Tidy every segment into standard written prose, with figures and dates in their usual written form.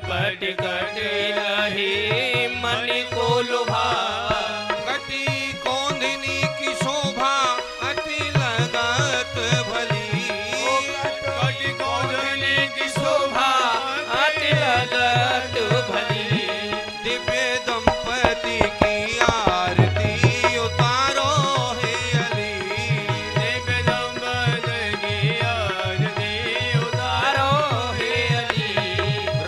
पट कटे रही मन को लुभा। कटी कोंदनी की शोभा अति लगत भली। कटी कोंदनी की शोभा अति लगत भली। दिव्य दंपति की आरती उतारो हे अली। दिव्य दंपति की आरती उतारो हे अली।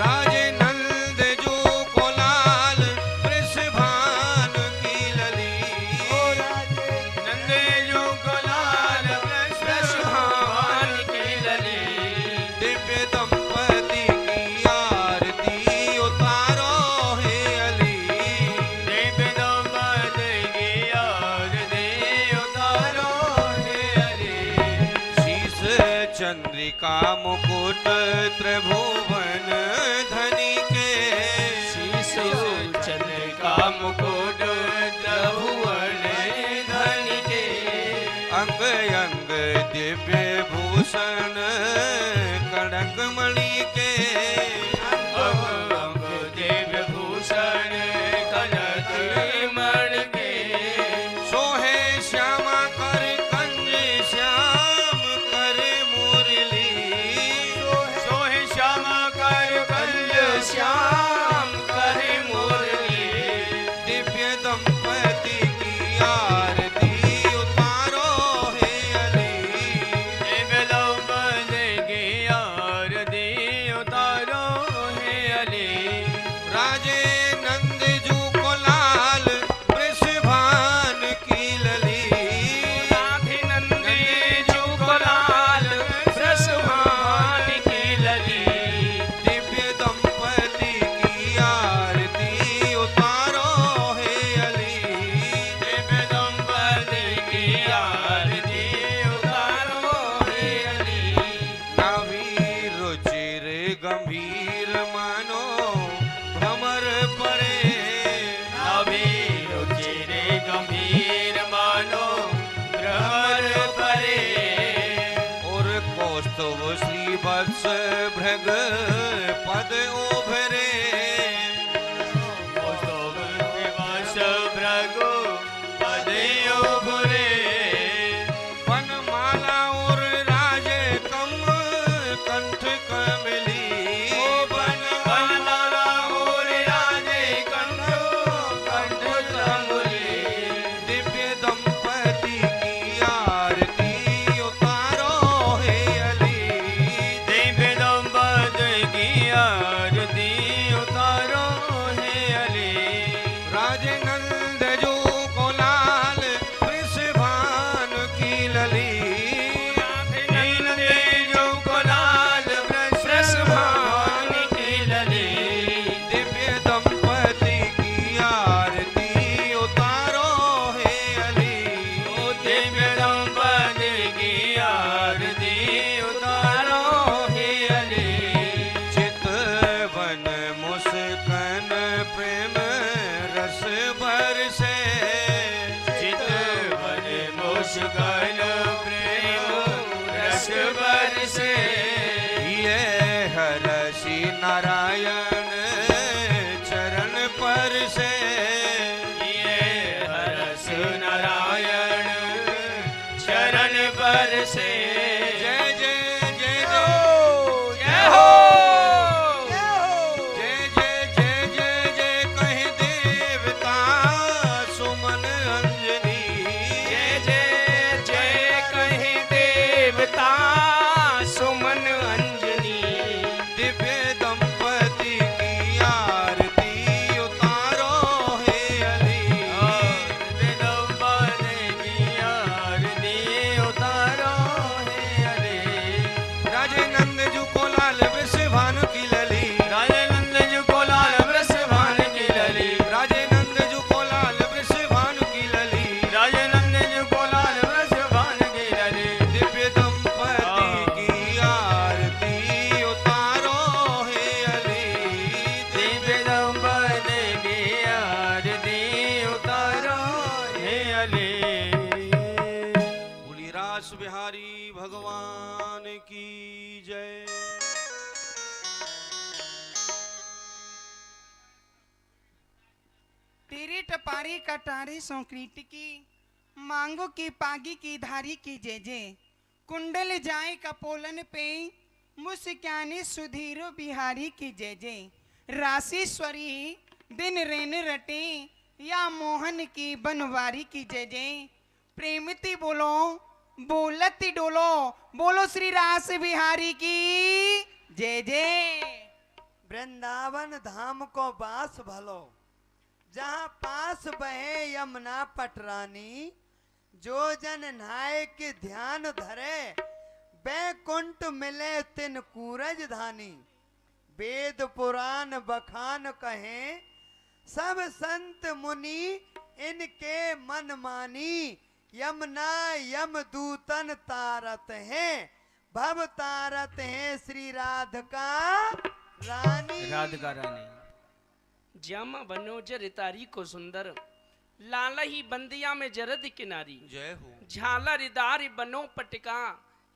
राजे नंद जो को लाल वृषभान की लली। नंद जो को लाल वृषभान की लली। दिव्य दंपति की आरती उतारो हे अली। दिव्य दंपति की आरती उतारो हे अली। शीस चंद्रिका मुकुट त्रिभुवन धनी के। शीश चंद्रिका मुकुट त्रिभुवन धनी के। अंग अंग दिव्य भूषण कड़क मणि के। अंग अंग दिव्य भूषण कनक मण के। सोहे श्यामा कर कंज श्याम कर मुरली। सोहे श्यामा कर कंज श्याम कर मुरली। दिव्य दंपति की आरती उतारो हे अली। दिव्य दंपति की आरती उतारो हे अली। राजे नंद जू को लाल वृषभान की लली। राधे नंदी जो को लाल वृषभान की लली। दिव्य दंपति की आरती उतारो हे अली। दिव्य दंपति की आरती उतारो हे अली। नाभि रुचिर गंभीर मानो भ्रमर परे। नाभि रुचिर गंभीर मानो भ्रमर परे। और कौस्तुभ श्री वत्स भृग पद ओभरे। कौस्तुभ दिवस भृगु पदे उभरे। वनमाला और राजे कम कंठ कमली। वनमाला और राजे कंठ कमली। दिव्य दंपति की आरती उतारो हे अली। दिव्य दंपति की आरती उतारो हे अली। राजे नंद जो को लाल वृषभान की लली। नंदी जो को लाल वृषभान की लली। दिव्य दंपति की आरती उतारो हे अली। दिव्य दंपति की आरती उतारो हे अली। चितवन मुस्कान प्रेम रस बरसे। चितवन मुस्कान प्रेम रस बरसे। ये हरषि नारायण चरण पर से। ये हरस नारायण चरण पर से। जय जय जय जय हो। जय जय जय जय जय कहीं देवता सुमन अंजनी। जय जय जय कहीं देवता सुमन अंजनी। दिव्य दंपति बारी कटारी संक्रीट की, मांगो की पागी की धारी की जय जय। कुंडल जाए कपोलन पे, मुस्कानी सुधीरो बिहारी की जय जय। राशेश्वरी दिन रेन रटे, या मोहन की बनवारी की जय जय। प्रेमती बोलो बोलती डोलो, बोलो श्री रास बिहारी की जय जय। वृंदावन धाम को बास भलो, जहाँ पास बहे यमुना पटरानी। जो जन नहाए के ध्यान धरे, बैकुंठ मिले तिन कूरज धानी। वेद पुराण बखान कहें, सब संत मुनि इनके मन मानी। यमुना यमदूतन तारत हैं, भव तारत हैं श्री राधिका रानी। राधिका रानी ज्यामा बनो जर तारी को सुंदर, लाला ही बंदिया में जरद किनारी। जय हो। झाला रिदार बनो पटका,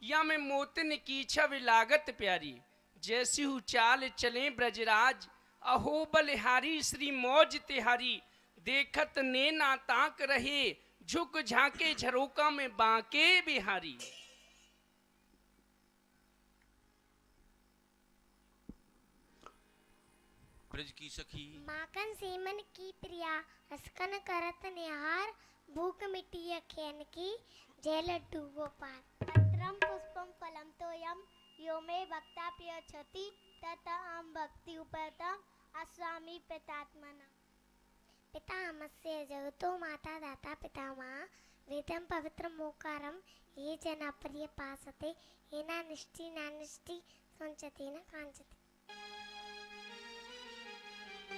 या में मोतिन की छवि लागत प्यारी। जैसी हु चाल चले ब्रजराज, अहो बलिहारी श्री मौज तिहारी। देखत नैना ताक रहे, झुक झाके झरोका में बांके बिहारी। ब्रज की सखी माखन सेमन की प्रिया, हसकन करत निहार। भूख मिट्टी अखेन की, जय लड्डू गोपाल। पत्रम पुष्पम फलम तोयम, यो मे भक्ता प्रियच्छति। तत अहं भक्ति उपैतम, अस्वामी पितात्मना। पितामहस्य जगतो माता दाता पितामह। वेदं पवित्रं मोकारं, ये जना प्रिय पासते। येना निष्ठि नानिष्ठि, संचति न कांचति।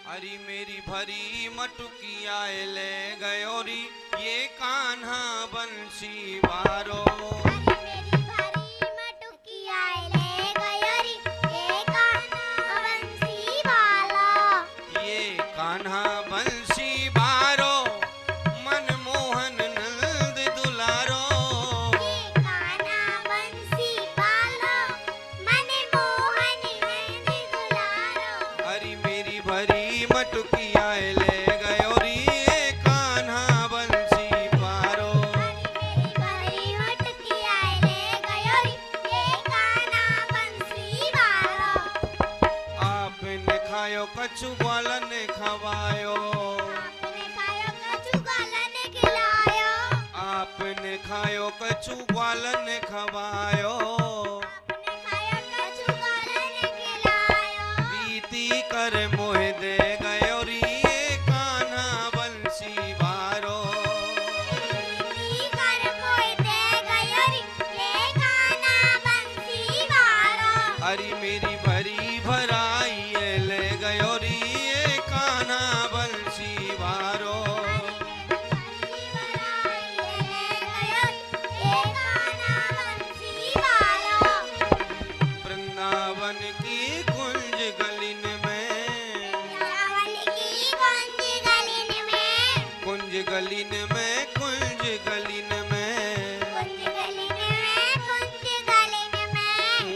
हरी मेरी भरी मटुकिया ले गयोरी, ये कान्हा बंसी वारो। हरी मेरी भरी मटुकिया ले गयोरी, ये कान्हा बंसी वाला। ये कान्हा बंसी वारो, मन मोहन नंद दुलारो। ये कान्हा बंसी वाला, मन मोहन नंद दुलारो। हरी मेरी भरी मटुकिया ले गयोरी, ये कान्हा बंसी वारो। हरी मेरी भरी मटुकिया ले गयोरी, ये कान्हा बंसी वाला। आपने खायो कछु ग्वालन खवायो। आपने खायो कछु ग्वालन खिलायो। आपने खायो कछु ग्वालन खवायो। आपने खायो कछु ग्वालन खिलायो। प्रीति कर मोह दे गयोरी, ये कान्हा बंसी वारो। प्रीति कर मोह दे गयोरी, ये कान्हा बंसी वाला। हरी मेरी भरी भराई ये ले गयोरी, ये कान्हा बंसी वारो। वृंदावन की कुंज गलिन में, कुंज गलिन में, कुंज गलिन में।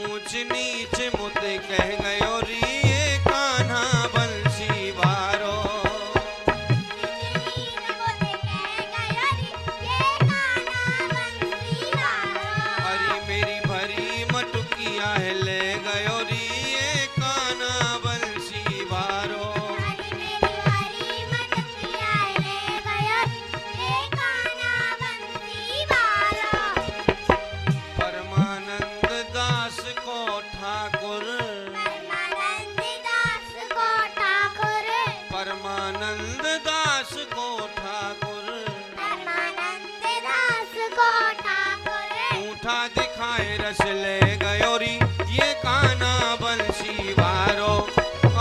ऊंच नीच मुझे कह गयोरी, ये कान्हा बंसी वारो। हरी मेरी भरी मटुकिया ले गयोरी, ये कान्हा बंसी वारो। परमानंद दास को ठाकुर, परमानंद दास को ठाकुर। ऊँटा दिखाए रस ले गयोरी, ये कान्हा बंसी वारो।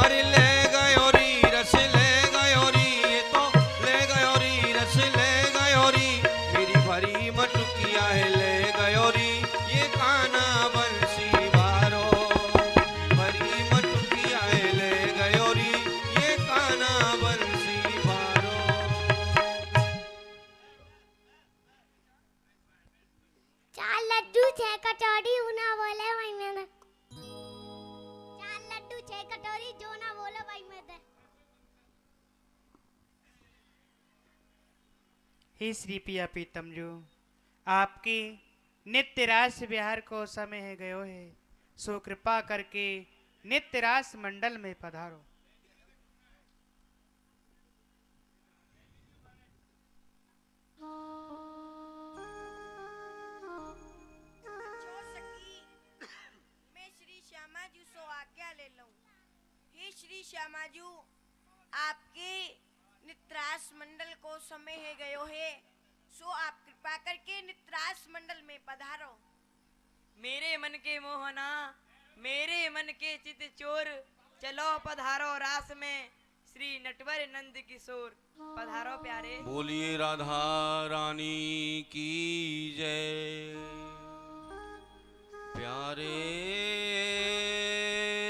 अरे ले गयोरी रस ले गयोरी, ये तो ले गयोरी रस ले गयोरी। मेरी भरी मटुकिया है ले गयोरी, ये कान्हा बंसी वारो। भरी मटुकिया है ले गयोरी, ये कान्हा बंसी वारो। चार लड्डू छह कटोरी उना बोले वही में दे। चार लड्डू छह कटोरी जो ना बोले वही में दे। हे श्री पिया पीतम जो आपके नित्य रास विहार को समय है गयो है, सो कृपा करके नित्य रास मंडल में पधारो। मैं श्री श्यामाजू सो आज्ञा ले लूं। हे श्री श्यामाजू, आपके नित्रास मंडल को समय है गयो है, सो आप कृपा करके नित्रास मंडल में पधारो। मेरे मन के मोहना, मेरे मन के चित चोर, चलो पधारो रास में श्री नटवर नंद किशोर। पधारो प्यारे। बोलिए राधा रानी की जय। प्यारे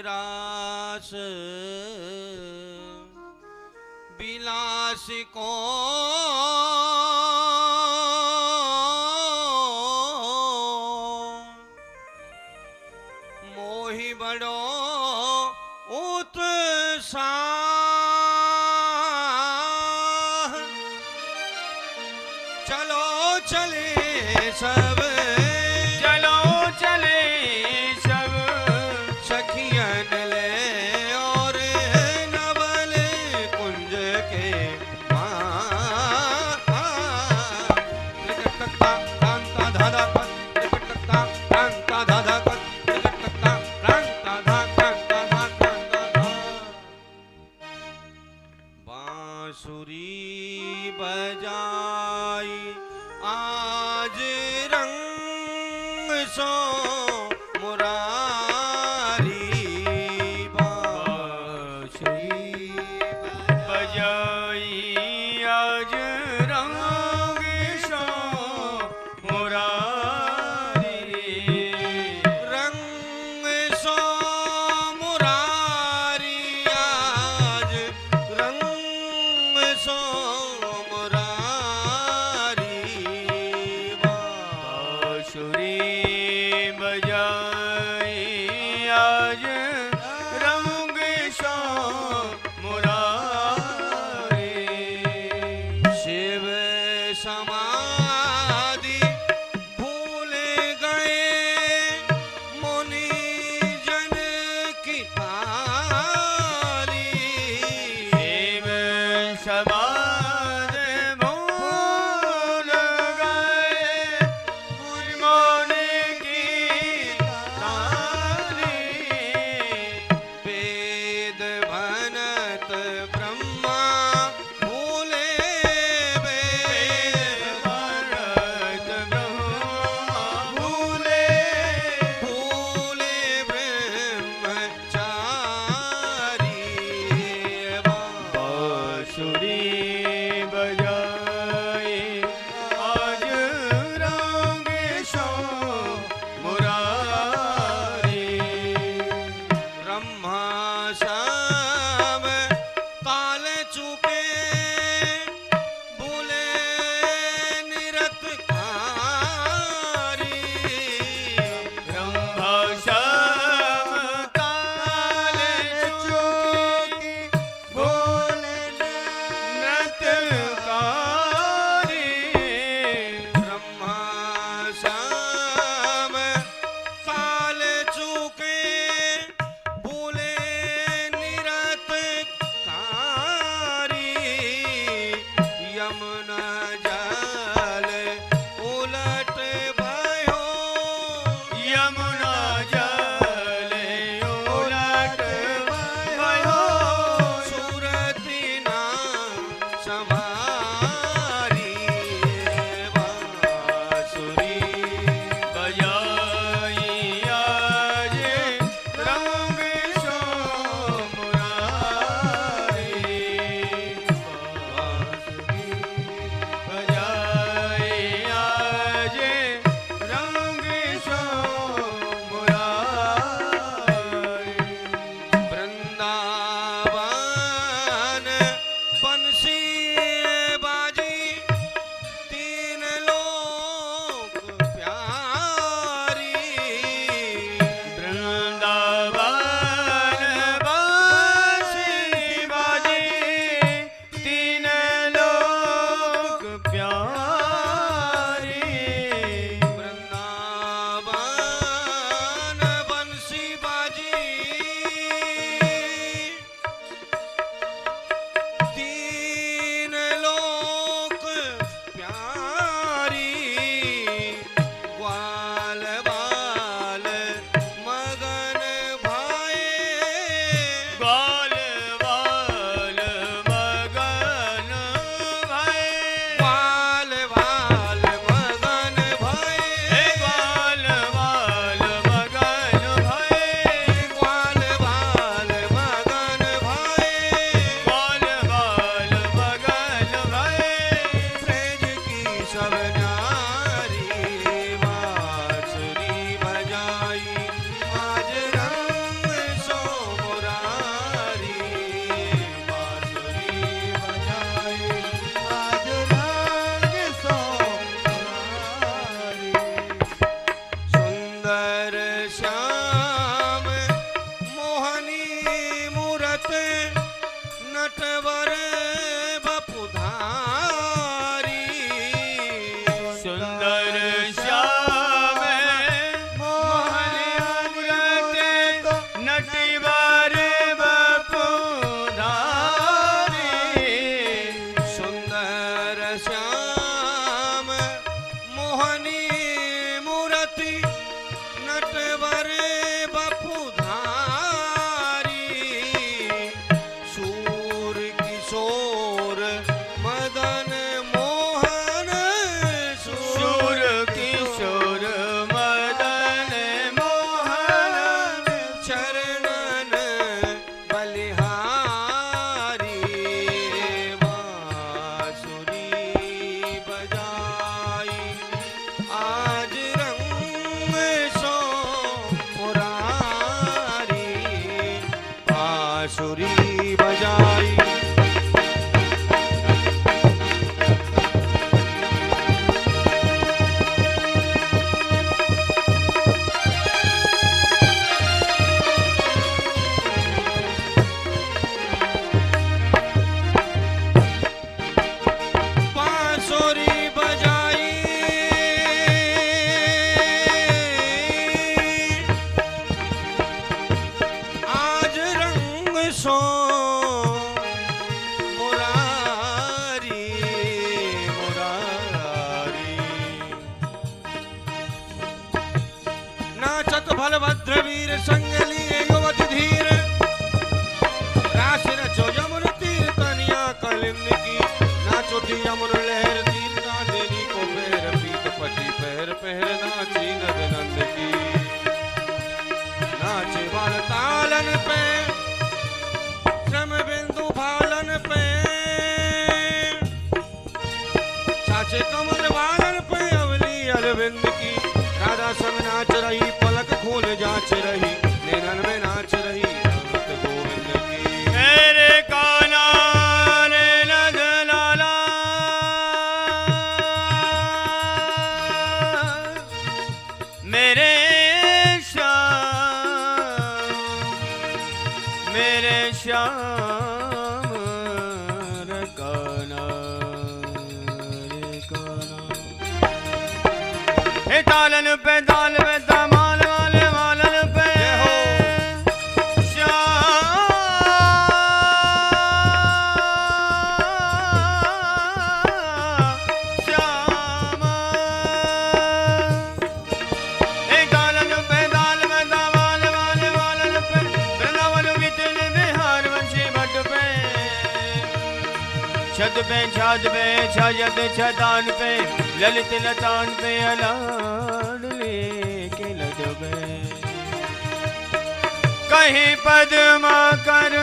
रास विलास को मोहि बड़ो उत्साह, चलो चले सब, चलो चले सब सखियन ले और नवल कुंज के प्रांता धाधा प्रांता धाधा बांसुरी बजाई आज रंग सो मुरारी, बांसुरी बजाई आज रंग सो मुरारी, रंग सो मुरारी आज रंग सो मुरारी, बांसुरी बजाई आज रंग सो मुरारी। शिव समाधि भूल गए मुनि जन की तारी, शिव समाधि भूल गए मुनि की तारी, वेद भनत ब्रह्मा भूले वेद भरत ब्रह्मा भूले, भूले ब्रह्मचारी, बांसुरी बजाई आज रंग सो मुरारी। ब्रह्मा सब काल चुके भूले निरतकारी, ब्रह्मा सब काल चूकी भूले नृत्यकारी, ब्रह्मा सब काल चुके भूले निरतकारी, बांसुरी बजाई। भद्रवीर संग लिए युवति धीर, राशि रचो यमुन तीर तनिया कलिंद की, नाचोटी यमुन लहर तीर चांदनी को पैर पीत पटी पैर पैर नाची नद नंद की, नाचे बाल तालन पे श्रम बिंदु भालन पे, साचे कमल बालन पे अवली अरविंद की, राधा संग नाच रही पलक खोल जाच रही, नैनन में नाच रही भगत गोविंद की। मेरे काना रे नद लाला, मेरे श्याम रे काना रे काना। हे तालन पे ताल पे तमाल वाले वालन पे श्यामा। हे तालन पे ताल पे तमाल वाले वालन पे वृंदावन वितन बिहार वंशी भट्ट पे, छत पे छाद पे छाजत छतान पे ललित लतान पे अलाडली के लजबे, कहीं पद्मा कर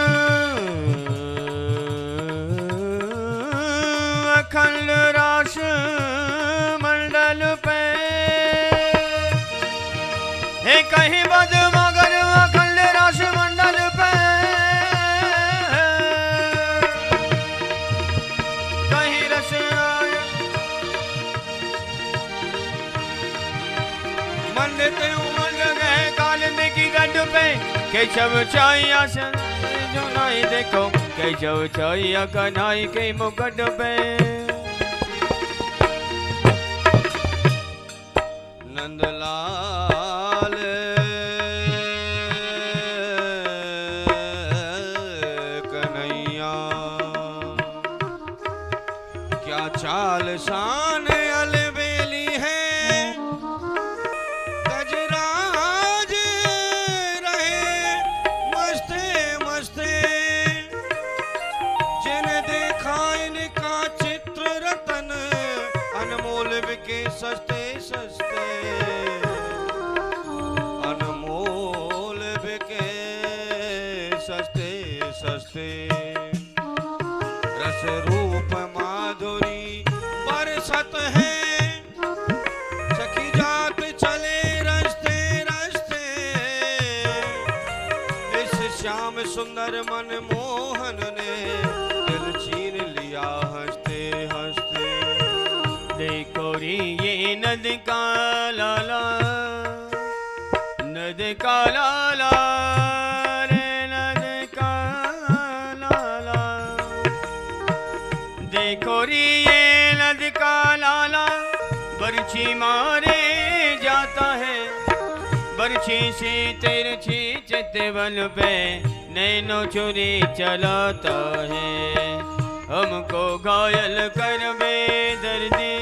अखंड रास मंडल पे, हे कहीं पद्मा कर अखंड रास मंडल पे, कहीं रस मंडते उमंग गए कालिंद की गढ़ पे, केशव छाया जो नाई देखो, केशव छाया कन्हई के मुकुट पे, नंदलाल कन्हैया, क्या चाल शान अलबेली है, गजराज रहे मस्ते मस्ते, जिन्हें देखा इनका चित्र रतन, अनमोल बिके सस्ते सस्ते, अनमोल बिके सस्ते सस्ते, रस रूप माधुरी बरसत है, सखी जात चले रस्ते रस्ते, इस श्याम सुंदर मन मोहन ने दिल छीन लिया हंसते हंसते। देखो रे ये नद का लाला, नद का लाला रे नद का लाला, देखो रे ये नद का लाला, बरछी मारे जाता है, बरछी से तिरछी चितवन पे नैनो छुरी चलाता है, हमको घायल कर बेदर्दी,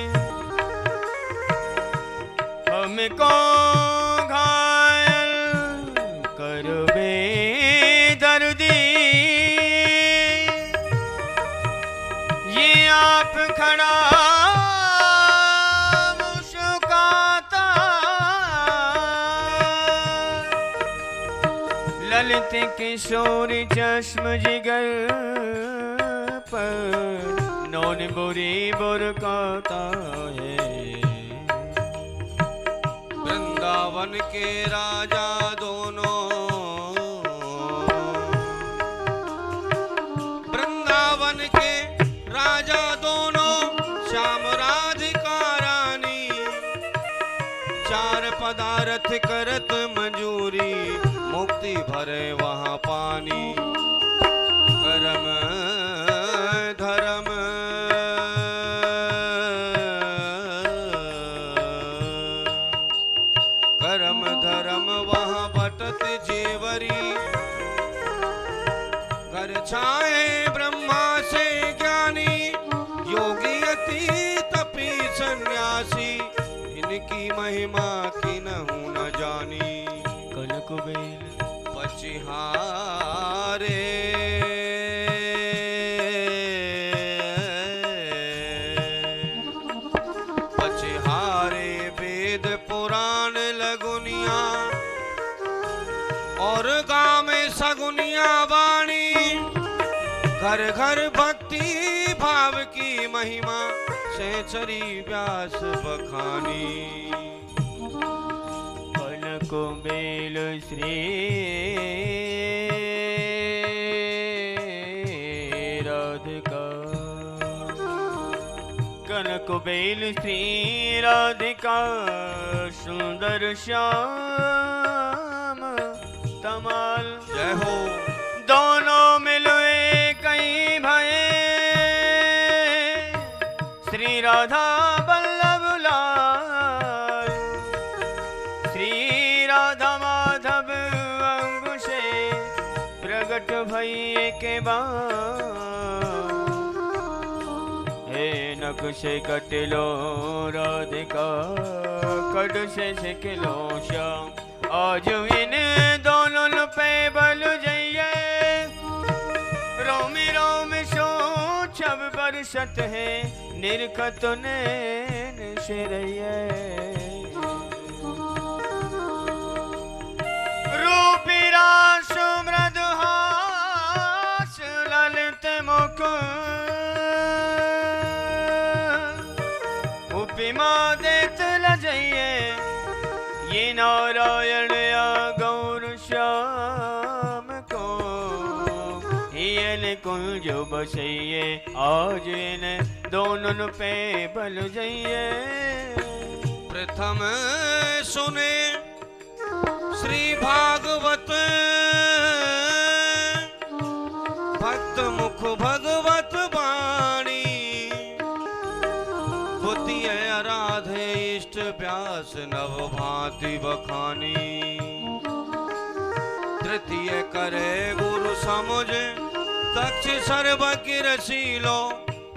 हमको घायल कर बेदर्दी, ये आप खड़ा मुस्कुराता, ललित किशोर चश्म जिगर पर नौन बुरी बुरकाता है, वृंदावन के राजा दोनों तीर्थ करत मंजूरी, मुक्ति भरे वहाँ पानी। करम धर्म करम धर्म वहाँ बटत जेवरी, घर छाए ब्रह्मा से ज्ञानी, योगी अति तपी सन्यासी, इनकी महिमा की नहु न जानी। कनक बेल पचिहारे पचिहारे वेद पुराण लगुनिया, और गाँव में सगुनिया वाणी। घर घर भक्ति भाव की महिमा, सेंचरी व्यास बखानी। कनक बेल श्री राधिका, कनक बेल श्री राधिका, सुंदर श्याम तमाल। जय हो। दोनों मिलए कहीं भये, श्री राधा बल्लभ लाल। श्री राधा माधव अंगुशे, प्रगट भइए के बाद। हे नकुशे कटिलो राधिका, कड से सिखलो श्याम। आज इन दोनों पे बल जइए, रोम रोम सो छब बरसत है, निरखत नैन सिरैये। रूपी रास मृदु हास, ललित मुख उपमा देत लजइए। ये नारायण या गौर श्याम को, ये कुंज बसइए। आज इन दोनों पे बल जइए। प्रथम सुने श्री भागवत, भक्त मुख भगवत वाणी। द्वितीय आराधे इष्ट व्यास, नव भांति बखानी। तृतीय करे गुरु समुझ, दक्ष सर्व रसीलो।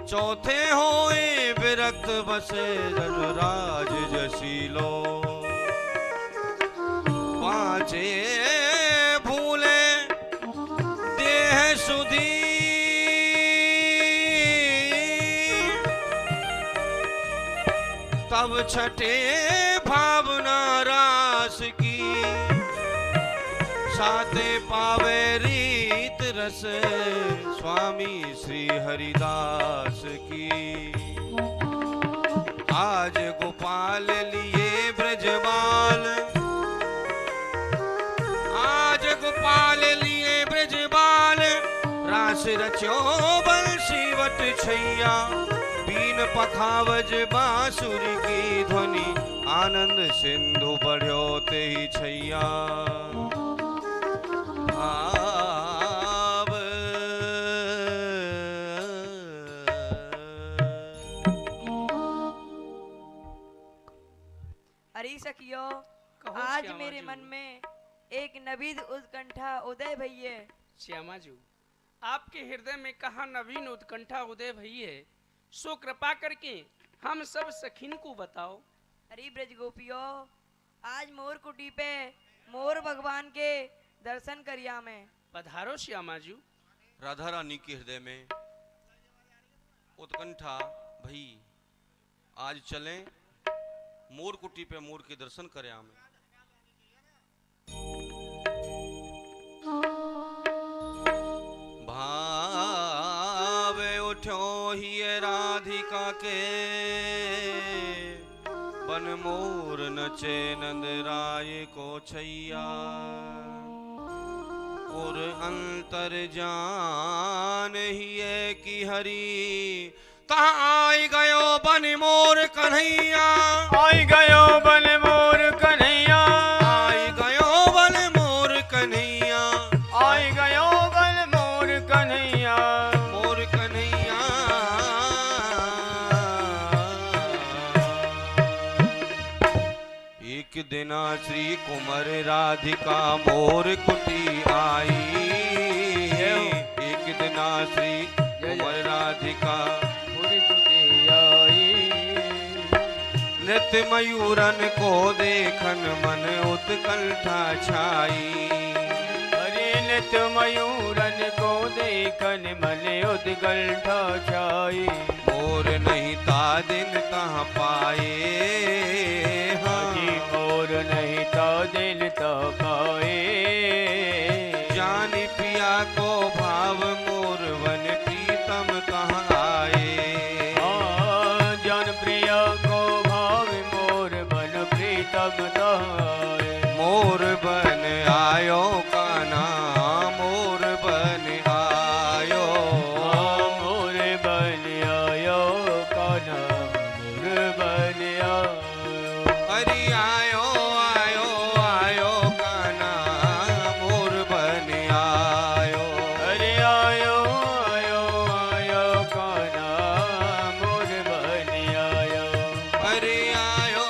चौथे होए विरक्त बसे, धनुराज जसीलो। पांचे भूले देह सुधी, तब छठे भावना रास की। साते पावे रीत रस, स्वामी श्री हरिदास की। आज गोपाल लिए ब्रजबाल, आज गोपाल लिए ब्रजबाल। रास रचो बंसीवट छैया, बीन पखावज बांसुरी की ध्वनि। आनंद सिंधु बढ़्यो ते ही छैया। अरे सखियो, कहो आज श्यामा मेरे जी। मन में एक नवीन उत्कंठा उदय भई है। श्यामा जी, आपके हृदय में कहा नवीन उत्कंठा उदय भई है, सो कृपा करके हम सब सखीन को बताओ। अरे ब्रज गोपियो, आज मोर कुटी पे मोर भगवान के दर्शन करिया में। पधारो श्यामा जी। राधा रानी के हृदय में उत्कंठा भई। आज चलें मोर कुटी पे मोर के दर्शन करें हमें। भावे उठो ही राधिका के, बन मोर नचे नंद राय को छैया। और अंतर जान ही है कि हरि, कहाँ आई गयो बन मोर कन्हैया। आई गयो बन मोर कन्हैया। दिना श्री कुंवर राधिका मोर कुटी आई। एक दिना श्री कुंवर राधिका मोर कुटी आई। नृत्य मयूरन को देखन मन उत्कंठा छाई। अरे नृत्य मयूरन को देखन मन उत्कंठा छाई। मोर नहीं ता दिन तहाँ पाए। हाजी मोर नहीं ता दिन ता पाए। जानी पिया को भाव मोर वन प्रीतम कहाँ आए। जान प्रिया को भाव मोर बन प्रीतम ताए। मोर बन आयो कान्हा मोर बन आयो। मोर बन आयो कान्हा मोर बन आयो। अरे आयो आयो आयो कान्हा मोर बन आयो। अरे आयो आयो आयो कान्हा मोर बन आयो। अरे आयो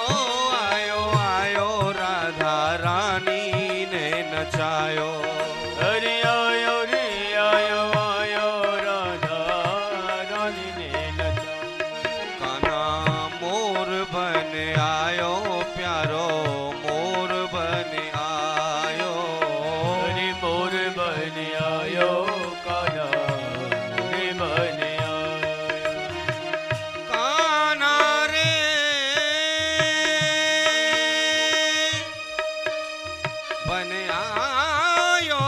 आयो आयो राधा रानी ने नचायो। अरे आयो रे आयो आयो राधा रानी ने नचायो। कान्हा मोर बन आयो प्यारो मोर बन आयो। अरे मोर बन आयो कान्हा मोर बन आयो। कान्हा रे बन आयो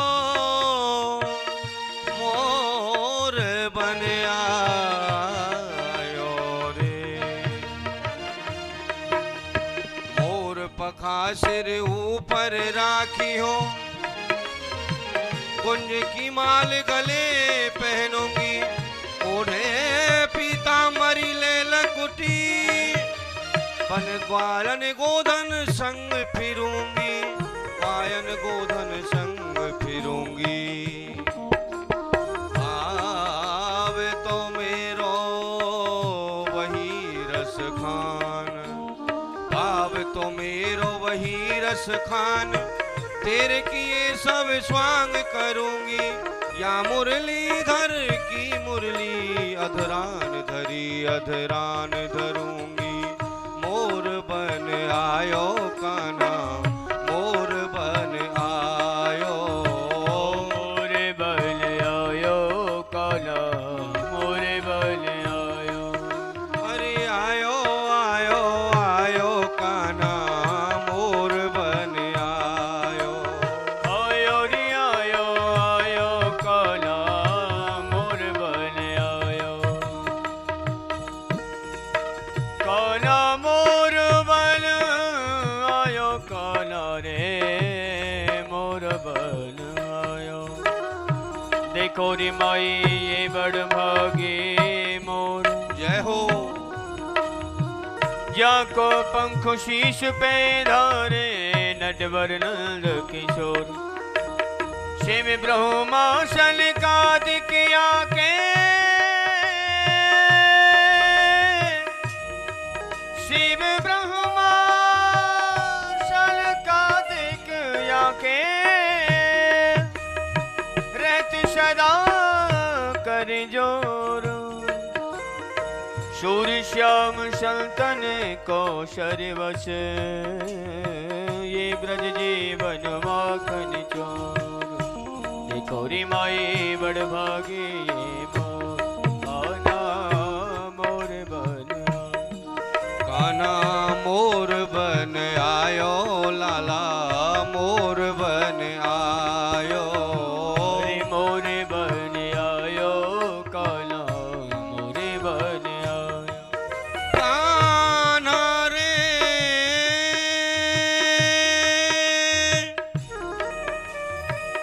मोर बन आयो रे। मोर पखा सिर ऊपर राखी हो। कुंज की माल गले पहनूंगी। ओढ़े पीतांबरी ले लकुटी। बन ग्वालन गोधन संग फिरूंगी। पायन गोधन संग फिरूंगी। भाव तो मेरो वही रस खान। भाव तो मेरो वही रस खान। तेरे किए सब स्वांग करूंगी। या मुरलीधर की मुरली अधरान धरी अधरान धरूंगी। मोर बन आयो कान्हा मोर बन आयो। मोर बन आयो कान्हा मोर बन आयो। अरे आयो आयो आयो कान्हा मोर बन आयो। आयो रे आयो आयो कान्हा मोर बन आयो। कान्हा मोर बन आयो कान्हा रे मोर बन आयो। देखो रे माई ये बड़ भागे मोर। जय हो जाको पंख शीश पे धारे नटवर नंद किशोर। शिव ब्रह्मा सनकादिकिया के। शिव ब्रह्मा सनकादिकिया के। रहत सदा कर जोर। सूर्य श्याम संतन को शर्वश। ये ब्रज जीवन माखन चोर। देखो रे माई बड़ भागे ये मोर। कान्हा मोर बन आयो। कान्हा मोर बन आयो लाला मोर बन आयो। अरे मोर बन आयो कान्हा मोर बन आयो। कान्हा रे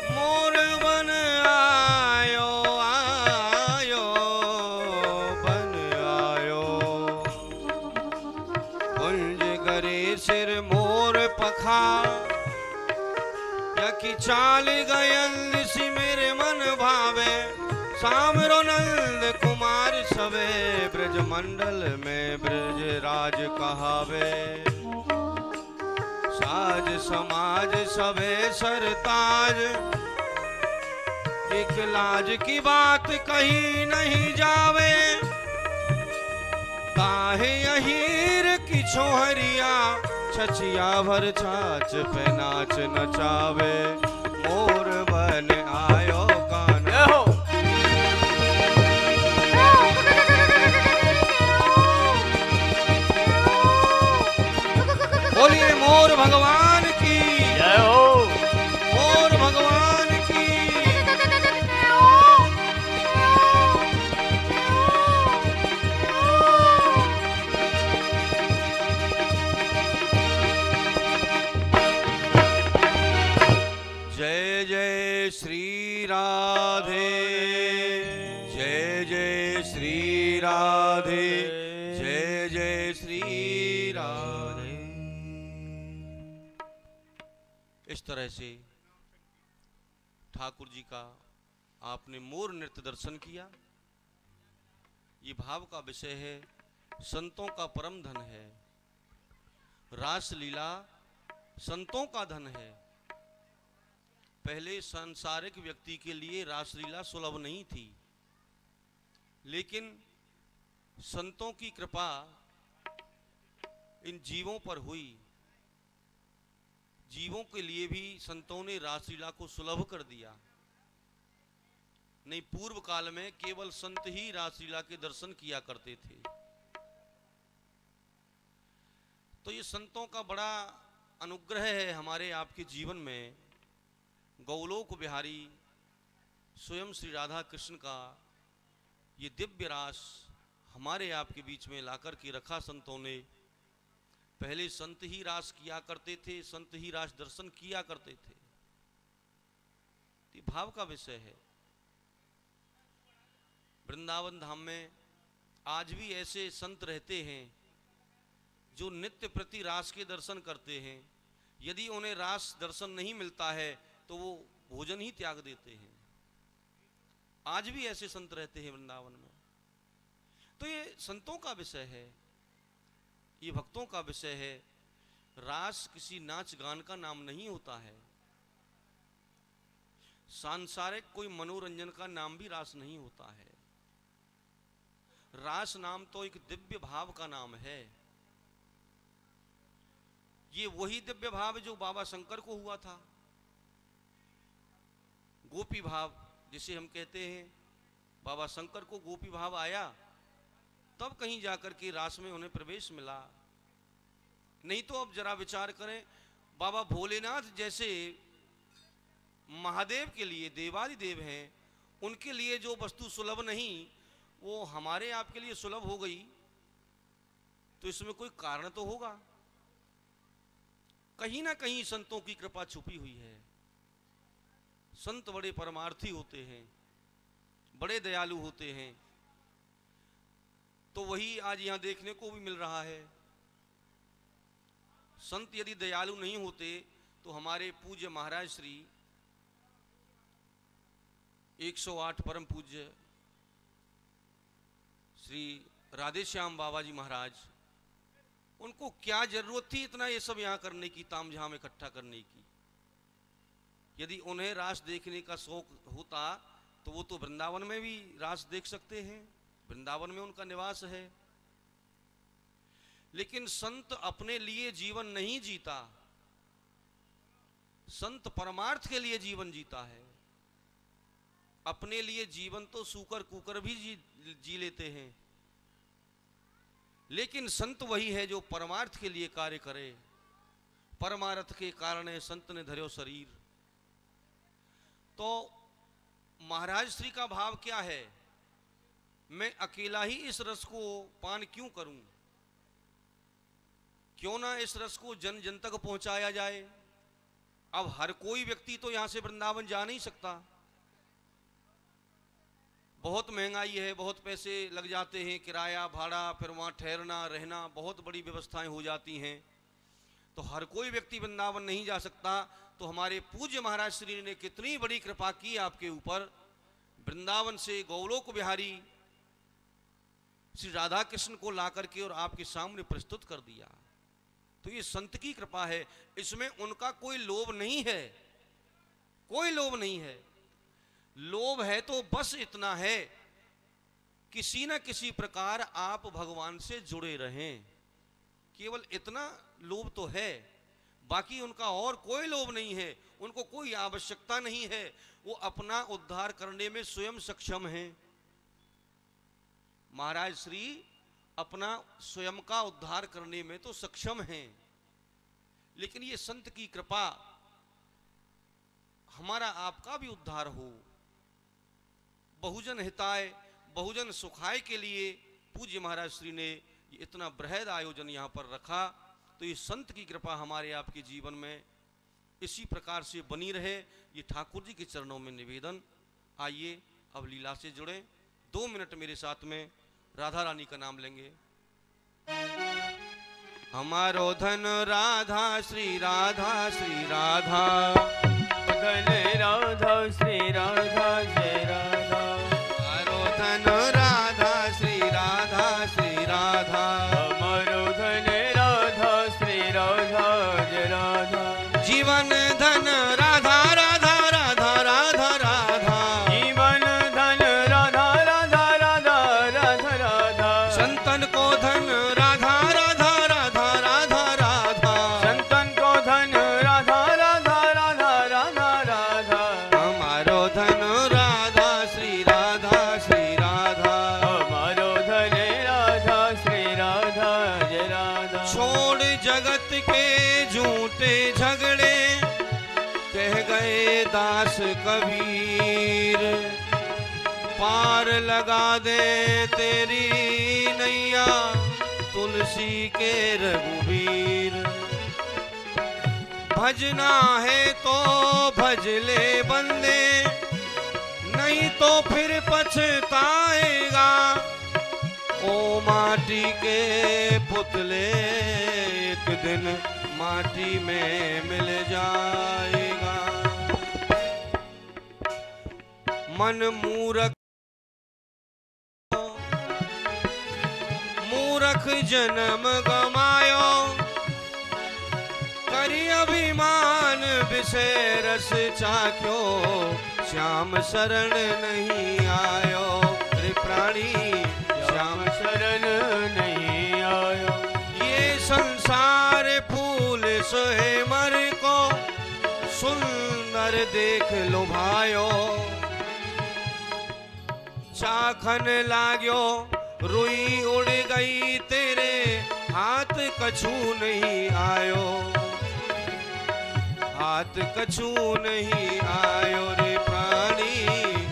मोर बन आयो आयो बन आयो। कुंज करे सिर मोर पखा। यकी चाल गयल सी मेरे मन भावे। सामरो नंद कुमार सवे। ब्रज मंडल में ब्रज राज कहावे। राज समाज सबे सरताज, एक लाज की बात कही नहीं जावे, काहे अहीर की छोहरिया छछिया भर छाछ पे नाच नचावे, मोर बन आयो कान्हा। बोलिए मोर भगवान की जय हो। मोर भगवान की। जय जय श्री राधे, जय जय श्री राधे, जय जय श्री राधे। इस तरह से ठाकुर जी का आपने मोर नृत्य दर्शन किया। ये भाव का विषय है, संतों का परम धन है। रास लीला संतों का धन है। पहले सांसारिक व्यक्ति के लिए रासलीला सुलभ नहीं थी, लेकिन संतों की कृपा इन जीवों पर हुई। जीवों के लिए भी संतों ने रासलीला को सुलभ कर दिया। नहीं, पूर्व काल में केवल संत ही रासलीला के दर्शन किया करते थे। तो ये संतों का बड़ा अनुग्रह है हमारे आपके जीवन में। गौलोक बिहारी स्वयं श्री राधा कृष्ण का ये दिव्य रास हमारे आपके बीच में लाकर के रखा संतों ने। पहले संत ही रास किया करते थे, संत ही रास दर्शन किया करते थे। ये भाव का विषय है। वृंदावन धाम में आज भी ऐसे संत रहते हैं जो नित्य प्रति रास के दर्शन करते हैं। यदि उन्हें रास दर्शन नहीं मिलता है तो वो भोजन ही त्याग देते हैं। आज भी ऐसे संत रहते हैं वृंदावन में। तो ये संतों का विषय है, ये भक्तों का विषय है। रास किसी नाच गान का नाम नहीं होता है। सांसारिक कोई मनोरंजन का नाम भी रास नहीं होता है। रास नाम तो एक दिव्य भाव का नाम है। ये वही दिव्य भाव जो बाबा शंकर को हुआ था। गोपी भाव जिसे हम कहते हैं, बाबा शंकर को गोपी भाव आया तब कहीं जाकर के रास में उन्हें प्रवेश मिला। नहीं तो अब जरा विचार करें, बाबा भोलेनाथ जैसे महादेव के लिए देवादिदेव हैं, उनके लिए जो वस्तु सुलभ नहीं वो हमारे आपके लिए सुलभ हो गई, तो इसमें कोई कारण तो होगा। कहीं ना कहीं संतों की कृपा छुपी हुई है। संत बड़े परमार्थी होते हैं, बड़े दयालु होते हैं। तो वही आज यहां देखने को भी मिल रहा है। संत यदि दयालु नहीं होते तो हमारे पूज्य महाराज श्री 108 परम पूज्य श्री राधेश्याम बाबा जी महाराज, उनको क्या जरूरत थी इतना ये सब यहाँ करने की, तामझाम इकट्ठा करने की। यदि उन्हें रास देखने का शौक होता तो वो तो वृंदावन में भी रास देख सकते हैं, वृंदावन में उनका निवास है। लेकिन संत अपने लिए जीवन नहीं जीता, संत परमार्थ के लिए जीवन जीता है। अपने लिए जीवन तो सूकर कुकर भी जी लेते हैं, लेकिन संत वही है जो परमार्थ के लिए कार्य करे। परमार्थ के कारण संत ने धर्यो शरीर। तो महाराज श्री का भाव क्या है, मैं अकेला ही इस रस को पान क्यों करूं, क्यों ना इस रस को जन जन तक पहुंचाया जाए। अब हर कोई व्यक्ति तो यहां से वृंदावन जा नहीं सकता, बहुत महंगाई है, बहुत पैसे लग जाते हैं, किराया भाड़ा, फिर वहाँ ठहरना रहना, बहुत बड़ी व्यवस्थाएं हो जाती हैं। तो हर कोई व्यक्ति वृंदावन नहीं जा सकता। तो हमारे पूज्य महाराज श्री ने कितनी बड़ी कृपा की आपके ऊपर। वृंदावन से गौलोक बिहारी श्री राधा कृष्ण को ला करके और आपके सामने प्रस्तुत कर दिया। तो ये संत की कृपा है, इसमें उनका कोई लोभ नहीं है, कोई लोभ नहीं है। लोभ है तो बस इतना है, किसी न किसी प्रकार आप भगवान से जुड़े रहें, केवल इतना लोभ तो है, बाकी उनका और कोई लोभ नहीं है, उनको कोई आवश्यकता नहीं है, वो अपना उद्धार करने में स्वयं सक्षम हैं। महाराज श्री अपना स्वयं का उद्धार करने में तो सक्षम हैं, लेकिन ये संत की कृपा हमारा आपका भी उद्धार हो, बहुजन हिताय बहुजन सुखाय के लिए पूज्य महाराज श्री ने इतना बृहद आयोजन यहाँ पर रखा। तो ये संत की कृपा हमारे आपके जीवन में इसी प्रकार से बनी रहे, ये ठाकुर जी के चरणों में निवेदन। आइए अब लीला से जुड़े, 2 मिनट मेरे साथ में राधा रानी का नाम लेंगे। हमारो धन राधा श्री राधा श्री राधा, धन राधा श्री राधा जय राधा, हमारो धन राधा श्री राधा श्री राधा, हमारो धन राधा श्री राधा जय राधा, जीवन धन राधा राधा राधा राधा राधा, जीवन धन राधा राधा राधा राधा राधा, संतन को धन राधा राधा राधा राधा राधा, संतन को धन राधा राधा राधा राधा राधा, हमारो धन राधा श्री राधा श्री राधा, हमारो धन राधा श्री राधा जय राधा। छोड़ जगत के झूठे झगड़े, कह गए दास कबीर, पार लगा दे तेरी नैया तुलसी के रघुवीर। भजना है तो भज ले बंदे, नहीं तो फिर पछताएगा, ओ माटी के पुतले एक दिन माटी में मिल जाएगा। मन मूरख मूरख जन्म गमायो, करी अभिमान विषय रस चाख्यो, श्याम शरण नहीं आयो रे प्राणी, श्याम शरण नहीं आयो, ये संसार फूल सोहे मर को, सुंदर देख लो भायो, चाखन लाग्यो रुई उड़ गई तेरे हाथ कछू नहीं आयो, हाथ कछू नहीं आयो रे प्राणी,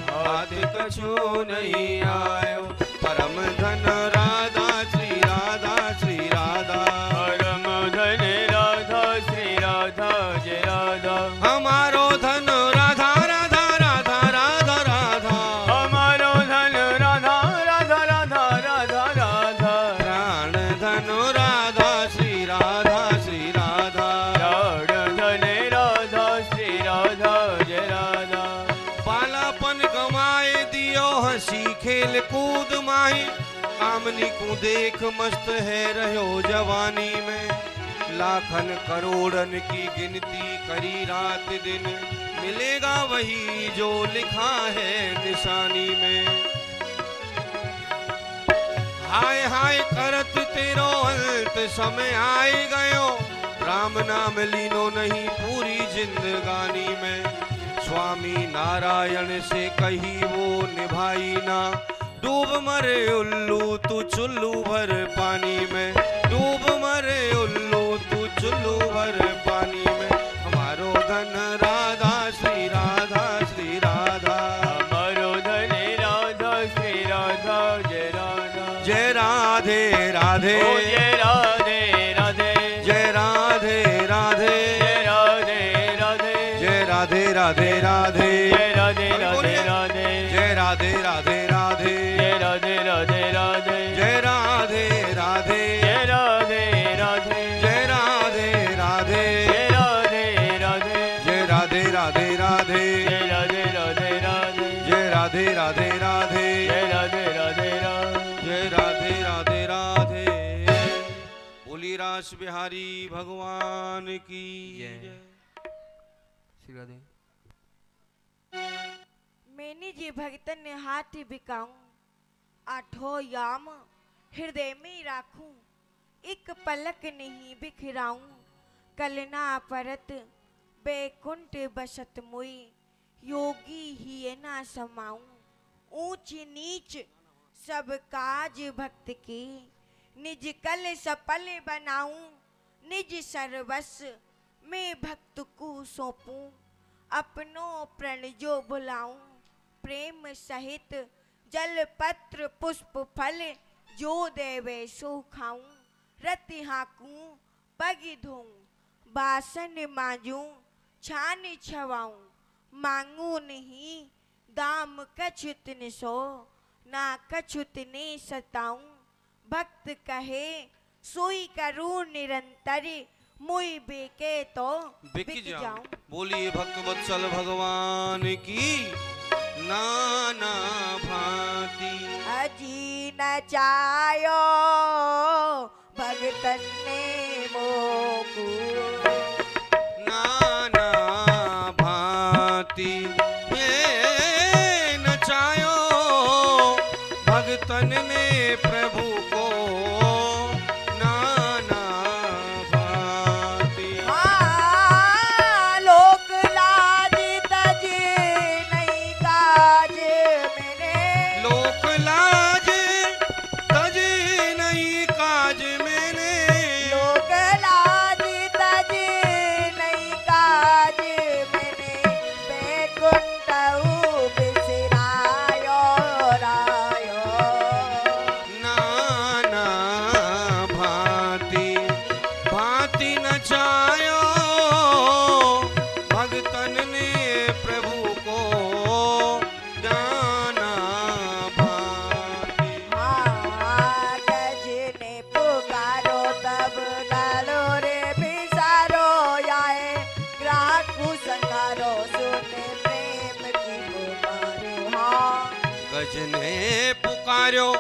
हाथ कछू नहीं आयो। परम धन राधा श्री राधा श्री राधा, परम धन राधा श्री राधा जय राधा, हमारो धन राधा राधा राधा राधा राधा, हमारो धन राधा राधा राधा राधा राधा, प्राण धन राधा श्री राधा श्री राधा, प्राण धन राधा श्री राधा जय राधा। बालापन गमाए दियो हंसी खेल कूद माही, कामनी को देख मस्त है रहो जवानी में, लाखन करोड़न की गिनती करी रात दिन, मिलेगा वही जो लिखा है निशानी में। हाय हाय करत तेरो अंत समय आए गयो, राम नाम लीनो नहीं पूरी जिंदगानी में, स्वामी नारायण से कही वो निभाई ना, डूब मरे उल्लू तू चुल्लू भर पानी में, डूब मरे उल्लू तू चुल्लू भर पानी में। हमारो धन राधा श्री राधा श्री राधा, हमारो धन राधा श्री राधा जय राधा, जय राधे राधे, ओ जय राधे राधे, जय राधे राधे, जय राधे राधे, जय राधे राधे राधे, जय राधे राधे राधे, जय राधे राधे राधे, जय राधे राधे राधे, जय राधे राधे, जय राधे राधे, जय राधे राधे, जय राधे राधे, जय राधे राधे राधे, जय राधे राधे राधे, जय राधे राधे राधे, जय राधे राधे राधे। जय राधे राधे राधे। बोलिए श्री रास बिहारी भगवान की जय। श्री राधे। मैंने जी भगतन ने हाथ बिकाऊं, आठों याम हृदय में राखूं, एक पलक नहीं बिखराऊं, कलना परत बैकुंठ बसत मुई, योगी ही ना समाऊं, ऊंच नीच सब काज भक्त के, निज कल सफल बनाऊं, निज सर्वस्व मैं भक्त को सौंपूं, अपनों प्रण जो बुलाऊं, प्रेम सहित जल पत्र पुष्प फल जो देवे सो खाऊं, रत हाँकूं पग धोऊं, बासन मांजूं छान छवाऊं, मांगू नहीं दाम कछु तिन सो, ना कछु तिने सताऊं, भक्त कहे सोई करूं निरंतर, मुई बेके तो बिक जाऊं। बोलिए भक्त वत्सल भगवान की नाना भांति। अजी न चायो भगतन ने मोकू, नाना भांति ये नचायो भगतन ने प्रभु को, नाना भांति। हाँ लोक लाज तज नहीं काज मेरे, लोक लाज तज नहीं काज मैंने, लोक लाज तज नहीं काज मैंने, बैकुंठऊ बिसरायो रायो, नाना भांति भांति नचायो भगतन ने प्रभु को, नाना भांति। हाँ गज ने पुकारो तब गालो रे बिसारो, आए ग्राहक संगारो सुने प्रेम की पुकार। हाँ गज ने पुकारो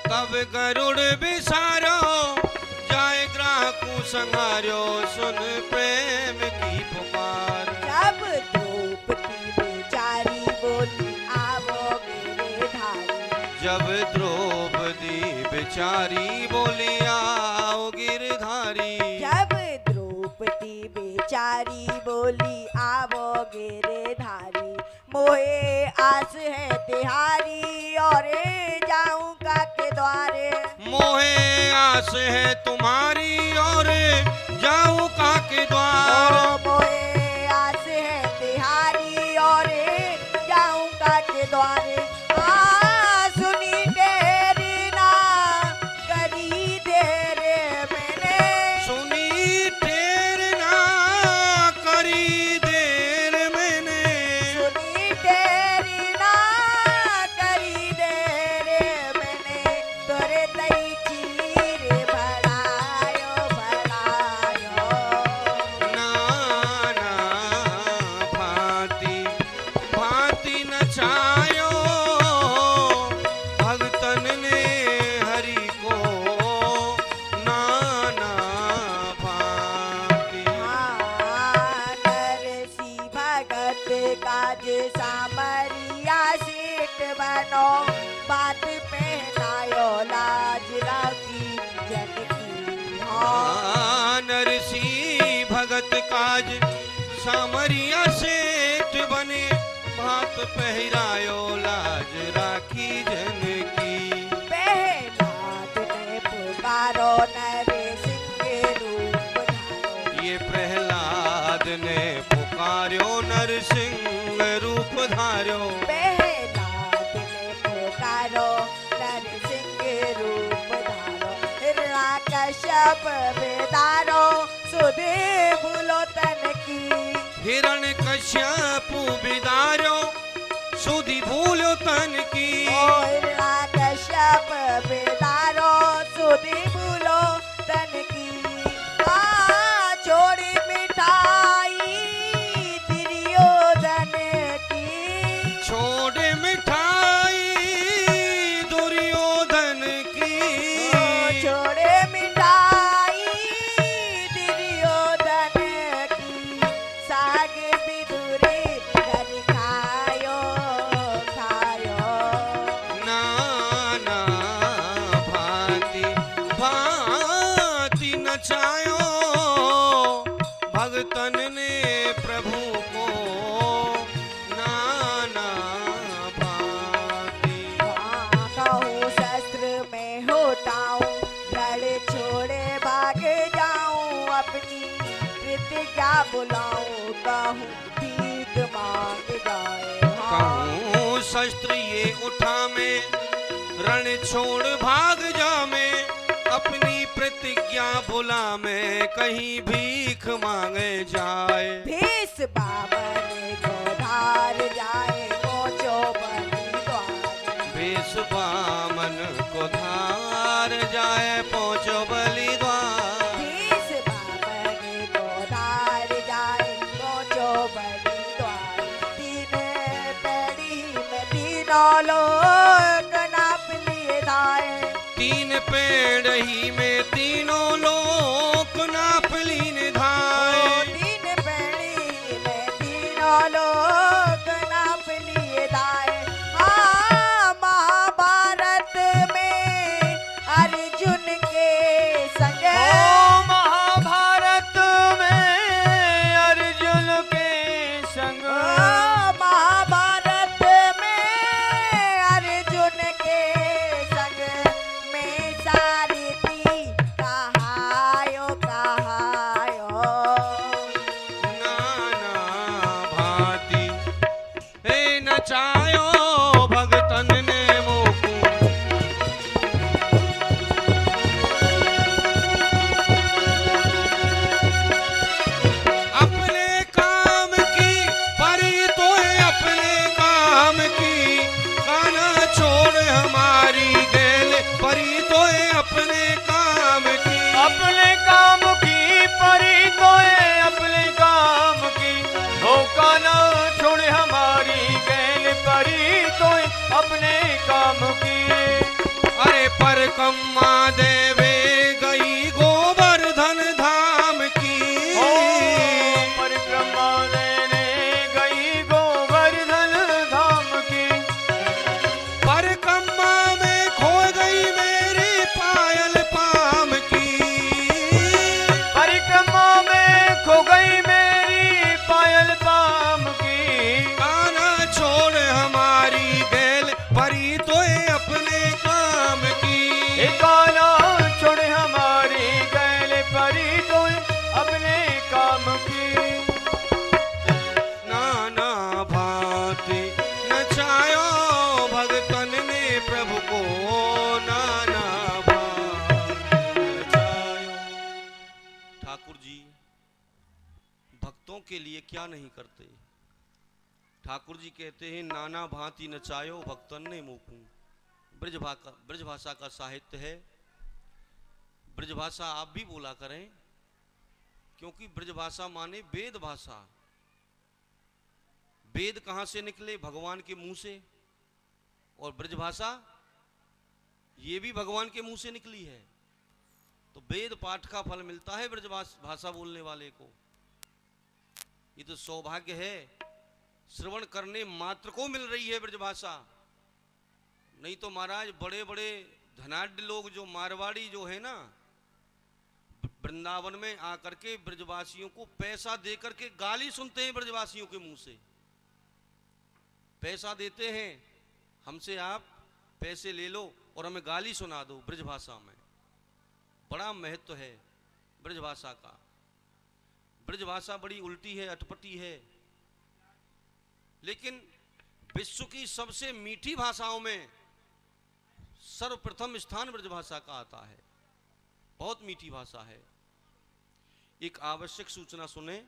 तब गरुड़ बिसारो, जाए ग्राहकू संहारो सुन प्रेम की पुकार। जब द्रौपदी बेचारी बोली आवो मेरे धारी, जब द्रौपदी बेचारी बोली आओ गिरधारी, जब द्रौपदी बेचारी बोली आवो गिरे धारी, मोहे आस है तिहारी और जाऊं का के द्वारे, मोहे आस है तुम्हारी और जाऊं का के द्वार। ओ मोहे आस है तिहारी और जाऊं का के द्वारे, हाँ सुनी तेरी ना करी देर मैंने, सुनी ठेर ना करी देर मैंने, सुनी तेरी ना करी देर मैंने, तोरे तई चीर भरायो भरायो, नाना भांति भांति नचायो भगतन ने हरि को, नाना भांति। हाँ नरसी भगत काज सामरिया सीट बनो, बात पहनायो लाज राखी जन की। हाँ नरसी भगत काज सामरिया सेठ बने, भात पहरायो लाज राखी जन की। प्रहलाद ने पुकारो नरे सिंह रूप धारो, ये प्रहलाद ने पुकार्यो नरसिंह रूप धार्यो, प्रहलाद ने पुकारो नर सिंह रूप धारो, हिरण्यकश्यप बेदारो सुधे भूलो तन की, हिरण कश्यप बिदार्यो सुधि भूलो तन की। ओ हिरण्यकश्यप बेदारो सुधे भूलो तन की, आ छोड़ी मिठाई दुर्योधन की, छोड़ मिठाई दुर्योधन की, ओ छोड़े मिठाई क्या बुलाऊं कहूँ भीख मांग जाए कहूँ शस्त्र ये उठा में रण छोड़ भाग जा में अपनी प्रतिज्ञा भुला में कहीं भीख मांगे जाए भीष बामन को धार जाए पहुँचो बलि द्वार भेष बामन को धार जाए पहुँचो बलि द्वार भीष बामन को धार जाए पहुँचो बलि द्वार तीन पैड़ी में तीनों लोग नाप लिए धाए तीन पेड़ ही में तीनों लोक नाप लीन धाए तीन पैड़ी में तीनों लोग नाप लिए धाए हाँ महाभारत में अर्जुन के संग ओ महाभारत में अर्जुन के संग महाभारत में अर्जुन के संग में सारथी कहायो कहायो नाना भांति हे नचायो भगतन ने मोकू अपने काम की परी तो है अपने काम की काना छोड़ हमारी गेल परी तो है अपने काम की अपने काम की परी तो है अपने काम की धोखा न छोड़े हमारी गैल परी तो है अपने काम की अरे पर कम्मा देवे गई गोवर्धन धाम की ओ परिक्रमा देने गई गोवर्धन धाम की परिक्रमा में खो गई मेरी पायल पाम की परिक्रमा में खो गई मेरी पायल पाम की काना छोड़ हमारी गेल परी तो अपने काम की ठिकाना छोड़े हमारी गैल परी तो अपने काम की नाना भांति नचायो भगतन ने प्रभु को नाना भांति नचायो ठाकुर जी भक्तों के लिए क्या नहीं करते ठाकुर जी कहते हैं नाना भांति नचायो भक्तन ने मोकू ब्रज भाषा का साहित्य है ब्रज भाषा आप भी बोला करें क्योंकि ब्रज भाषा माने वेद भाषा वेद कहां से निकले भगवान के मुंह से और ब्रज भाषा ये भी भगवान के मुंह से निकली है तो वेद पाठ का फल मिलता है ब्रज भाषा बोलने वाले को ये तो सौभाग्य है श्रवण करने मात्र को मिल रही है ब्रज भाषा नहीं तो महाराज बड़े बड़े धनाढ्य लोग जो मारवाड़ी जो है ना वृंदावन में आकर के ब्रजवासियों को पैसा देकर के गाली सुनते हैं ब्रजवासियों के मुंह से पैसा देते हैं हमसे आप पैसे ले लो और हमें गाली सुना दो ब्रज भाषा में बड़ा महत्व है ब्रज भाषा का ब्रज भाषा बड़ी उल्टी है अटपटी है लेकिन विश्व की सबसे मीठी भाषाओं में सर्वप्रथम स्थान ब्रज भाषा का आता है बहुत मीठी भाषा है एक आवश्यक सूचना सुने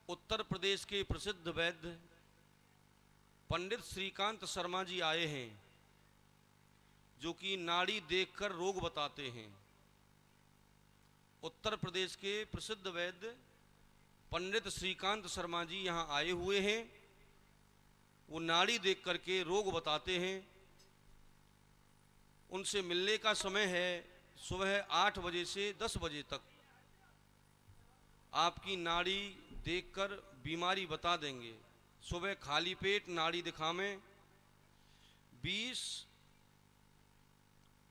उत्तर प्रदेश के प्रसिद्ध वैद्य पंडित श्रीकांत शर्मा जी आए हैं जो कि नाड़ी देखकर रोग बताते हैं उत्तर प्रदेश के प्रसिद्ध वैद्य पंडित श्रीकांत शर्मा जी यहाँ आए हुए हैं वो नाड़ी देख करके रोग बताते हैं उनसे मिलने का समय है सुबह 8 बजे से 10 बजे तक आपकी नाड़ी देखकर बीमारी बता देंगे सुबह खाली पेट नाड़ी दिखावें 20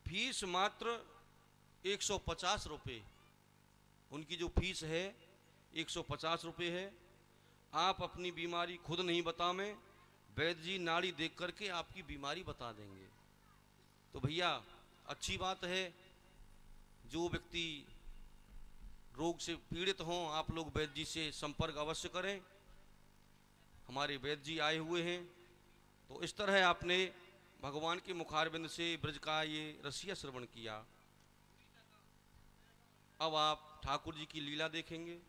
फीस मात्र 150 रुपये उनकी जो फीस है 150 रुपये है आप अपनी बीमारी खुद नहीं बतावें वैद्य जी नाड़ी देख करके आपकी बीमारी बता देंगे तो भैया अच्छी बात है जो व्यक्ति रोग से पीड़ित हों, आप लोग वैद्य जी से संपर्क अवश्य करें। हमारे वैद्य जी आए हुए हैं। तो इस तरह आपने भगवान के मुखारबिंद से ब्रज का ये रसिया श्रवण किया। अब आप ठाकुर जी की लीला देखेंगे।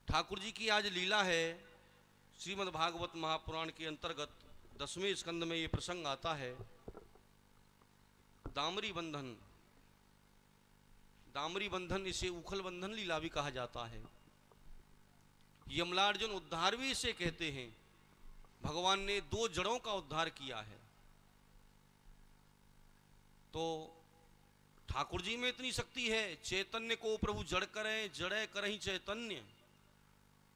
ठाकुर जी की आज लीला है। श्रीमद् भागवत महापुराण के अंतर्गत 10वें स्कंद में ये प्रसंग आता है। दामरी बंधन, दामरी बंधन, इसे उखल बंधन लीला भी कहा जाता है। यमलार्जुन उद्धार भी इसे कहते हैं। भगवान ने 2 जड़ों का उद्धार किया है। तो ठाकुर जी में इतनी शक्ति है, चैतन्य को प्रभु जड़ करें, जड़े करहीं चैतन्य,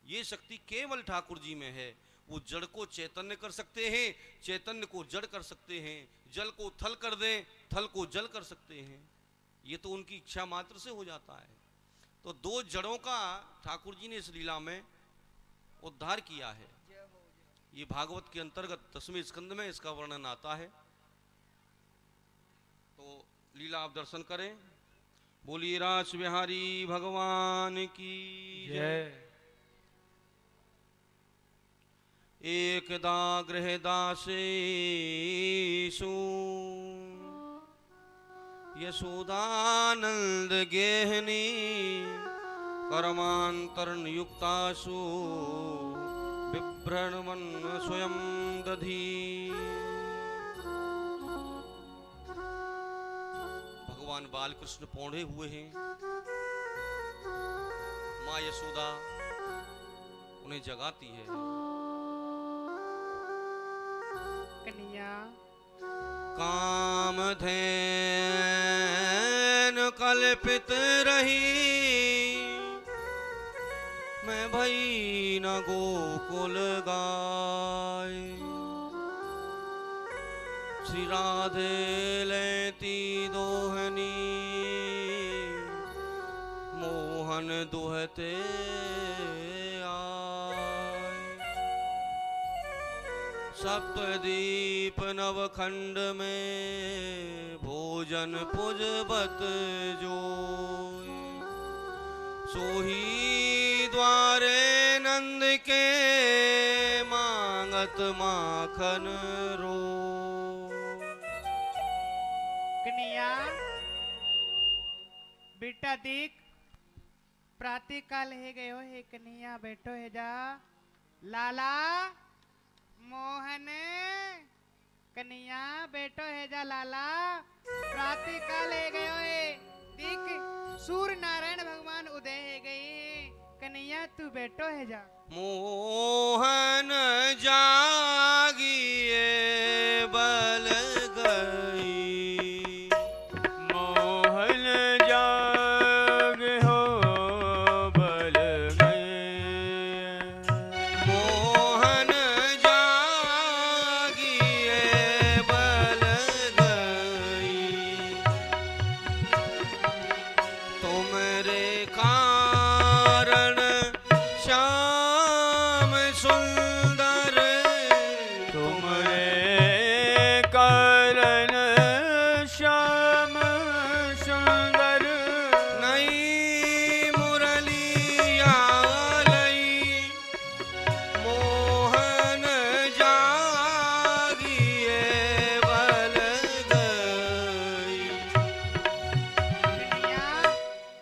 ये शक्ति केवल ठाकुर जी में है। वो जड़ को चैतन्य कर सकते हैं, चैतन्य को जड़ कर सकते हैं, जल को थल कर दें, थल को जल कर सकते हैं। ये तो उनकी इच्छा मात्र से हो जाता है। तो 2 जड़ों का ठाकुर जी ने इस लीला में उद्धार किया है। ये भागवत के अंतर्गत 10वें स्कंद में इसका वर्णन आता है। तो लीला आप दर्शन करें। बोलिए रास बिहारी भगवान की जय। एकदा गृहदासेषु यशोदानंद गेहनी कर्मांतरयुक्तासु बिभ्रणवन स्वयं दधी। भगवान बालकृष्ण पौंधे हुए हैं। माँ यशोदा उन्हें जगाती है। कन्हैया कामधेन कल्पित रही, मैं भई न गोकुल गाय। श्री राधे लेती दोहनी, मोहन दुहते सप्तदीप नवखंड में भोजन पुजबत जो। सोही द्वारे नंद के मांगत माखन रो। कन्हैया बेटा देख, प्रातः काल है गयो है। कन्हैया बैठो है जा। लाला मोहन, कन्हैया बैठो है जा। लाला प्रातः काल है गयो है। देख सूर्य नारायण भगवान उदय है गए। कन्हैया तू बैठो है जा। मोहन जागिए बल गई, मोहन जाग हो बल गए। मोहन जागिए बल गई, तुमरे कारण श्याम सुंदर, तुम्हारे कारण श्याम सुंदर। नई मुरलिया लई, मोहन जागिए बल गई। कन्हैया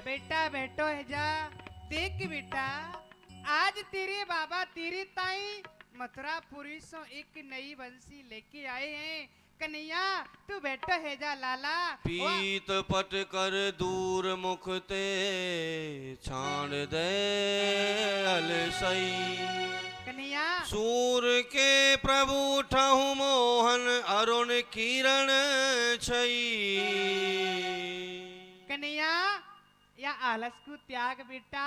बेटा बैठो है जा। देख बेटा, आज तेरे बाबा तेरी ताई मथुरापुरी से एक नई बंसी लेके आए हैं। कन्हैया तू बैठो है जा। लाला पीत पट कर दूर मुख ते छाड़ दे अलसई। कन्हैया सूर के प्रभु ठहु मोहन अरुण किरण छई। कन्हैया या आलस को त्याग बेटा,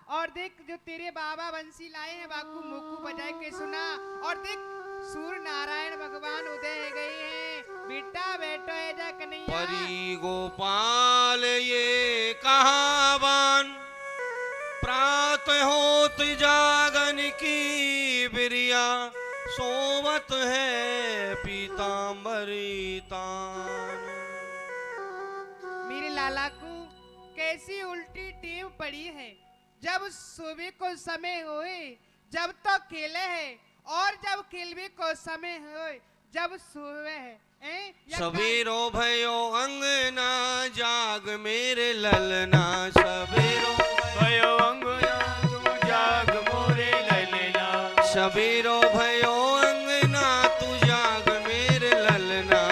और देख जो तेरे बाबा बंसी लाए हैं बाकू मोकू बजाए के सुना। और देख सूर्य नारायण भगवान उदय गए हैं। बेटा बैठो है जा। कन्हैया परी गोपाल ये कहावान, प्रात होत जागन की बिरिया, सोवत है पीतांबरी तान। लाला को कैसी उल्टी टीम पड़ी है। जब सुबह को समय होए जब तो खेले है, और जब खेलवे को समय होए जब सोवे है। सवेरो भयो अंगना जाग मेरे ललना, सवेरो भयो अंगना तू जाग मोरे ललना, सवेरो भयो अंगना तू जाग मेरे ललना,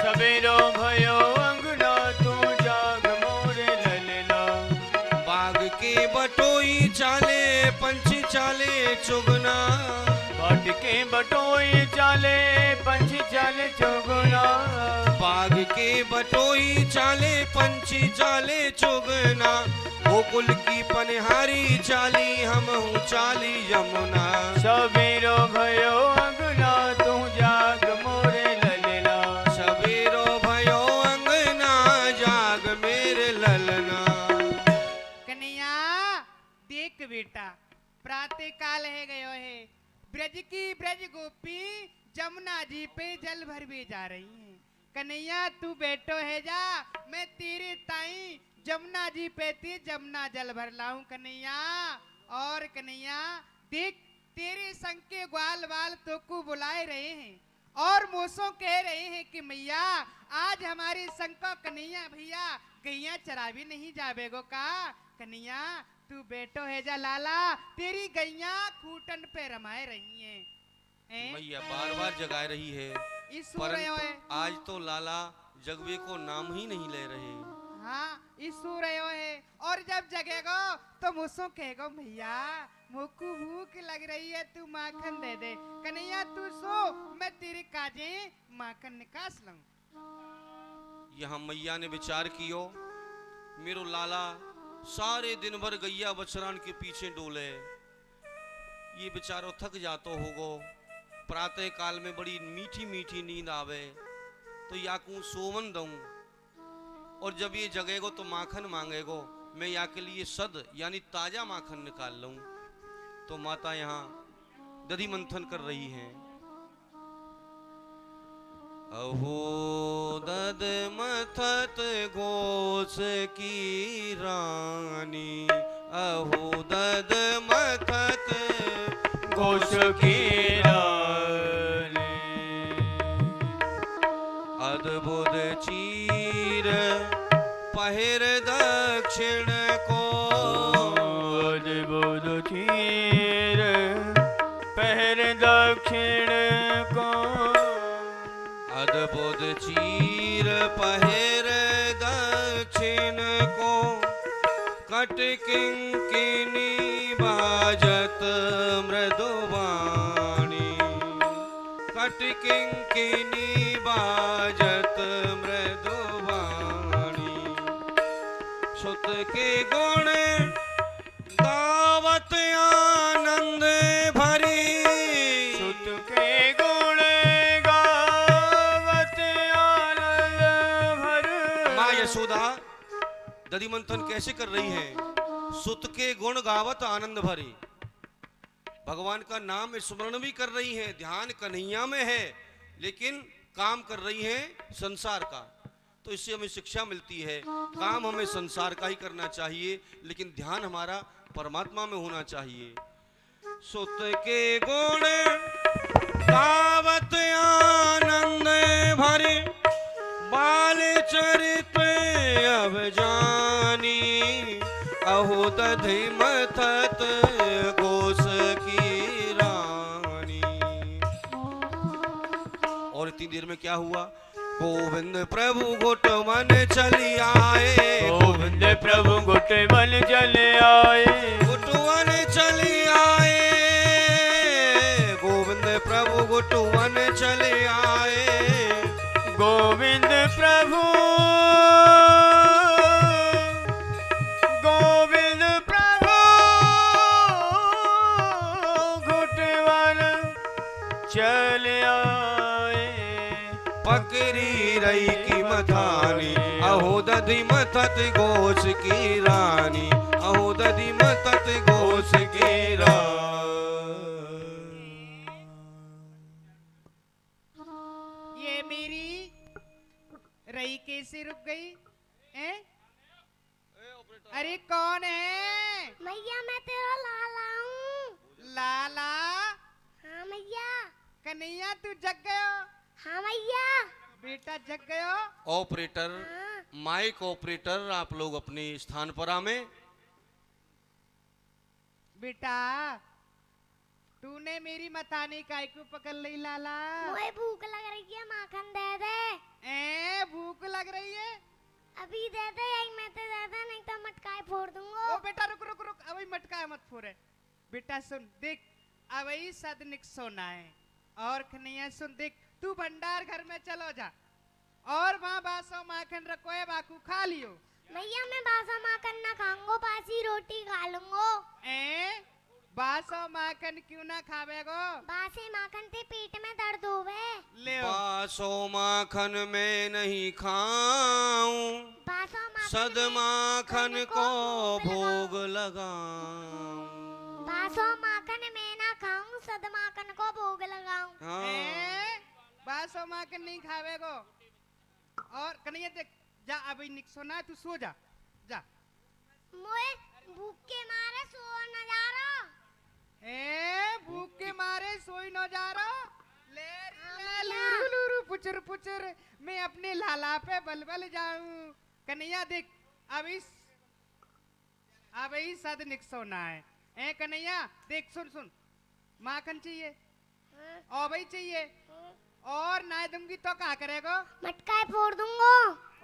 सवेरो भयो अंगना तू जाग मोरे ललना। बाग के बटोई चाले पंछी चाले चुगना, बाट के बटोई चाले पंछी चाले चुगना, बाग के बटोई चाले पंछी चाले चुगना, गोकुल की पनहारी चाली हम हूँ चाली यमुना। सवेरो भयो अंगना तू जाग मोरे ललना, सवेरो भयो अंगना जाग मेरे ललना। कन्हैया देख बेटा, प्रातः काल है गयो है, ब्रज की ब्रज गोपी जमुना जी पे जल भरवे जा रही हैं। कन्हैया तू बैठो है जा, मैं तेरे ताई जमुना जी पे ती जमुना जल भर लाऊं कन्हैया। और कन्हैया देख तेरे संग के ग्वाल वाल तो को बुलाए रहे हैं, और मोसों कह रहे हैं कि मैया आज हमारे संग को कन्हैया भैया गैया चरावी नहीं जावेगो का। कन्हैया तू बैठो है जा लाला, तेरी गैया खूटन पे रमाए रही हैं। मैया बार बार जगा रही है, इस सो रहे हो परंतु आज तो लाला जगवे को नाम ही नहीं ले रहे। हाँ इस सो रहे हो है, और जब जगेगो तो मुझसे कहेगो भैया मोकू भूख लग रही है, तू माखन दे दे। कन्हैया तू सो, मैं तेरे काजे माखन निकास लाऊं। यहाँ मैया ने विचार कियो, मेरो लाला सारे दिन भर गैया बछरान के पीछे डोले, ये बेचारो थक जातो होगो, प्रातः काल में बड़ी मीठी मीठी नींद आवे तो याकू सोवन दऊं, और जब ये जगेगो तो माखन मांगेगो, मैं या के लिए सद यानी ताजा माखन निकाल लूं। तो माता यहाँ दधि मंथन कर रही हैं। अहो दद मथत गोस की रानी, अहो दद मथत गोश की रानी, अद्भुत चीर पहिर दक्षिण को, अद्भुत चीर पहर दक्षिण को, अद्भुत चीर पहिर दक्षिण को, कट किंकिनी बाजत मृदुवाणी, कट किंकिनी बाजत मृदुवाणी, सुत के गुण गावत आनंद भरी, सुत के गुण गावत आनंद भर। माँ यशोदा दधि मंथन कैसे कर रही है? सुत के गुण गावत आनंद भरी, भगवान का नाम स्मरण भी कर रही हैं, ध्यान कन्हैया में है, लेकिन काम कर रही हैं संसार का। तो इससे हमें शिक्षा मिलती है, काम हमें संसार का ही करना चाहिए, लेकिन ध्यान हमारा परमात्मा में होना चाहिए। सुत के गुण गावत आनंद भरे, बाल चरित अब जानी, अहो दधि मथत गोस की रानी। और इतनी देर में क्या हुआ? गोविंद प्रभु घुट मन चली आए, गोविंद प्रभु घुट मन चले आए, घुट मन चली आए, गोविंद प्रभु घुट मन चले आए, गोविंद प्रभु गोविंद प्रभु घुट मन चले आए, पकड़ी रही की मथानी, अहो दधि मथत गोस की रानी, अहो दधि मथत गोस की रानी। ये मेरी रई कैसे रुक गई है? अरे कौन है? मैया मैं तेरा लाला हूँ। लाला? हाँ मैया। कन्हैया तू जग गयो? हाँ मैया। बेटा जग गयो? ऑपरेटर, हाँ। माइक ऑपरेटर, आप लोग अपने स्थान पर आवे। बेटा तूने मेरी मतानी काय को पकड़ ली लाला? मुझे भूख लग रही है, माखन दे दे। भूख लग रही है? अभी दे दे, यही मैं तो दे दे, नहीं तो मटकाई फोड़ दूंगा। ओ बेटा रुक रुक रुक, अभी मटका मत फोड़े। बेटा सुन देख, अभी सदनिक सोना है। और कन्हैया सुन देख, तू भंडार घर में चलो जा और वहाँ बासो माखन रखो है, बाकू खा लियो। भैया मैं बासा माखन ना खाऊंगा, बासी रोटी खा लूंगा। बासो माखन क्यों ना खावेगो? बासी माखन से पेट में दर्द होवे। ले बासो माखन में नहीं खाऊं, बासा माखन सद में माखन को भोग लगाऊं। लगाऊं। बासो माखन में ना खाऊं, सद माखन को भोग लगाऊं। हाँ। बासो माखन नहीं खावेगो। और कन्हैया देख जा, अभी निक सोना, तू सो जा जा। मुझे भूख के मारे सो न जा रहा। भूख के मारे सोई न जा रहा। ले हाँ, लूरू लूरू पुचर पुचर, मैं अपने लाला पे बलबल जाऊं। कन्हैया देख, अभी सद निक सोना है। कन्हैया देख, सुन सुन, माखन चाहिए और भाई चाहिए और ना दूंगी तो क्या करेगो? मटकाई फोड़ दूंगा।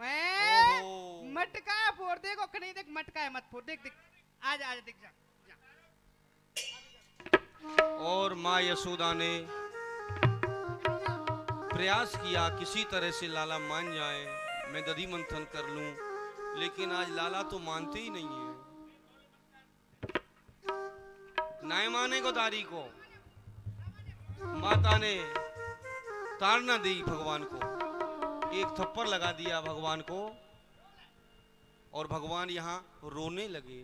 ओहो। मटका फोड़ देगो? कन्हैया देख, मटका मत फोड़, देख देख, आजा आजा, देख जा। और माँ यशोदा ने प्रयास किया किसी तरह से लाला मान जाए, मैं दधी मंथन कर लूं, लेकिन आज लाला तो मानते ही नहीं है। नहीं माने गोदारी को माता ने ताड़ना दी भगवान को, एक थप्पड़ लगा दिया भगवान को, और भगवान यहाँ रोने लगे।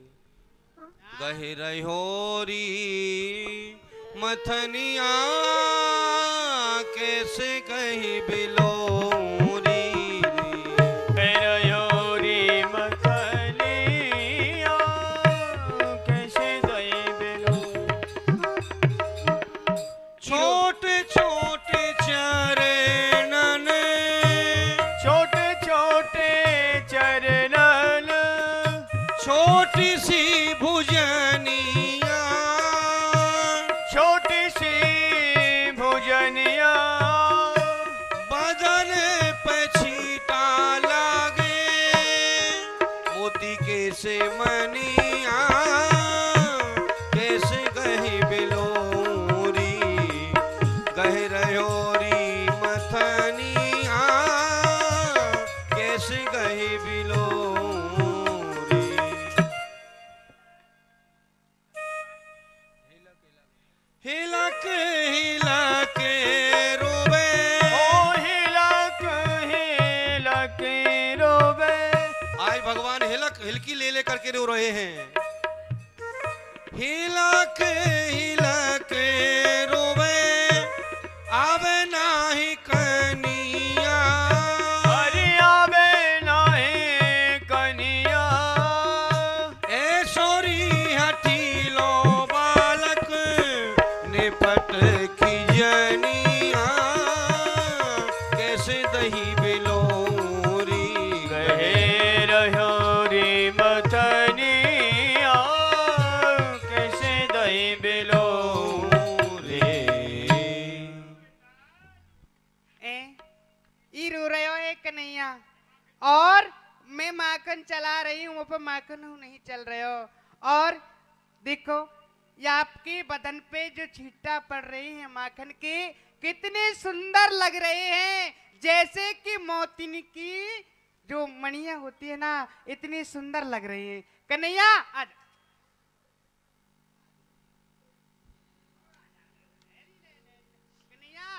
गहे रहोरी मथनिया कैसे कही बिलोरी, रयोरी मखनिया कैसे दई बिलो। छोटे छोटे चरणन, छोटे छोटे चरणन, छोटी सी भुजनिया, छोटी सी भुजनिया, बदन पे छीटा लागे, मोती के से मनिया कैसे कही बिलोरी, कह रहोरी मथनिया कैसे कही बिलोरी। हिलक हिलक रोवे, ओ हिलक हिलक रोवे। आज भगवान हिलकी ले ले करके रो रहे हैं। हिलक हिलक रोवे, आवे नाही कनिया, हरि आवे नाही कनिया, ऐसोरी हठीलो बालक निपट खिजनिया कैसे दही बिलोरी, कहे रहो रे मथनिया कैसे दही बिलो रे। ई रो रहे हो एक कन्हैया, और मैं माखन चला रही हूँ, वो पर माखन हूँ नहीं चल रहे हो। और देखो ये आपके बदन पे जो छींटा पड़ रही है माखन की, कितने सुंदर लग रहे हैं, जैसे कि मोतिन की जो मणियां होती है ना, इतनी सुंदर लग रही है। कन्हैया आज कन्हैया,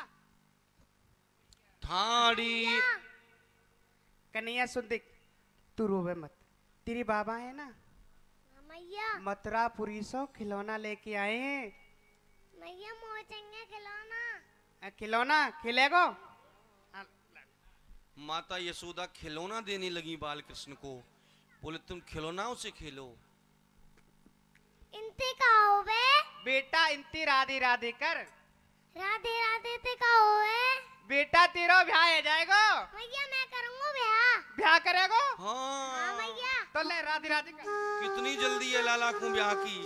थाड़ी कन्हैया सुन देख, तू रोवे मत, तेरी बाबा है ना मैया मथुरापुरी से खिलौना लेके आए हैं। मैया मोर चंगे खिलौना। खिलौना खिलेगो? माता यशोदा खिलौना देने लगी बाल कृष्ण को। बोले तुम खिलौनाओं से खेलो। इनते का होवे बेटा इनती राधे राधे कर। राधे राधे ते का होवे बेटा तेरा ब्याह हो जाएगा। भैया मैं करूंगा ब्याह। ब्याह करेगो? हाँ हाँ भैया। तो ले राधे राधे कर। कितनी जल्दी है लाला को ब्याह की।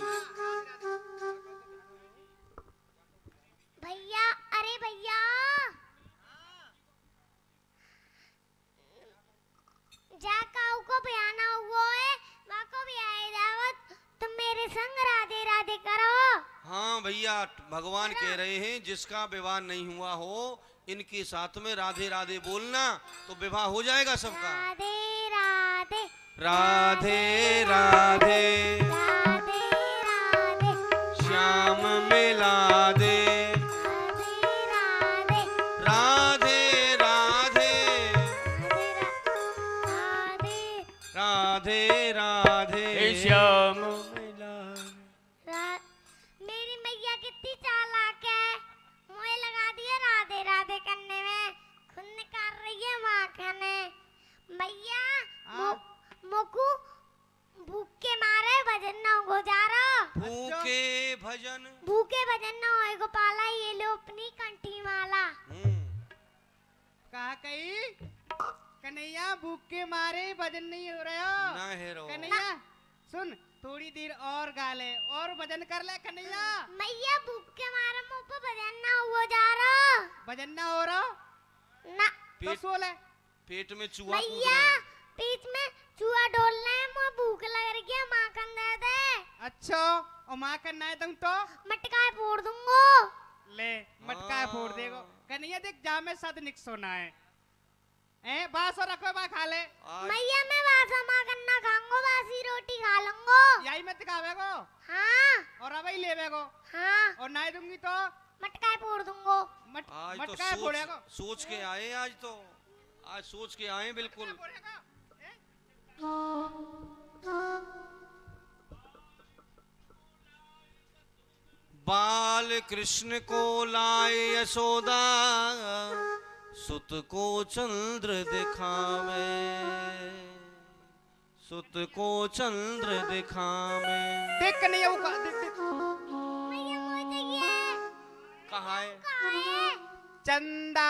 भैया अरे भैया जा काऊ को ब्याह ना हुआ है वहाँ को ब्याह है दावत तुम मेरे संग राधे राधे करो। हाँ भैया भगवान कह रहे हैं जिसका विवाह नहीं हुआ हो इनके साथ में राधे राधे बोलना तो विवाह हो जाएगा सबका। राधे राधे राधे राधे राधे राधे श्याम मिला दे। राधे राधे राधे राधे राधे राधे श्याम मेरी मैया कितनी चालाक है मुझे लगा दिया राधे राधे करने में खुद कर रही है माँ खाने मैया मोकू भूख के मारे भजन ना हो जा रहा भूखे भजन ना होए गोपाला ये लो अपनी कंठी माला। कहा कही कन्हैया भूख के मारे भजन नहीं हो रहा ना हेरो। कन्हैया सुन थोड़ी देर और गा ले और भजन कर ले कन्हैया। मैया भूख के मारे मुंह पे भजन ना हो जा रहा भजन ना हो रहा ना तो सो ले। पेट में चूहा कूद मैया रहा है। पेट में चूहा डोलना है मुझे भूख लग रही है माखन दे दे। अच्छा और माँ करना है तुम तो मटका फोड़ दूंगा। ले मटका फोड़ देगो। कन्हैया देख जा में सद निक सोना है बास और रखो बा खा ले। मैया मैं बासा माँ करना खाऊंगा बासी रोटी खा लूंगा। यही मत खावेगो। हाँ और अब ही लेवेगो। हाँ और ना दूंगी तो मटका फोड़ दूंगा। आज तो मटका फोड़ेगो। सोच के आए आज सोच के आए बिल्कुल। बाल कृष्ण को लाए यशोदा सुत को चंद्र दिखावे। सुत को चंद्र दिखावे। देख कन्हैया वो देख देख मैया मुझे ये कहाँ है? कहाँ है? चंदा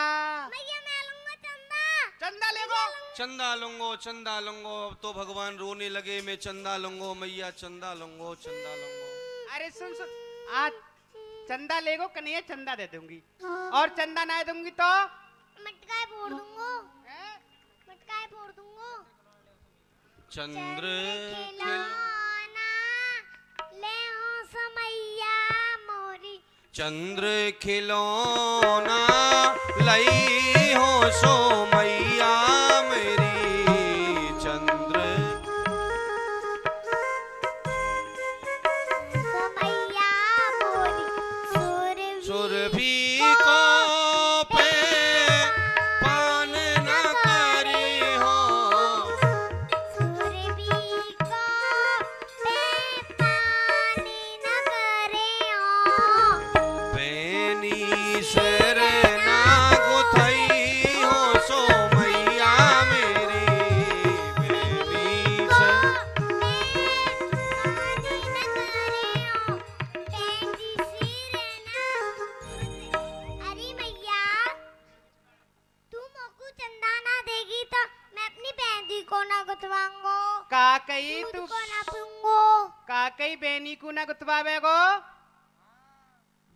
मैया मैं लूंगा चंदा। चंदा लेगो। चंदा लूंगो अब तो भगवान रोने लगे। मैं चंदा लूंगो मैया चंदा लूंगो। अरे सुन सुन आज चंदा लेगो कन्हैया चंदा दे दूंगी और चंदा ना दूंगी तो मटका फोड़ दूंगा। मटका फोड़ दूंगा। चंद्र खिलौना ले हो समैया मोरी। चंद्र खिलौना लई हो सो मैया मेरी। चंद्र समैया मोरी सुरभि को पे पान न करी हो। सुरभि को पे पानी न करे हो। बेनी सर ना गुथई हो सो मैया मेरी। बेनी सर अरे मैया तू मोकू चंदा ना देगी तो मैं अपनी बहन को ना गुथवाऊंगो। का कही दूध तू को ना पीऊंगो। का कही बहनी को ना गुतवावेगो।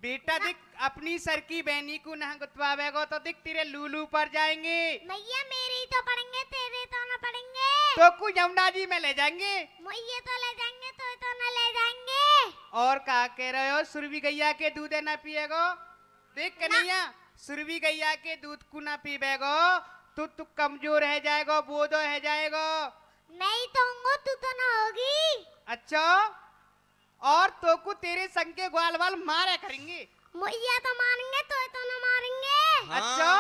बेटा देख अपनी सर की बहनी को ना गुतवावेगो तो देख तेरे लूलू पर जाएंगे मैया मेरे ही तो पढ़ेंगे तेरे तो ना पढ़ेंगे। तो कुछ यमुना जी में ले जाएंगे। मुझे तो ले जाएंगे तो ना ले जाएंगे। और का कह रहे हो सुरभि गैया के दूध ना पिएगो। देख कन्हैया सुरभि गैया के दूध को ना पीबेगो तू कमजोर है जाएगो बोधो है जाएगो। मैं ही तो हूँ तू तो ना होगी। अच्छा और तो को तेरे संग के ग्वाल वाल मारा करेंगे। मुझे तो मारेंगे तो ना मारेंगे। अच्छा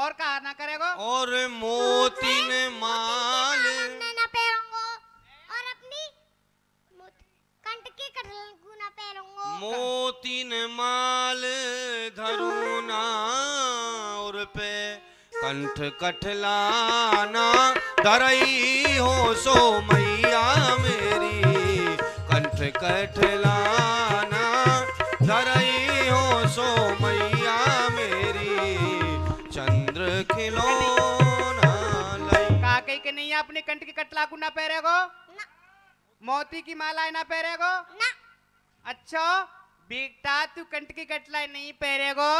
और कहा ना करेगो। और मोती ने माल मैं ना पहनूंगा और अपनी कंठ के कटल को ना पहनूंगा। मोती ने माल धरूना और पे कंठ कठलाना धरई हो सो मैया कठलाना धरई हो सो मैया मेरी चंद्र खिलौना लई। का कही के नहीं अपने कंठ की कटला को ना पहरेगो, ना मोती की माला ना पहरेगो। ना अच्छा बेटा तू कंठ की कटला नहीं पहरेगो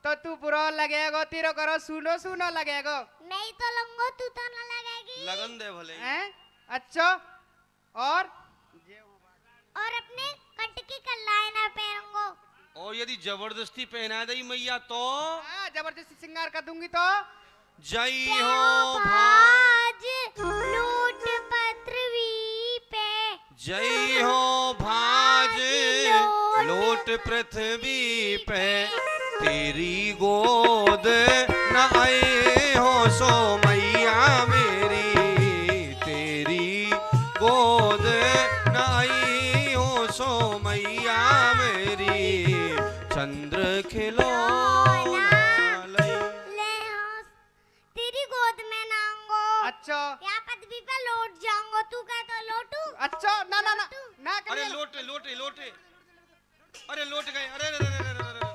तो तू बुरा लगेगो, तेरो करो सुनो सुनो लगेगो। मैं ही तो लूंगो, तू तो ना लगेगी। लगन दे भले। हैं? अच्छा और अपने कंठ की कलाई ना पहनूंगो। और यदि जबरदस्ती पहना दई मैया तो हाँ, जबरदस्ती श्रृंगार कर दूंगी तो जई क्या हो भाज लूट पृथ्वी पे, जय हो भाज लोट पृथ्वी पे, तेरी गोद न आए हो सो मैया मेरी, तेरी गोद न आई हो सो मैया मेरी चंद्र खिलौना लई। ले हाँ, तेरी गोद में नाऊंगो। अच्छा यहाँ पृथ्वी पे लौट जाऊंगो, तू कहता लौटू। अच्छा ना ना ना ना अरे करिए। लोटे लोटे लोटे, अरे लौट गए, अरे अरे अरे अरे अरे।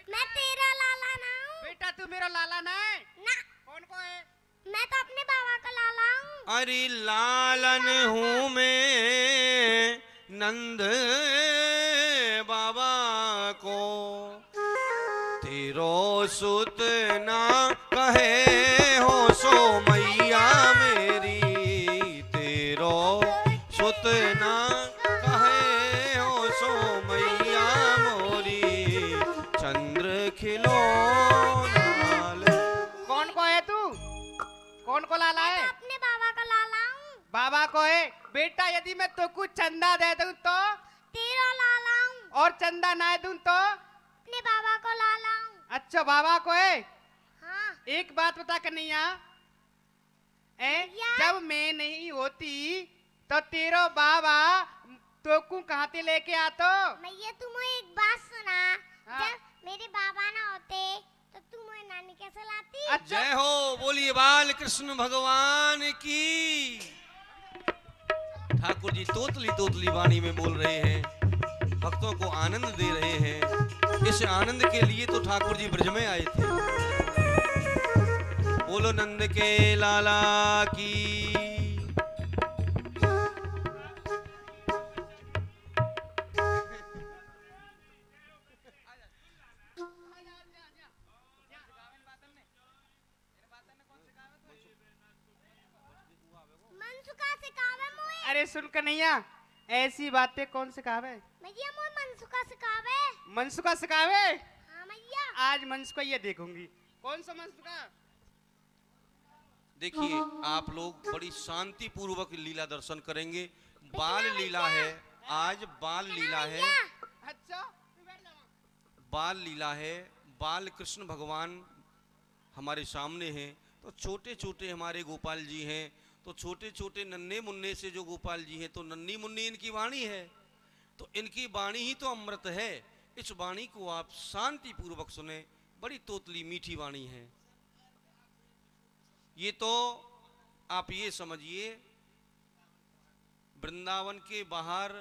मैं तेरा लाला ना हूँ। बेटा तू मेरा लाला ना है। ना, कौन को है? मैं तो अपने बाबा का लाला हूँ। अरे लालन हूँ मैं नंद बाबा को, तेरो सुत ना कहे हो सो मैया मेरी, तेरो सुत ना कहे हो सो मैया मोरी चंद्र खिलौना ले। कौन को है तू? कौन को लाला मैं है? तो अपने बाबा का लाला हूँ। बाबा को है। बेटा यदि मैं तो कुछ चंदा दे दूं तो, तेरा लाला हूँ। और चंदा ना दूं तो? अपने बाबा को लाला हूँ। अच्छा बाबा को है। हाँ, एक बात बता कन्हैया, भैया। जब मैं नहीं होती तो तेरो बाबा तो को कहाँ ते लेके आतो? मैया तू मुझे एक बात सुना। हाँ। जब मेरे बाबा ना होते तो तू मुझे नानी कैसे लाती? अच्छा जय हो, बोलिए बाल कृष्ण भगवान की। ठाकुर जी तोतली तोतली वाणी में बोल रहे हैं, भक्तों को आनंद दे रहे हैं। इस आनंद के लिए तो ठाकुर जी ब्रज में आए थे। बोलो नंद के लाला की। मनसुखा सिखावे मुझे। अरे सुन कन्हैया, ऐसी बातें कौन सिखावे? मैया मुझे मनसुखा सिखावे। मनसुखा सिखावे? हाँ मैया। आज मनसुखा ये देखूंगी। कौन सा मनसुखा? देखिए आप लोग बड़ी शांति पूर्वक लीला दर्शन करेंगे। बाल लीला है, आज बाल लीला है, अच्छा बाल लीला है। बाल कृष्ण भगवान हमारे सामने हैं, तो छोटे छोटे हमारे गोपाल जी हैं, तो छोटे छोटे नन्हे मुन्ने से जो गोपाल जी हैं, तो नन्ही मुन्नी इनकी वाणी है, तो इनकी वाणी ही तो अमृत है। इस वाणी को आप शांति पूर्वक सुने, बड़ी तोतली मीठी वाणी है। ये तो आप ये समझिए, वृंदावन के बाहर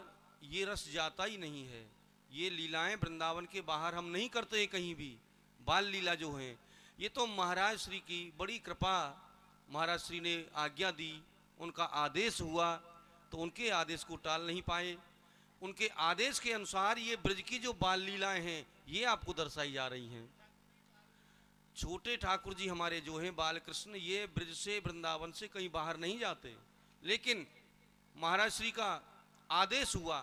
ये रस जाता ही नहीं है। ये लीलाएं वृंदावन के बाहर हम नहीं करते हैं कहीं भी। बाल लीला जो है ये तो महाराज श्री की बड़ी कृपा, महाराज श्री ने आज्ञा दी, उनका आदेश हुआ, तो उनके आदेश को टाल नहीं पाए। उनके आदेश के अनुसार ये ब्रज की जो बाल लीलाएं हैं ये आपको दर्शाई जा रही हैं। छोटे ठाकुर जी हमारे जो हैं बाल कृष्ण, ये ब्रज से वृंदावन से कहीं बाहर नहीं जाते, लेकिन महाराज श्री का आदेश हुआ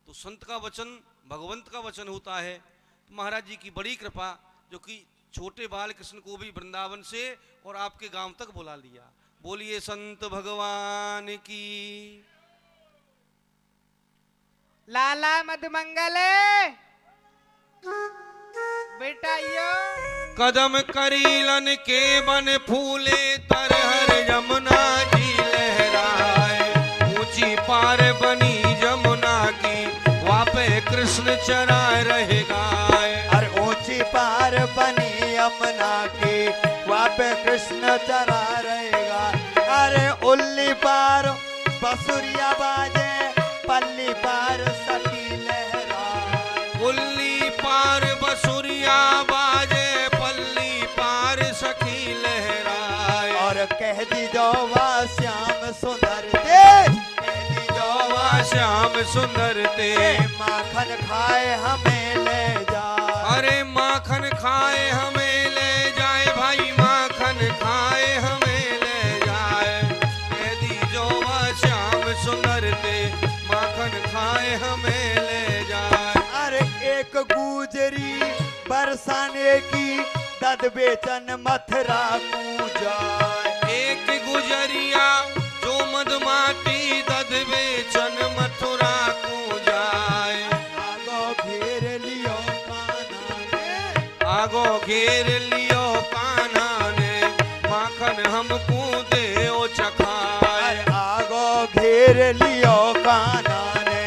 तो संत का वचन भगवंत का वचन होता है। महाराज जी की बड़ी कृपा जो कि छोटे बाल कृष्ण को भी वृंदावन से और आपके गांव तक बुला लिया। बोलिए संत भगवान की। लाला मधुमंगल बेटा यो कदम करीलन के बन फूले तरहर यमुना जी लहराए, ऊंची पार बनी जमुना की वापे कृष्ण चरा रहे गाय। अरे ऊंची पार बनी यमुना की वहाँ पे कृष्ण चरा रहेगा। अरे उल्ली पार बसुरिया बाजे पल्ली पार सखी लहराए। पुल्ली पार बसुरिया बाजे पल्ली पार सखी लहराए। और कह दी जोवा श्याम सुंदर दे, कह दी जोवा श्याम सुंदर ते माखन खाए हमें ले जाए। अरे माखन खाए हमें ले जाए भाई, माखन खाए हमें ले जाए। कह दीजो वह श्याम सुंदर ते माखन खाए हमें ले जाए। अरे एक गुजरी बरसाने की दद बेचन मथुरा को जाए। एक गुजरिया जो मदमाती दद बेचन मथुरा को जाए। आगो घेर लियो कान्हा ने, आगो घेर लियो कान्हा ने, माखन हमको दे ओ चखाए। अरे आगो घेर लियो कान्हा ने,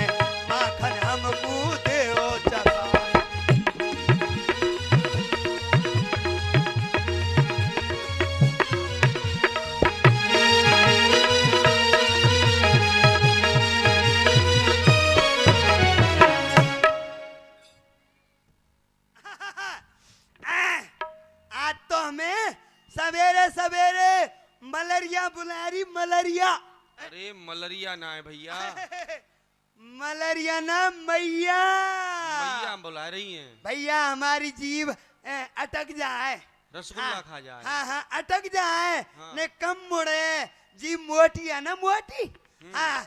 माखन हमको देओ चखाए। आज तो हमें सवेरे सवेरे मलेरिया बुला रही, मलेरिया। अरे मलरिया ना है भैया, मलेरिया ना मैया। भैया बुला रही हैं। भैया हमारी जीभ अटक जाए, रसगुल्ला खा जाए। हाँ हाँ अटक जाए, हाँ। ने कम मुड़े, जीभ मोटी है ना मोटी। हाँ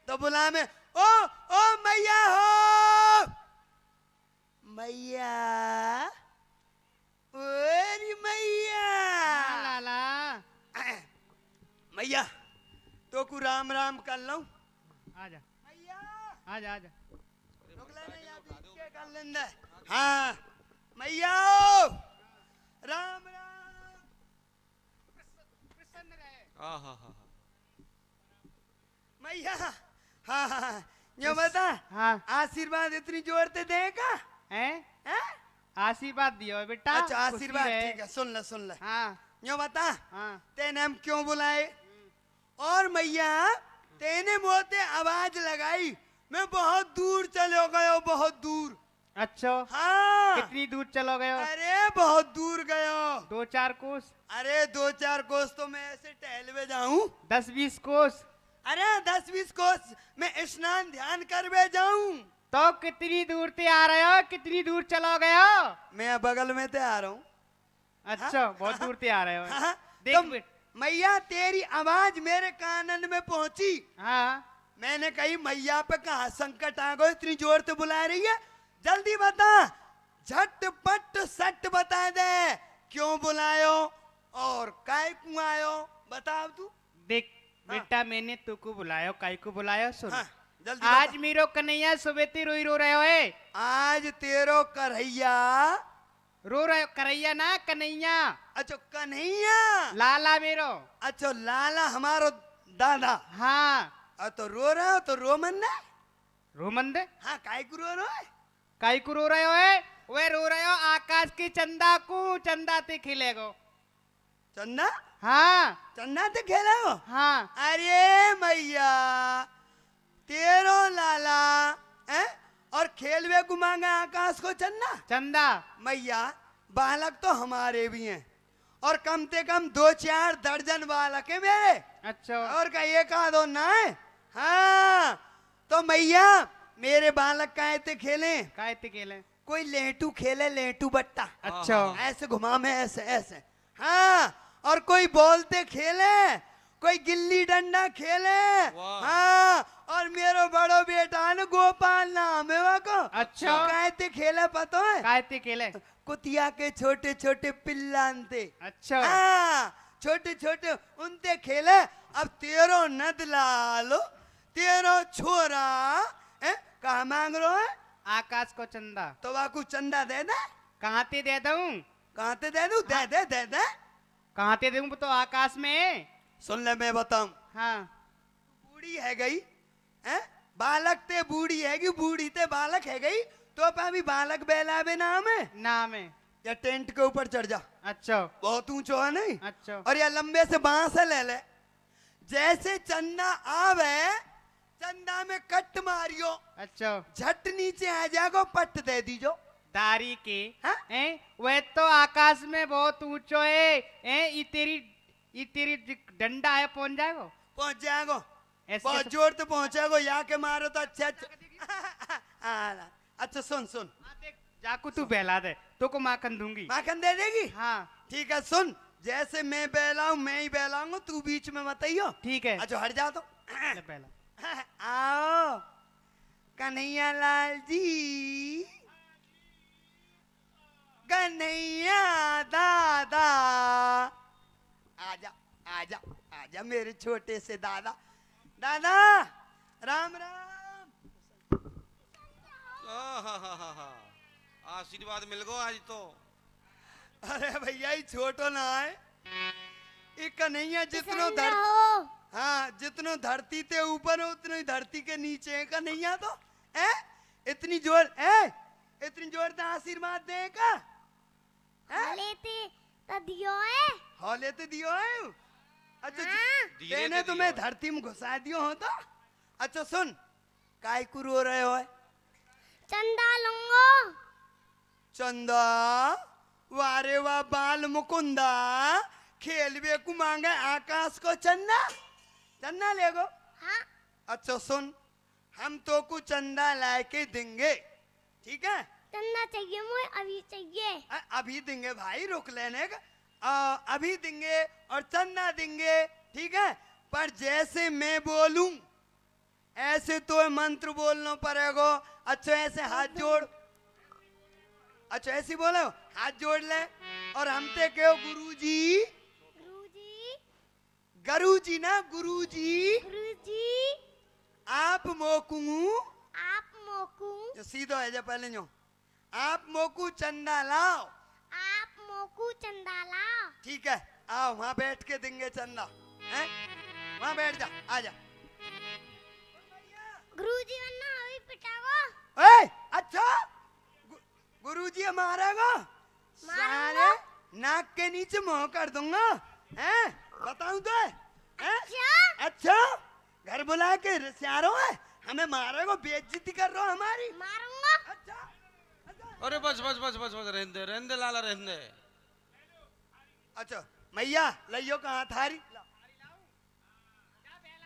तो बुला में ओ मैया हो, मैया, ओरी मैया। लाला मैया तो को राम राम कर लूं। आजा मैया आजा आजा। रुकला नहीं यहाँ बीच के कर लेंदा। हाँ मैया राम राम। प्रसन्न रहे। आहा मैया हाँ हाँ यो बता, हाँ आशीर्वाद इतनी जोर से देगा हैं? हैं? आशीर्वाद दियो बेटा। अच्छा आशीर्वाद खुशी रहे। ठीक है, सुन ले हाँ यो बता, हाँ तेने हम क्यों बुलाए? और मैया तेने मोते आवाज लगाई, मैं बहुत दूर चलो गयो, बहुत दूर। अच्छा हाँ कितनी दूर चलो गए हो? अरे बहुत दूर गयो। 2-4 कोस? अरे 2-4 कोस तो मैं ऐसे टहलवे जाऊं। 10-20 कोस? अरे 10-20 कोस मैं स्नान ध्यान करवे जाऊं। तो कितनी दूर से आ रहे हो? कितनी दूर चलो गए हो? मैं बगल में ते आ रहा हूँ। अच्छा बहुत दूर से आ रहे हो। हाँ, देख तो बेट। मैया तेरी आवाज मेरे कानन में पहुंची। हाँ मैंने कही मैया पे कहा संकट आ गयो, इतनी जोर से बुला रही है, जल्दी बता, झटपट सट बता दे, क्यों बुलायो और काय क्यों आयो, बता तू। देख बेटा मैंने तुको बुलायो, काई को बुलायो? सुन हाँ, जल्दी आज बता। मेरो कन्हैया सुबह ते रोई रो रहे हो है? आज तेरो करैया, रो रहे हो करैया ना कन्हैया, अच्छा कन्हैया, लाला मेरो। अच्छा लाला हमारो दादा। हाँ तो रो रहे हो तो रो मन ना। रोमन दे हाँ काय को रो रहे हो? काई को रो रहे हो है? वे रो रहे हो आकाश की चंदा को, चंदा ते खिलेगो। चंदा, हाँ चंदा ते खेला हो? हाँ अरे मैया तेरो लाला है और खेलवे को मांगा आकाश को चंदा। चंदा मैया बालक तो हमारे भी हैं और कम से कम 2-4 दर्जन बालक है मेरे, अच्छा और का एक आधो ना है। हाँ तो मैया मेरे बालक काहे ते खेले, काय ते खेले? कोई लेटू खेले, लेटू बट्टा, अच्छा ऐसे घुमा में ऐसे ऐसे। हाँ और कोई बोलते खेले, कोई गिल्ली डंडा खेले। वाह। हाँ और मेरो बड़ो बेटा है ना गोपाल नाम है वो। अच्छा। कहते खेले पता है? काय ते खेले? कुतिया के छोटे छोटे पिल्लान थे। अच्छा हाँ छोटे छोटे उनते खेले। अब तेरो नद लालो, तेरो छोरा कहा मांग रो है? आकाश को चंदा। तो वाकू चंदा दे दे। कहाँ ते दे दूं? कहाँ ते दे दूं? दे दे दे दे। कहाँ ते दूं? तो आकाश में। सुन ले मैं बताऊं, हाँ बूढ़ी है गई है, बालक ते बूढ़ी है कि बूढ़ी ते बालक है गई, तो अब अभी बालक बेलावे नाम है नाम है। या टेंट के ऊपर चढ़ जा, अच्छा बहुत ऊंचो है नहीं। अच्छा और या लंबे से बांस ले ले, जैसे चंदा आवे चंदा में कट मारियो, अच्छा झट नीचे आ जाएगो, पट दे दीजो। दारी के हाँ? वह तो आकाश में बहुत ऊंचो है ये तेरी डंडा है पहुंच जाएगो। पहुंच जाएगो, ऐसे बहुत कैसे- जोर तो पहुंचेगो, या के मारो तो अच्छा अच्छा। अच्छा सुन सुन, हाँ, देख, जाकू तू बहला दे तो को माखन दूंगी। माखन दे देगी? हाँ ठीक है सुन, जैसे मैं बहलाऊं मैं ही बहलाऊंगा, तू बीच में मत आइयो। ठीक है। अच्छा हट जा तो। ले पहला आओ कन्हैया लाल जी, कन्हैया दादा, आजा आजा आजा मेरे छोटे से दादा। दादा राम राम। आहाहाहा, आशीर्वाद मिल गो आज तो। अरे भैया ये छोटो ना है, ये कन्हैया जितनो प्रसन्न धर हो। हाँ जितनो धरती ते ऊपर है उतनो ही धरती के नीचे है कन्हैया तो। है इतनी जोर है, इतनी जोर से आशीर्वाद देगा। लेते तो दियो है। हाँ लेते दियो है। अच्छा हाँ। धीरे तेने से तुम्हें दियो। धरती में घुसा दियो हो तो। अच्छा सुन, काय को रो रहे हो? चंदा लूंगो। चंदा वारे वा बाल मुकुंदा, खेलवे को मांगे आकाश को चंदा, चंदा लेगो। हाँ अच्छा सुन, हम तो को चंदा लाके देंगे, ठीक है? चंदा चाहिए मुझे, अभी चाहिए। अभी देंगे भाई, रुक लेने का। अभी देंगे और चंदा देंगे, ठीक है? पर जैसे मैं बोलूं ऐसे तो मंत्र बोलना पड़ेगा। अच्छा ऐसे हाथ जोड़, अच्छा ऐसे बोलो, हाथ जोड़ ले और हम ते कहो गुरुजी। गुरुजी। गुरुजी ना गुरुजी, गुरुजी आप मोकू, आप मोकू। जो सीधा है जो पहले जो, आप मोकू चंदा लाओ। आप मोकू चंदा लाओ। ठीक है, आओ वहां बैठ के देंगे चंदा, हैं? वहां बैठ जा, आ जा। गुरुजी वरना अभी पिटागो। ए, अच्छा गुरुजी मारेगा? सारे नाक के नीचे मुंह कर दूंगा, हैं? बताऊं तो? हैं? अच्छा अच्छा घर बुला के रिश्तेदारों है, हमें मारेगा, बेइज्जती कर रहे हो हमारी। मारूंगा। अच्छा अरे बस बस बस बस बस, रहने दे, रहने दे लाला, रहने दे। अच्छा मैया लइयो कहाँ थारी?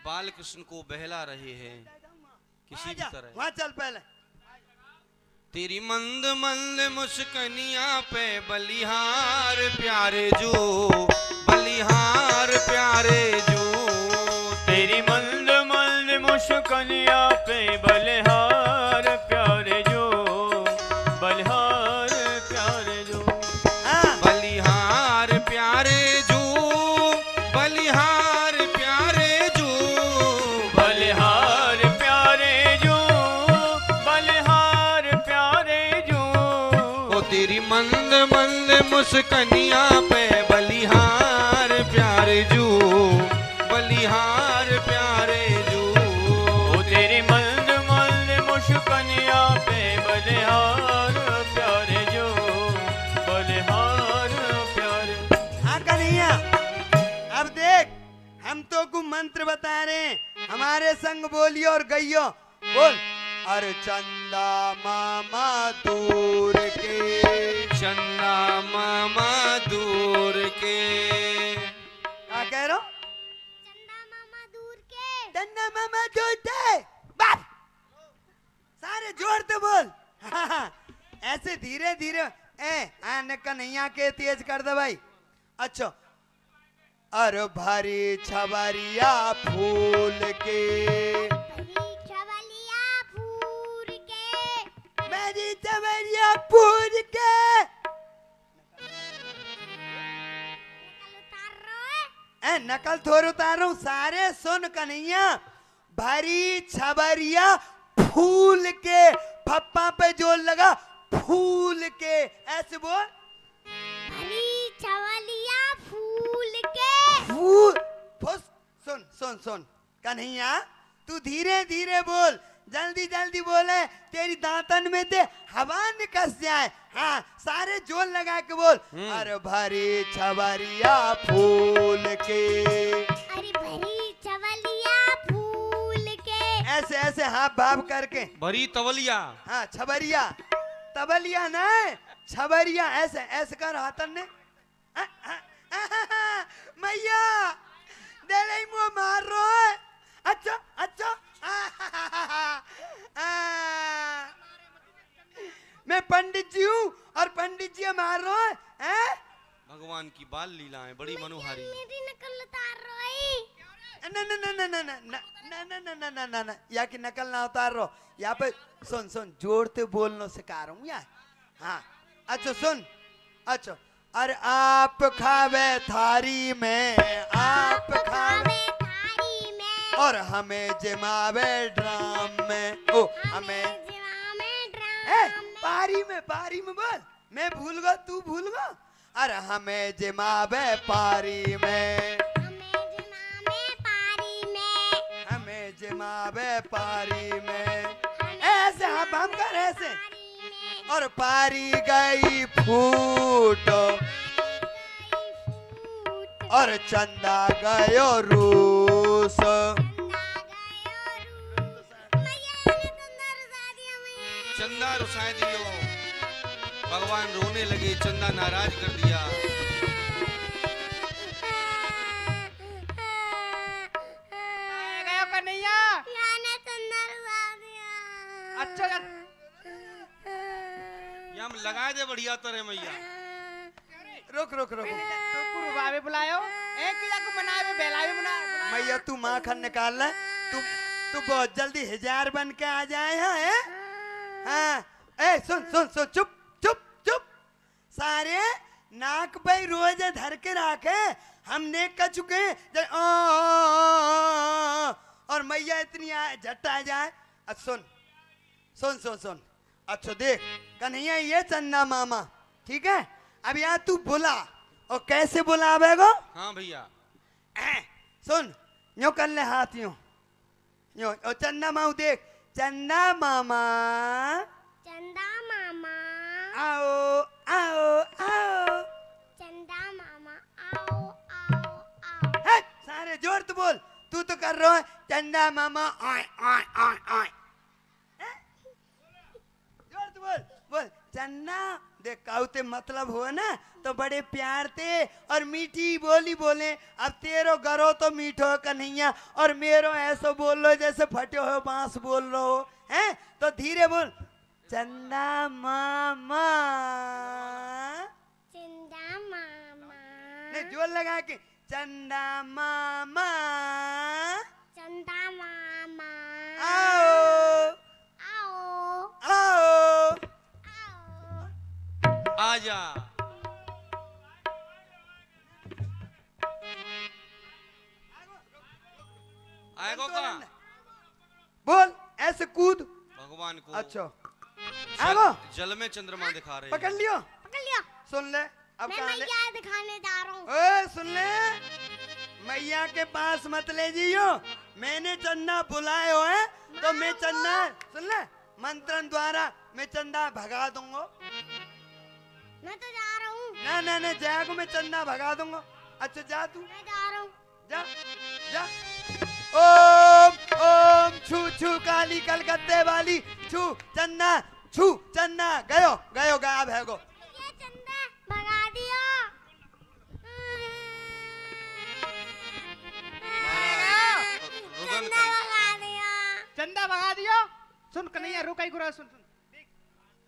बाल कृष्ण को बहला रहे हैं किसी भी तरह। वहां चल पहले। तेरी मंद मंद मुस्कनिया पे बलिहार प्यारे जो, बलिहार प्यारे जो। तेरी मंद मंद मुस्कनिया पे बलिहार प्यारे जो, बलिहार प्यारे जो। हाँ बलिहार प्यारे जो, बलिहार प्यारे जो। बलिहार प्यारे जो, बलिहार प्यारे जो। ओ तेरी मंद मंद मुस्कनिया पे बलिहार प्यारे जो, बलिहार प्यारे जो। ओ तेरी मंद मंद मुस्कनिया पे बलिहार प्यारे जो, बलिहार प्यारे। हाँ कन्हैया, अब देख हम तो को मंत्र बता रहे हैं, हमारे संग बोलियो और गइयो। बोल, अरे चंदा मामा दूर के, चन्ना मामा दूर के। क्या कह रहे हो? चंदा मामा दूर के। चंदा मामा दूर के। बाप सारे जोर से बोल। हाँ, ऐसे धीरे धीरे आने कन्हैया के तेज कर दे भाई। अच्छा, अरे भारी छबरिया फूल के, छवलिया फूल के। मेरी छबरिया फूल के। नकल उतार रहे हो? नकल थोड़ उतारू, सारे सुन कन्हैया। भारी छबरिया फूल के, फप्पा पे जोर लगा, फूल के, ऐसे बोल। भरी छवलिया फूल के। फूल फुस, सुन सुन सुन कन्हैया, तू धीरे धीरे बोल, जल्दी जल्दी बोले, तेरी दांतन में से हवा निकस जाए। हाँ सारे जोर लगा के बोल। अरे भारी छबरिया फूल के, अरे भरी छवलिया ऐसे ऐसे हाथ भाव करके। भरी तवलिया। हाँ छबरिया, तबलिया ना छबरिया, ऐसे ऐसे कर हाथन ने। मैया दे मुँह मार रो है। अच्छा अच्छा मैं पंडित जी हूँ और पंडित जी मार रो है। भगवान की बाल लीलाएं बड़ी मनोहारी। मेरी नकल उतार रही। ना ना ना ना ना ना ना ना ना ना ना ना ना ना यहाँ की नकल ना उतार रहो। यहाँ पे सुन सुन जोड़ते बोलना सिखा रहा हूँ यार। हाँ अच्छा सुन। अच्छा अरे आप खावे थारी में, आप खावे थारी में और हमें जमावे ड्राम में। ओ हमें पारी में बोल। मैं भूल गया तू भूल गया। अरे हमें जमावे पारी में, हमें जमावे पारी में। ऐसे हम कर ऐसे। और पारी गई फूट और चंदा गयो रूस। चंदा रुसाए दियो। भगवान रोने लगे, चंदा नाराज कर दिया। गयो कन्हैया। अच्छा या हम लगा दे बढ़िया तरह मैया। रुक रुक रुक तो रुबाबे बुलायो। एक किला को मनावे बेलावे मना। मैया तू माखन निकाल ले। तू बहुत जल्दी हजार बन के आ जाए हैं। हाँ ए सुन सुन सुन चुप चुप चुप। सारे नाक पे रोज धर के रखे। हम नेक कर चुके हैं। और मैया इतनी झट आ जाए। सुन सुन सुन सुन। अच्छा देख कन्हैया ये चंदा मामा ठीक है। अब यहाँ तू बुला और कैसे बुलावेगो। हाँ भैया। सुन यो कर ले हाथ यो यो। और चंदा माऊ देख। चंदा मामा चंदा मामा आओ आओ आओ। चंदा मामा आओ आओ आओ। है, सारे जोर तो बोल। तू तो कर रहा है चंदा मामा आय आय आय आय। जोर तो बोल बोल चंदा। देख काउते मतलब हो ना तो बड़े प्यार थे और मीठी बोली बोले। अब तेरो गरो तो मीठो कन्हैया और मेरो ऐसो बोल लो जैसे फटे हो बांस बोल लो हैं। तो धीरे बोल चंदा मामा। चंदा मामा नहीं जोर लगा के चंदा मामा चंदा मामा आओ आओ आओ। आओ। आजा। आएगो का बोल ऐसे कूद। भगवान को। अच्छा जल, आगो जल में चंद्रमा दिखा रहे पकड़ लियो। पकड़ लिया। सुन ले अब मैं कहाँ ले। मैया दिखाने जा रहा हूँ। ओए सुन ले मैया के पास मत ले जियो। मैंने चंदा बुलाए हो है तो मैं चंदा सुन ले मंत्रन द्वारा मैं चंदा भगा दूंगा। मैं तो जा रहा हूँ। ना ना ना जागो मैं चंदा भगा दूंगा। अच्छा जा तू मैं जा रहा हूँ। जा जा। ओम ओम छू छू काली कलकत्ते वाली छू चंदा छू चंदा गयो गयो गायब है गो। ये चंदा भगा दिया। रुदन चंदा भगा दिया। चंदा भगा दियो। सुन कन्हैया रुक आई गुरा सुन सुन। देख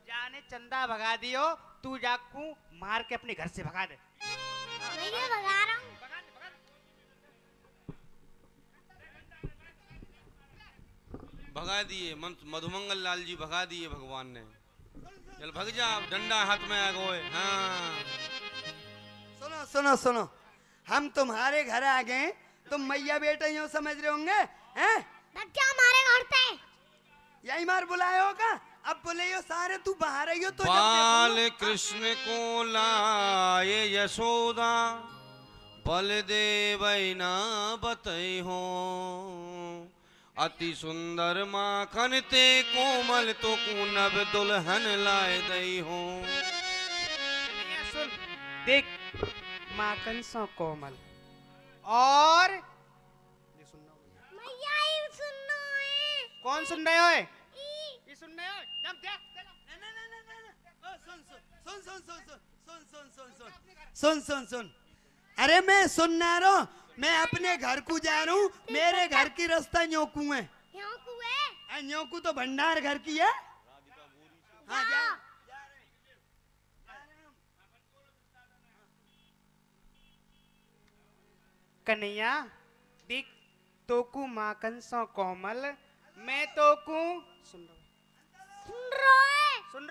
जाने चंदा भगा दियो तू जाकू मार के अपने घर से भगा दे। मैं ये भगा रहा हूँ। भगा दिए मधुमंगल लाल जी भगा दिए भगवान ने। चल भग जा डंडा हाथ में आ गए। हाँ सुनो सुनो सुनो हम तुम्हारे घर आ गए। तुम मैया बेटा यूं समझ रहे होंगे हैं। क्या मारे घर से। यही मार बुलाए होगा। अब बोले यो सारे तू बाहर आई हो तो जब बाल देखो- कृष्ण को लाए यशोदा बलदेव ना बतई हो। अति सुंदर माखन ते कोमल तो कुनब दुल्हन लाए दई हो। सुन देख माखन सो कोमल और मैया ही सुनना है। कौन सुन रहे हो? ये सुन रहे हो? जब देख सुन। अरे मैं सुनना रहा, मैं अपने घर को जा रहा हूँ। मेरे घर की रास्ता न्योकू है। न्योकू तो भंडार घर की है। हाँ जा। कन्हैया देख, तोकू माखन सो कोमल, मैं तोकू सुन रहा है? सुन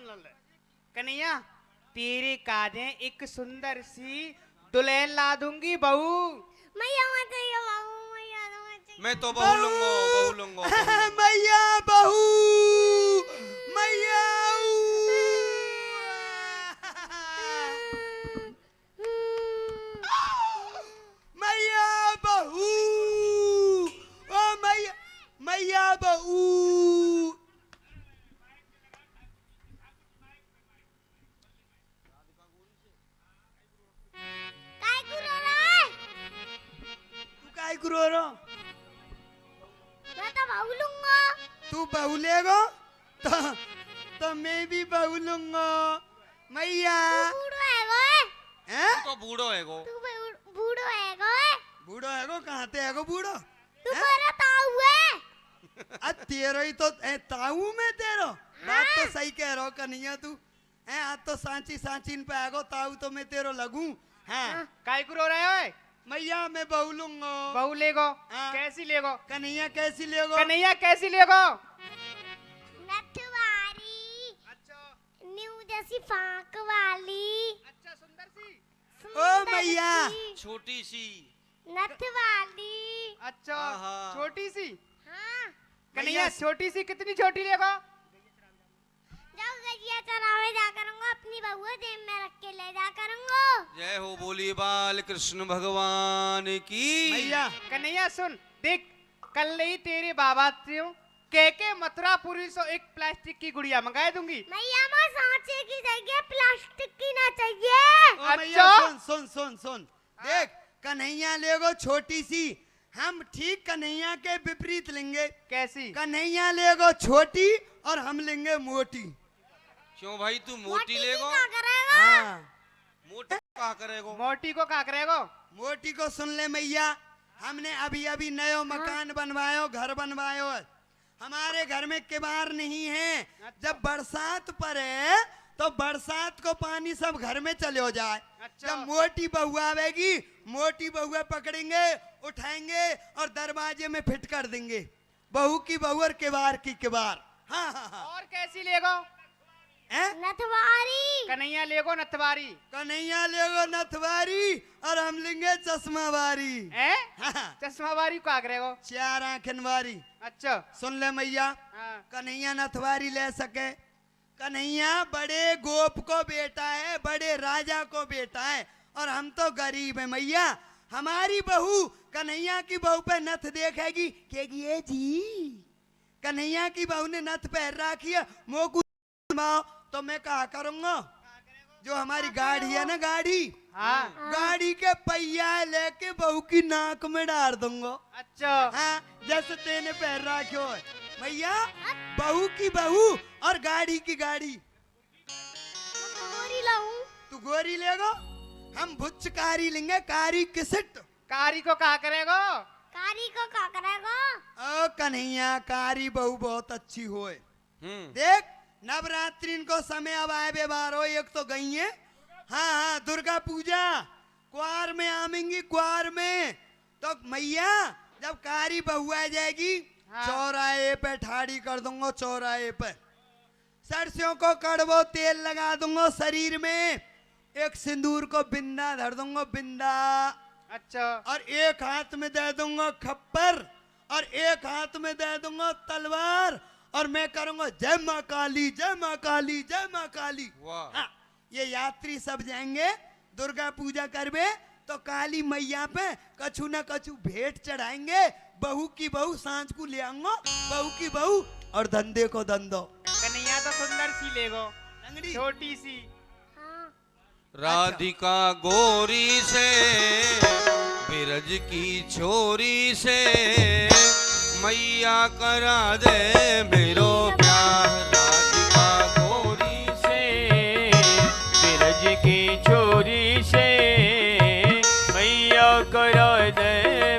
लो। कन्हैया तेरे काजे एक सुंदर सी दुल्हन ला दूंगी बहू। मैं तो बहू लूंगा मैया बहू, मैया मैया बहू, ओ मैया बहू। तू रो रहा? मैं तो बहू लूंगा। तू बहू लेगो तो मैं भी बहू लूंगा। मैया बूढ़ो हैगो? हैं? तो बूढ़ो है गो। तू बूढ़ो हैगो? बूढ़ो हैगो? कहाँ ते हैगो बूढ़ो? तू मेरा ताऊ है। तेरो ही तो ताऊ में तेरो। बात तो सही कह रहा हो कन्हैया तू। आज तो सांची पे हैगो, ताऊ तो मैं तेरो लगूं। हाँ काय को रो रहे हो? मैया मैं बहू लूंगा। बहू लेगो? हाँ। कैसी लेगो? कन्हैया कैसी लेगो? कन्हैया कैसी लेगो? नथवारी। अच्छा न्यू जैसी फांक वाली। अच्छा, सुंदर सी। ओ मैया छोटी सी। नथ वाली। अच्छा आहा। छोटी सी। हाँ। कन्हैया मैया छोटी सी कितनी छोटी लेगो? जब गजिया चरावे जा करूंगा, अपनी बहू जेब में रख के ले जा करूंगा। जय हो बोली बाल कृष्ण भगवान की। मैया कन्हैया सुन, देख कल ही तेरे बाबा से के मथुरापुरी से एक प्लास्टिक की गुड़िया मंगाए दूंगी। मैया मैं सांचे की जगह प्लास्टिक की ना चाहिए। ओ मैया अच्छा। सुन देख, कन्हैया लेगो छोटी सी, हम ठीक कन्हैया के विपरीत लेंगे। कैसी? कन्हैया लेगो छोटी और हम लेंगे मोटी। क्यों भाई तू मोटी लेगो? क्या करेगा? हाँ मोटी क्या करेगो? मोटी को क्या करेगो? मोटी को सुन ले मैया, हमने अभी नयो मकान बनवायो, घर बनवायो है। हमारे घर में किवाड़ नहीं है। जब बरसात पड़े तो बरसात को पानी सब घर में चले हो जाए। अच्छा। जब मोटी बहू आवेगी, मोटी बहुआ पकड़ेंगे, उठाएंगे और दरवाजे में फिट कर देंगे। बहू की बहू और किवाड़ की किवाड़। हाँ। और कैसी लेगो? नथवारी। कन्हैया लेगो नथवारी। कन्हैया लेगो नथवारी और हम लेंगे चश्मावारी। हाँ। चश्मावारी को करेगो? 4 आंखन वारी। अच्छा सुन ले मैया, हाँ। कन्हैया नथवारी ले सके। कन्हैया बड़े गोप को बेटा है, बड़े राजा को बेटा है, और हम तो गरीब है मैया। हमारी बहू कन्हैया की बहू पे नथ देखेगी, कहेगी ये जी कन्हैया की बहू ने नथ पहन रखी है, मोकू तो मैं कहा करूंगा, जो हमारी गाड़ी है ना, गाड़ी, हाँ। गाड़ी के पहिया लेके बहू की नाक में डाल दूंगा। अच्छा हाँ, जैसे तेने पहन रखो है भैया। बहू की बहू और गाड़ी की गाड़ी। गोरी लाऊं? तू गोरी लेगो, हम भुच्चकारी लेंगे, कारी किसट। कारी को क्या करेगो? कारी को क्या करेगा? ओ कन्हैया, कारी बहू बहुत अच्छी होए। हम्म। देख नवरात्रि को समय अब आए बेबारो, एक तो गई है। हाँ, दुर्गा पूजा क्वार में आमेंगी, क्वार में तो मैया जब कारी बहू आ जाएगी, हाँ। चौराहे पे ठाड़ी कर दूंगा, चौराहे पे सरसों को कड़वो तेल लगा दूंगा शरीर में, एक सिंदूर को बिंदा धर दूंगा, बिंदा। अच्छा और एक हाथ में दे दूंगा खप्पर और एक हाथ में दे दूंगा तलवार, और मैं करूंगा जय माँ काली, जय माँ काली, जय माँ काली। वाह। हाँ, ये यात्री सब जाएंगे दुर्गा पूजा करवे तो काली मैया पे कछु न कछु भेंट चढ़ाएंगे। बहू की बहू सांझ को ले आऊंगा, बहू की बहू और धंधे को धंधो। कन्हैया तो सुंदर सी लेगो, लंगड़ी छोटी सी। हाँ। राधिका गोरी से, बिरज की छोरी से, मैया करा दे मेरो ब्याह राधिका गोरी से बिरज की छोरी से मैया करा दे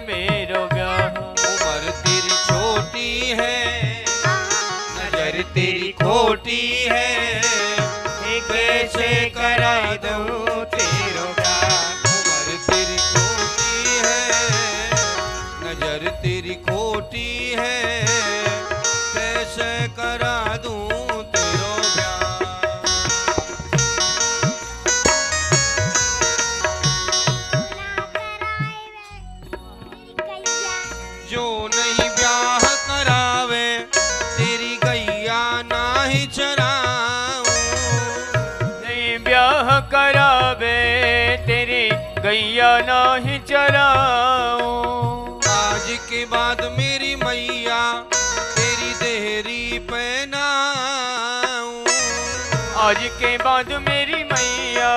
मेरो ब्याह। उम्र तेरी छोटी है नजर तेरी खोटी है कैसे करा दूं तेरो ब्याह। उम्र तेरी छोटी है नजर तेरी खोटी है कैसे करा दूं तेरो ब्याह। जो नहीं ब्याह करावे तेरी गैया ना ही चराऊं। नहीं ब्याह करावे तेरी गैया नाही चराऊं। आज के बाद मेरी मैया तेरी देहरी पहनाऊं। आज के बाद मेरी मैया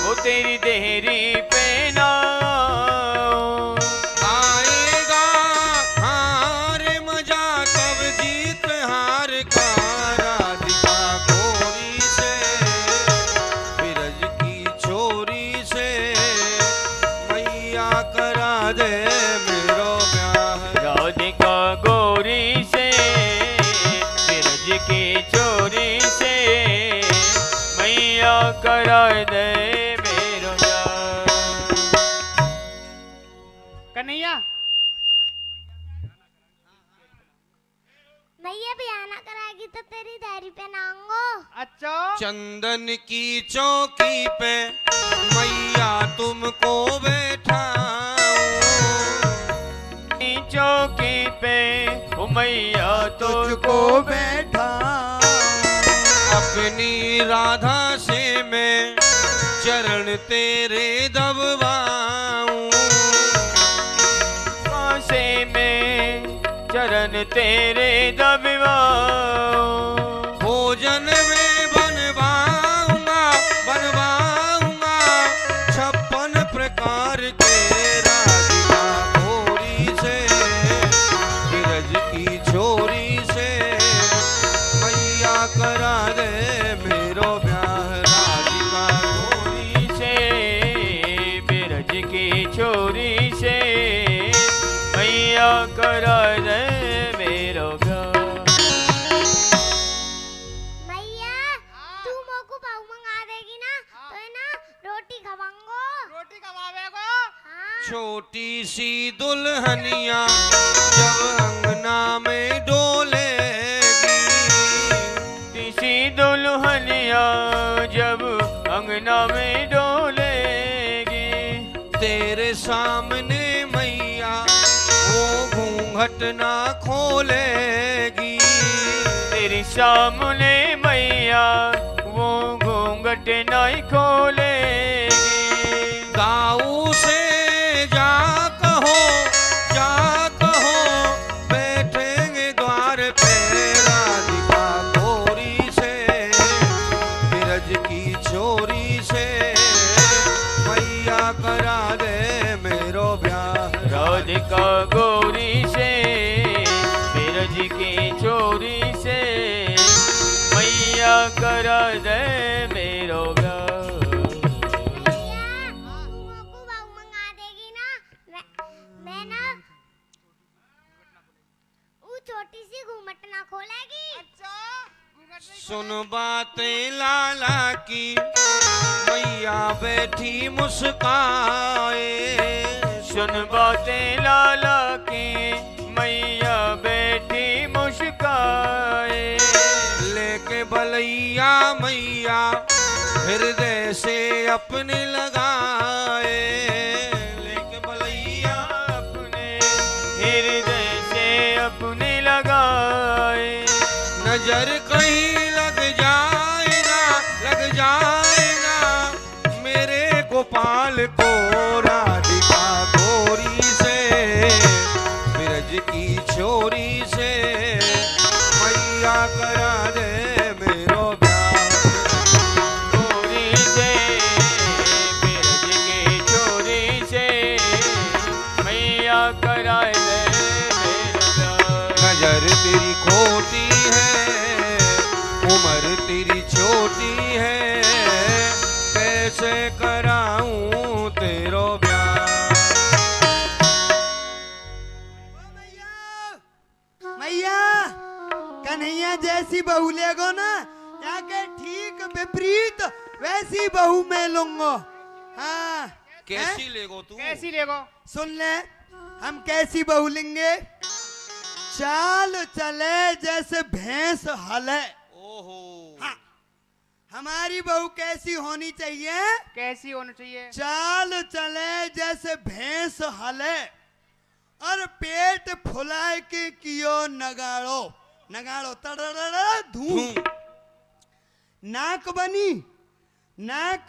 वो तेरी देहरी पहनाऊं। आएगा हार मजा कब जीत हार का राधिका गोरी से बिरज की छोरी से मैया करा दे मेरो ब्याह। राधिका गोरी से बिरज की चोरी से मैया करा दे मेरो ब्याह। कन्हैया मैया ब्याह ना कराएगी तो तेरी दाढ़ी पहनाऊंगा। अच्छा चंदन की चौकी पे मैया तुमको बैठाऊं। चौकी पे ओ मैया तुझको बैठा अपनी राधा से मैं चरण तेरे दबवाऊं। पासे में चरण तेरे दबवाऊं। भोजन में बनवाऊंगा बनवाऊंगा 56 प्रकार के राधिका गोरी से बिरज की छोरी से मैया करा दे मेरो ब्याह। राधिका गोरी से बिरज की छोरी से मैया करा दे मेरो ब्याह। मैया तू मोको पाऊ मंगा देगी ना तो है ना रोटी खवाऊंगा। रोटी खवावेगो। हाँ छोटी सी दुल्हनिया जब अंगना में डोलेगी। किसी दुल्हनिया जब अंगना में डोलेगी। तेरे सामने मैया वो घूंघट ना खोलेगी। तेरे सामने मैया वो घूंघट नहीं खोलेगी। दाऊ से जा कहो बैठेंगे द्वार पे राधिका गोरी से बिरज की छोरी से मैया करा दे मेरो ब्याह। राधिका गोरी से बिरज की चोरी से मैया करा दे मेरो ब्याह। मैया तू मोको पाऊ मंगा देगी ना मैं ना वो छोटी सी घूमट ना खोलेगी। सुन बातें लाला की मैया बैठी मुस्काए। सुन बातें लाला की मैया बैठी मुस्काए। लेके बलैया मैया हृदय से अपने लगाए। लेके बलैया अपने हृदय से अपने लगाए। नजर कहीं लग जाएगा मेरे गोपाल को राधिका गोरी से बिरज की छोरी से मैया करा दे मेरो ब्याह। गोरी से बिरज रोती है, कैसे कराऊं तेरो ब्याह। मैया कन्हैया जैसी बहू लेगो ना, जाके ठीक विपरीत वैसी बहू मैं लूंगा। हाँ कैसी लेगो तू? कैसी लेगो? सुन ले, हम कैसी बहू लेंगे? चाल चले जैसे भैंस हले। ओहो। हाँ, हमारी बहू कैसी होनी चाहिए? कैसी होनी चाहिए? चाल चले जैसे भैंस हले, और पेट फुलाए के कियो नगाड़ो। नगाड़ो तड़ड़ धूम। नाक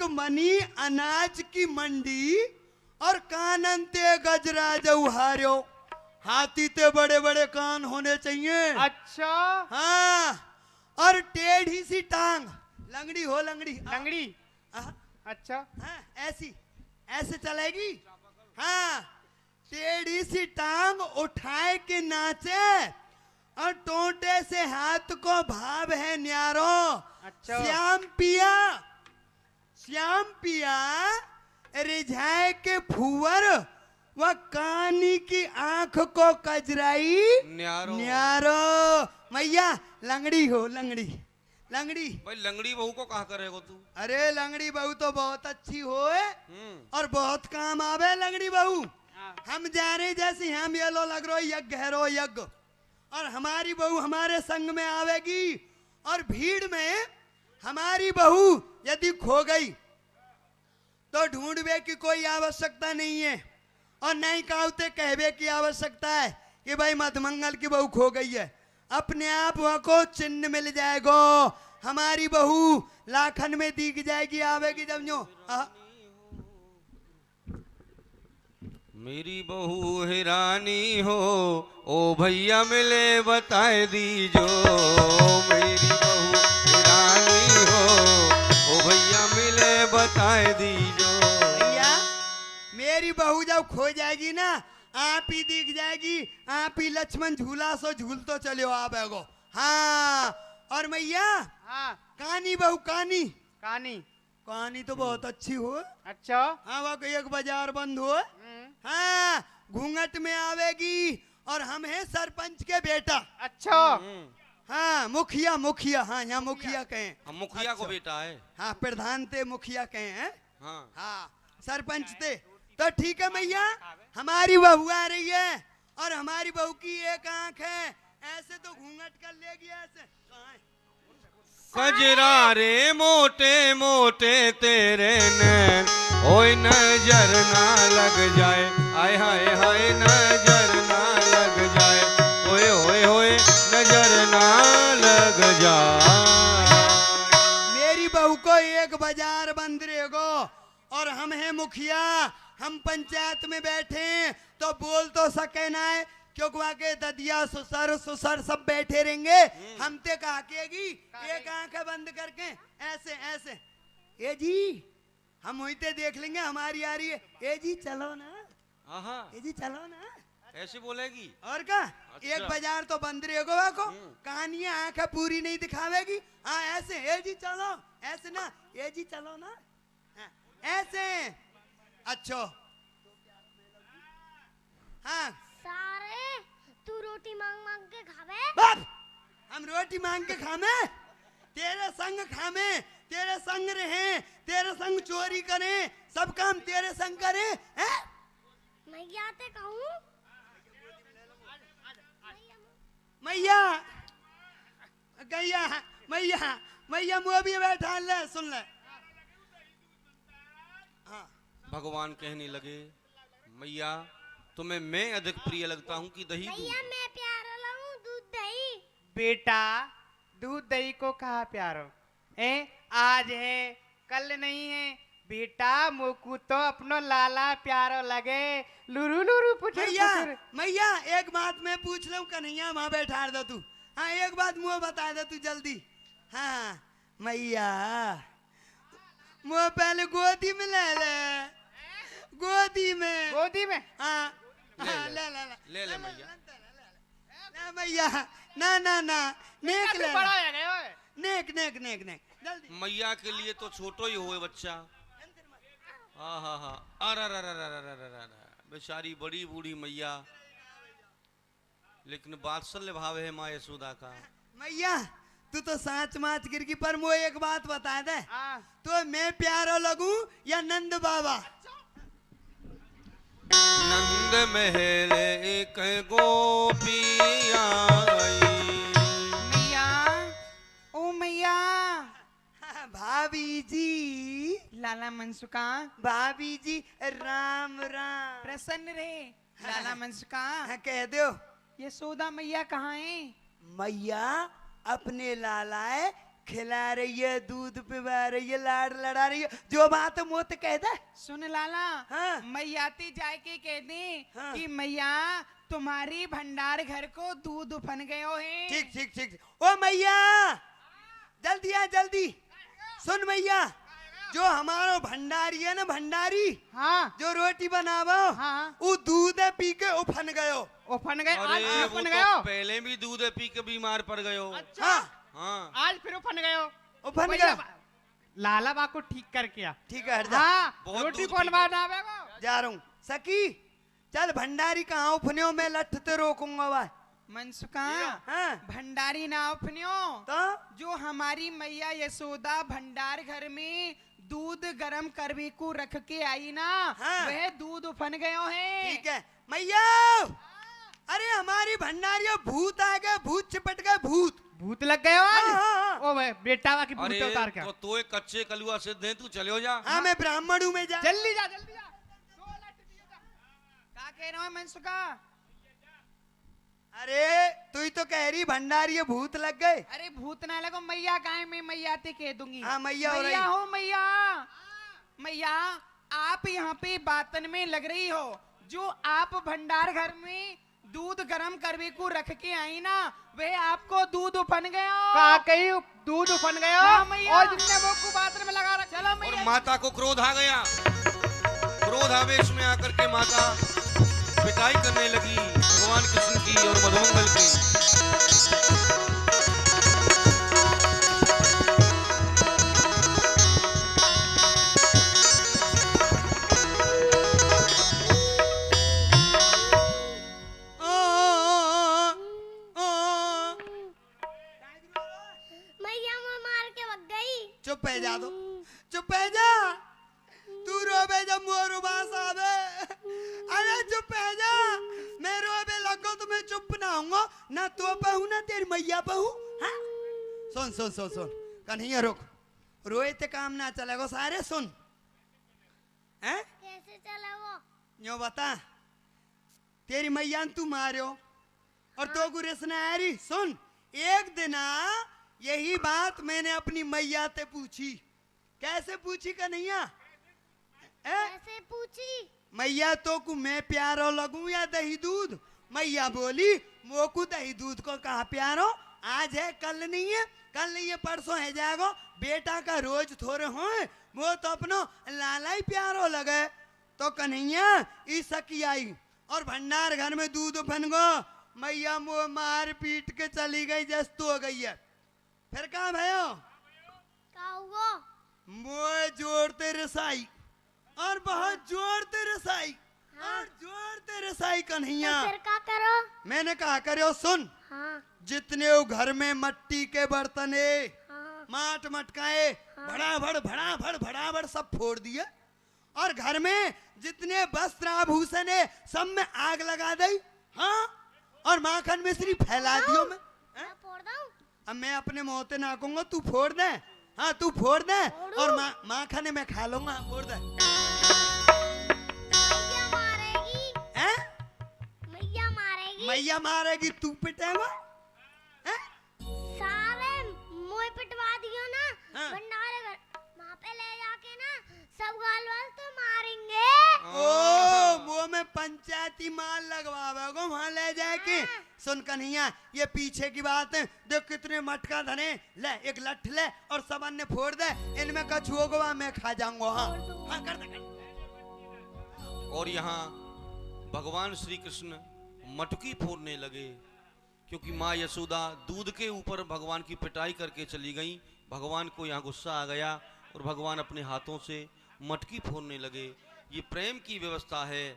बनी अनाज की मंडी, और कानन ते गजरा जौहार्यो। हाथी ते बड़े बड़े कान होने चाहिए। अच्छा। हाँ, और टेढ़ी सी टांग, लंगड़ी हो लंगड़ी। लंगड़ी। हाँ, अच्छा। हाँ, ऐसे चलेगी। हाँ, टेढ़ी सी टांग उठाए के नाचे, और टोटे से हाथ को भाव है न्यारो। अच्छा। श्याम पिया रिझाए के फुवर, वह कानी की आंख को कजराई न्यारो। मैया लंगड़ी हो लंगड़ी। भाई लंगड़ी बहू को कहा करेगो तू? अरे लंगड़ी बहू तो बहुत अच्छी होए, और बहुत काम आवे लंगड़ी बहू। हम जा रहे जैसे हम ये लो लग रो यज्ञ है रो यज्ञ, और हमारी बहू हमारे संग में आवेगी, और भीड़ में हमारी बहू यदि खो गई तो ढूंढवे की कोई आवश्यकता नहीं है, और नहीं कहते कहवे की आवश्यकता है कि भाई मधमंगल की बहू खो गई है। अपने आप वह को चिन्ह मिल जाएगा। हमारी बहू लाखन में दिख जाएगी, आवेगी जब जो। मेरी बहू हिरानी हो, ओ भैया मिले बताए दीजो। मेरी बहू हिरानी हो, ओ भैया मिले बताए दीजो। भैया मेरी बहू जब खो जाएगी ना, आप ही दिख जाएगी, आप ही लक्ष्मण झूला सो झूल तो चलो आप एगो। हाँ, और मैया हाँ। कानी बहू कहानी तो बहुत अच्छी हो। अच्छा। हाँ, वो एक बाजार बंद हो। हाँ, घूंघट में आवेगी, और हम हैं सरपंच के बेटा। अच्छा। हाँ, मुखिया। हाँ, यहाँ मुखिया कहें। हम मुखिया को बेटा है। हाँ, प्रधान थे मुखिया कहें हैं। हाँ, सरपंच थे। तो ठीक है मैया, हमारी बहू आ रही है, और हमारी बहू की एक आंख है, ऐसे तो घूंघट कर लेगी ऐसे। कजरा रे मोटे मोटे तेरे नैन, ओए नजर ना लग जाए। आय हाय हाय नजर ना लग जाए। ओए ओए ओए नजर ना लग जाए। मेरी बहू को एक बाजार बंद रहेगो, और हम हैं मुखिया, हम पंचायत में बैठे तो बोल तो सके ना है, क्योंकि वहाँ के ददिया सुसर सब बैठे रहेंगे। हम ते कहा केगी एक आंखें बंद करके ऐसे ए जी हम होते देख लेंगे, हमारी आ रही है। ए जी चलो ना, ए जी चलो ना, ऐसे बोलेगी। और क्या? अच्छा। एक बाजार तो बंद रहेगा को, कहानियां आंखें पूरी नहीं दिखावेगी। हाँ ऐसे, ए जी चलो, ऐसे ना, ए जी चलो ना, ऐसे। अच्छा हाँ, सारे तू रोटी मांग मांग के खावे। बाप, हम रोटी मांग के खामे, तेरे संग खामे, तेरे संग रहे, तेरे संग चोरी करें, सब काम तेरे संग करें। हैं? मैया ते कहूँ, मैया गैया, मैया मुँह भी बैठा ले, सुन ले। हाँ, भगवान कहने लगे, मैया तुम्हें मैं अधिक प्रिय लगता हूँ कि दही दूध? मैया मैं प्यारा लाऊं दूध दही। बेटा दूध दही को कहा प्यारो आज है कल नहीं है। बेटा मोकू तो अपनो लाला प्यारो लगे। लुरु लुरु पुचुर पुचुर। मैया एक बात मैं पूछ लूं, कन्हैया वहां बैठा दे तू। हाँ एक बात मुँह बता दे तू जल्दी। हाँ मैया, मुँह पहले गोदी में ले ले, गोदी में। हाँ ले मैया। ना मैया, ना नेक ले, नेक जल्दी मैया के लिए तो छोटो ही हुए बच्चा। हाँ हाँ हाँ, अरे बेचारी बड़ी बूढ़ी मैया, लेकिन वात्सल्य भाव है माँ यशोदा का। मैया तू तो सांच माच गिर की, पर मुझे एक बात बता दे, तो मैं प्यारा लगूं या नंद बाबा? नंद महल एक गोपिया मैया, ओ मैया, भाभी जी, लाला मनसुका, भाभी जी राम राम। प्रसन्न रहे। लाला मनसुका, हाँ, कह दो। यशोदा मैया कहाँ है? मैया अपने लालाए खिला रही है, दूध पिला रही है, लाड़ लड़ा रही है, जो बात मोत कह दे। सुन लाला, हाँ। मैयाती जाए के कह दे हाँ। कि मैया तुम्हारी भंडार घर को दूध उफन गयो है। ठीक ठीक ठीक। ओ मैया जल्दी आ जल्दी। सुन मैया, जो हमारो भंडारी है ना, भंडारी हाँ जो रोटी बनावो, हाँ। वो दूध पी के उफन गयो। उफन गए, आज अरे फिर वो उफन तो गयो। पहले भी दूध पी के बीमार पड़ गयो। हाँ हाँ, आज फिर उफन गयो। उफन भैया, गयो। लाला बा को ठीक कर किया। ठीक है, हट जा। हाँ, बहुत रोटी दूध कौन पी बनावेगा? जा रहा हूँ। सकी चल, भंडारी कहाँ उफन्यो, मैं लठ ते रोकूंगा भाई। मनसुका, हाँ भंडारी ना उफन्यो, तो जो हमारी मैया यशोदा भंडार घर में दूध गरम करवे को रख के आई ना, हाँ। वह दूध उफन गयो है। ठीक है मैया। अरे हमारी भंडारियों भूत आ गए, भूत चिपट गए, भूत भूत लग गयो आज। हाँ, हाँ, हाँ। ओ भाई बेटा वा की भूत अरे उतार क्या? तो एक कच्चे कलुआ सिद्ध है, तू चले जा। हाँ मैं ब्राह्मण हूँ, मैं जा। जल्दी जा, जल्दी जा। दो लट दियो जा। का कह रहा है मनसुका? अरे तू ही तो कह रही भंडारी भूत लग गए। अरे भूत ना लगो, मैया गाय में मैया ते कह दूंगी। हाँ, मैया हो रही। मैया हो मैया। मैया आप यहाँ पे बातन में लग रही हो, जो आप भंडार घर में दूध गरम करवे को रख के आई ना, वह आपको दूध उफन गयो। का कही दूध उफन गयो? हाँ, मैया। और जितने वो को बातन में लगा रखा। चलो और मैया। माता को क्रोध आ गया। क्रोध आवेश में आकर के माता पिटाई करने लगी भगवान कृष्ण की और मधुमंगल की। मैया मैं मार के भग गई। चुप है जा, दो चुप है जा। तू रोबे जब मोर उबास आवे। अरे चुप है जा, मैं रोबे लगो तो मैं चुप ना हूँ ना, तो पहू ना तेरी मैया पहू। हाँ सुन सुन सुन सुन, कन्हैया रुक, रोए ते काम ना चलेगा सारे। सुन हैं, कैसे चला वो? यो बता, तेरी मैया तू मारियो और तो गुरेस ना आ रही। सुन, एक दिन यही बात मैंने अपनी मैया ते पूछी। कैसे पूछी कन्हैया? कैसे पूछी? मैया तो को मैं प्यारो लगूं या दही दूध? मैया बोली मोकू दही दूध को कहा प्यारो, आज है कल नहीं है, कल नहीं है परसों है जाएगो, बेटा का रोज थोड़े हो, वो तो अपनो लाला ही प्यारो लगे। तो कन्हैया ई सकी आई और भंडार घर में दूध उफन गो। मैया मुँह मार पीट के चली गई, जस्त हो गई है। फिर कहा भयो क्या हुआ? मुँह जोड़ते रसाई और बहुत जोड़ते रसाई और जोड़ते रसाई कन्हैया। तो फिर क्या करो? मैंने कहा करो, सुन, हाँ जितने वो घर में मट्टी के बर्तन है, हाँ माट मटकाए, भड़ाभड़ सब फोड़ दिए, और घर में जितने वस्त्र आभूषण है सब में आग लगा दी। हाँ, और माखन मिश्री फैला दियो मैं। मैं फोड़ दूं? अब मैं अपने मुंह से ना कहूंगा, तू फोड़ दे। हाँ तू फोड़ दे, फोड़ू? और माखन मैं खा लूंगा। फोड़ दे। मैया मारेगी। हैं? मैया मारेगी। मैया मारेगी, तू पिटेगा? हैं? सारे मुंह पिटवा दियो ना, हाँ। भंडारे घर वहाँ पे ले जाके ना सब गाल वाल तो मारेंगे। ओ वो में पंचायती माल लगवावेगो वहाँ ले जाके। सुन कन्हैया, ये पीछे की बात है, देख कितने मटका धने, ले एक लठ ले और सब अन्य फोड़ दे, इनमें कछुओं को मैं खा जाऊंगा। हाँ हाँ कर दे। और यहाँ भगवान श्री कृष्ण मटकी फोड़ने लगे, क्योंकि माँ यशोदा दूध के ऊपर भगवान की पिटाई करके चली गई। भगवान को यहाँ गुस्सा आ गया और भगवान अपने हाथों से मटकी फोड़ने लगे। ये प्रेम की व्यवस्था है।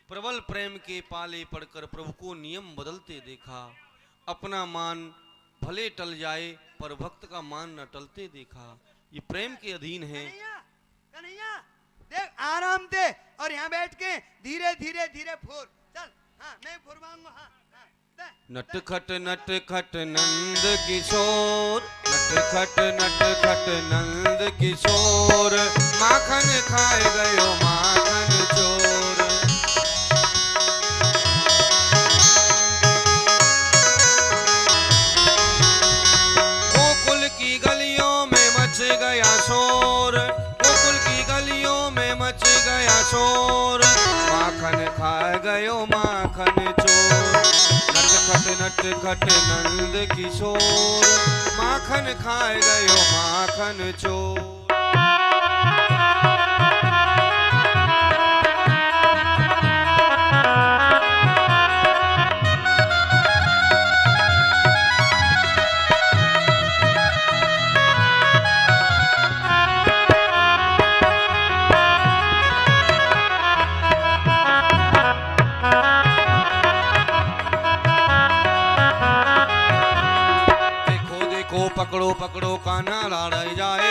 प्रबल प्रेम के पाले पड़कर प्रभु को नियम बदलते देखा। अपना मान भले टल जाए पर भक्त का मान न टलते देखा। ये प्रेम के अधीन है। कन्हैया देख आराम से और यहाँ बैठ के धीरे धीरे धीरे फोड़ चल। हाँ मैं फोड़वाऊंगा। हाँ नटखट नटखट नंद किशोर, नटखट नटखट नंद किशोर, माखन खाए गयो माखन चोर। गोकुल की गलियों में मच गया शोर, गोकुल की गलियों में मच गया शोर, माखन खाए गयो माखन चोर। नटखट नटखट नंद किशोर, माखन खाए गयो माखन चोर। पकड़ो पकड़ो कान्हा लाड़ा जाए,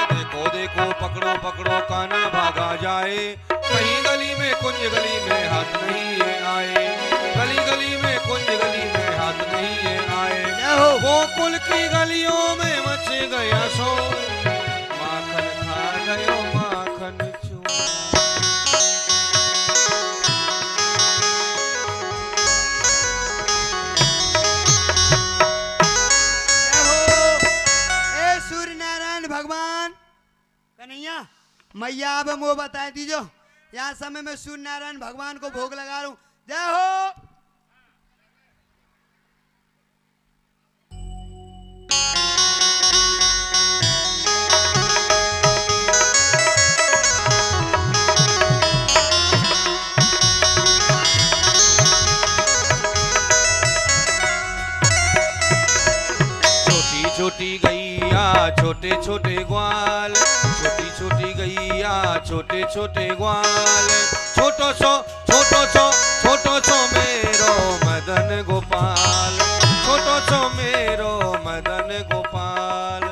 देखो देखो पकड़ो पकड़ो कान्हा भागा जाए। कहीं गली में कुंज गली में हाथ नहीं ये आए, गली गली में कुंज गली में हाथ नहीं ये आए। गोकुल की गलियों में मच गया शोर, माखन खा गयो माखन चोर। कन्हैया मैया अब वो बता दीजो यहाँ समय में सूर्य नारायण भगवान को भोग लगा रहा हूँ। जय हो। छोटी गैया छोटे छोटे ग्वाल, छोटी छोटी गैया छोटे छोटे ग्वाल, छोटो सो मेरो मदन गोपाल, छोटो सो मेरो मदन गोपाल।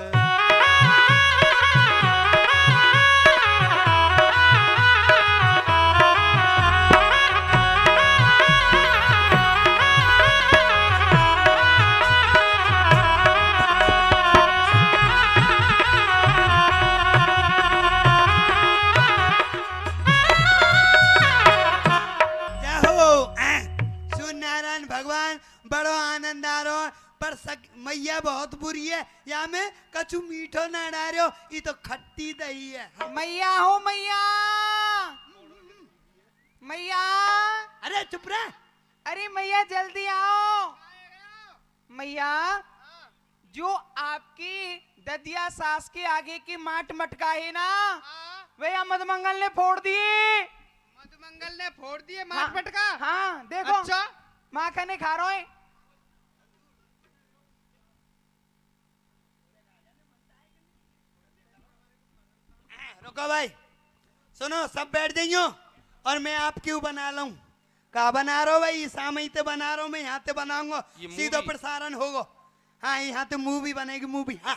बड़ो आनंद आ रहा पर मैया बहुत बुरी है। यहाँ में कछु मीठो ना डालो, ये तो खट्टी दही है। मैया हो मैया, मैया। अरे चुप रह। अरे मैया जल्दी आओ। मैया जो आपकी ददिया सास के आगे की माट मटका है ना, वह मधुमंगल ने फोड़ दिए। मधुमंगल ने फोड़ दिए माट मटका? हाँ देखो। अच्छा माखन खा रहा है। रुको भाई, सुनो सब बैठ जाइयो और मैं आप क्यों बना लूं। कहा बना रहा भाई, सामने बना रहा हूं मैं, यहाँ ते बनाऊंगा सीधो प्रसारण होगा। हाँ यहाँ ते मूवी बनेगी मूवी। हाँ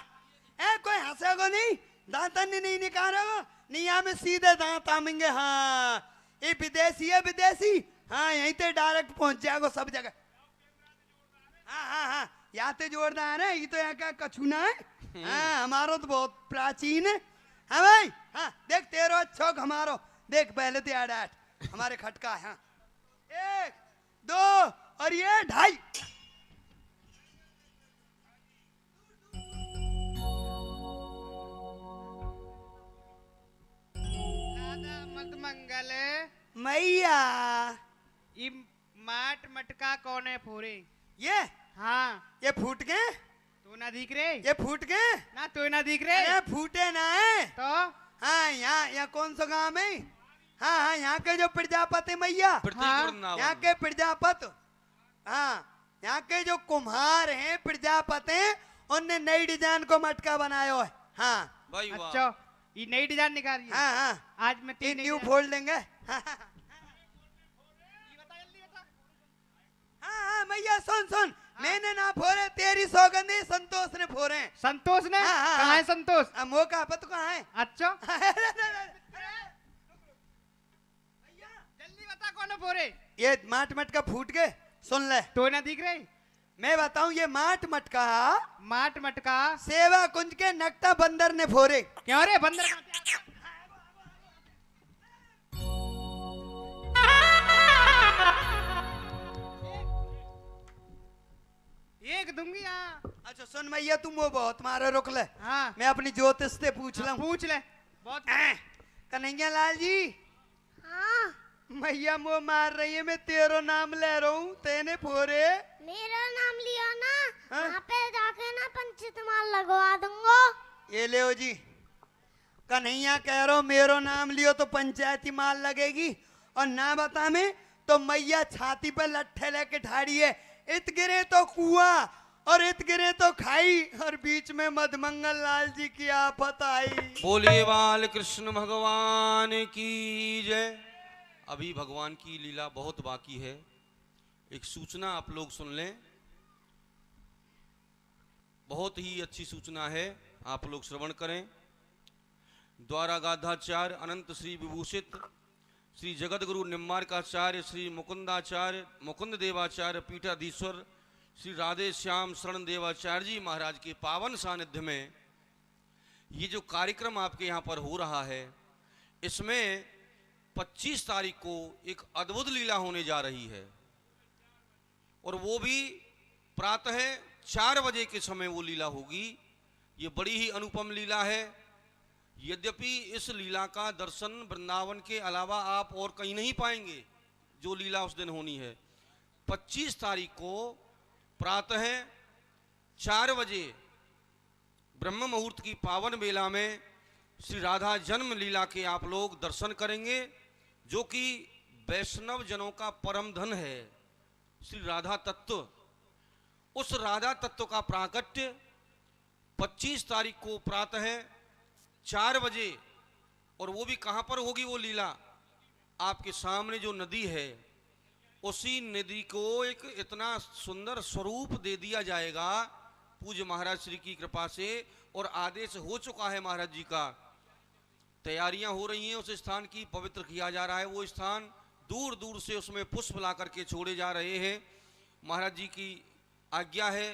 कोई हंसेगा नहीं, दांत नहीं निकालेगा नहीं, यहाँ में सीधे दांत आमेंगे। हाँ ये विदेशी है विदेशी। हाँ यहीं ते डायरेक्ट पहुंच जाएगा सब जगह। हाँ यहाँ ते जोरदार है, ये तो यहाँ का कछुना है। हाँ हमारो तो बहुत प्राचीन है। हाँ भाई हाँ देख तेरो अच्छो हमारो देख पहले तो 8 हमारे खटका है। हाँ 1 2 और ये 2.5। मधुमंगल मैया ये माट मटका कौन है फोरे? ये हाँ ये फूट गए। तू ना दिख रहे? ये फूट गए ना तू ना दिख रहे? अरे फूटे ना है तो हाँ यहाँ कौन सा गांव है? हाँ यहाँ के जो प्रजापति मैया, यहाँ के प्रजापति, हाँ यहाँ के जो कुम्हार हैं प्रजापति, उनने नई डिजाइन को मटका बनायो है। हाँ भाई वाह। अच्छा ये नई डिजाइन निकाली है। हाँ हाँ आज मैं ये 3 न्यू फोल्ड देंगे। हाँ हाँ मैया सुन सुन, मैंने ना फोड़े, तेरी सौगंधी संतोष ने फोड़े। संतोष ने? हाँ, हाँ, कहाँ है हाँ। संतोष? मौका पता कहाँ है? अच्छा जल्दी बता कौन है फोरे? ये माट मटका फूट गए, सुन ले। तो ना दिख रही? मैं बताऊं, ये माट मटका माट मटका सेवा कुंज के नकटा बंदर ने फोड़े। क्यों रे बंदर कहाँ पे आ गया? एक दूंगी। हाँ अच्छा सुन मैया, तुम वो बहुत मारो, रुक ले। हाँ मैं अपनी ज्योतिष से पूछ लूं। पूछ ले। बहुत कन्हैया लाल जी, हाँ मैया मुँह मार रही है, मैं तेरो नाम ले रहा हूँ, तेने फोड़े। मेरा नाम लिया ना, हाँ? वहाँ पे जाके ना पंचतमाल लगवा दूंगा। ये ले जी, कन्हैया कह रहा हूँ मेरो नाम लियो तो पंचायती माल लगेगी, और ना बता में तो मैया छाती पे लट्ठे लेके ठाड़ी है। इत गिरे तो कुआं और इत गिरे तो खाई, और बीच में मधमंगल लाल जी की आफत आई। बोलिए बाल कृष्ण भगवान की जय। अभी भगवान की लीला बहुत बाकी है। एक सूचना आप लोग सुन लें, बहुत ही अच्छी सूचना है, आप लोग श्रवण करें। द्वारा गाधाचार्य अनंत श्री विभूषित श्री जगत गुरु निम्बारकाचार्य श्री मुकुंदाचार्य मुकुंद देवाचार्य पीठाधीश्वर श्री राधे श्याम शरण देवाचार्य जी महाराज के पावन सानिध्य में ये जो कार्यक्रम आपके यहाँ पर हो रहा है, इसमें 25 तारीख को एक अद्भुत लीला होने जा रही है, और वो भी प्रातः 4 बजे के समय वो लीला होगी। ये बड़ी ही अनुपम लीला है। यद्यपि इस लीला का दर्शन वृंदावन के अलावा आप और कहीं नहीं पाएंगे, जो लीला उस दिन होनी है। 25 तारीख को प्रातः 4 बजे ब्रह्म मुहूर्त की पावन बेला में श्री राधा जन्म लीला के आप लोग दर्शन करेंगे, जो कि वैष्णव जनों का परम धन है, श्री राधा तत्व। उस राधा तत्व का प्राकट्य 25 तारीख को प्रातः 4 बजे, और वो भी कहाँ पर होगी वो लीला? आपके सामने जो नदी है, उसी नदी को एक इतना सुंदर स्वरूप दे दिया जाएगा पूज्य महाराज श्री की कृपा से, और आदेश हो चुका है महाराज जी का। तैयारियां हो रही हैं, उस स्थान की पवित्र किया जा रहा है। वो स्थान दूर दूर से उसमें पुष्प ला करके छोड़े जा रहे हैं। महाराज जी की आज्ञा है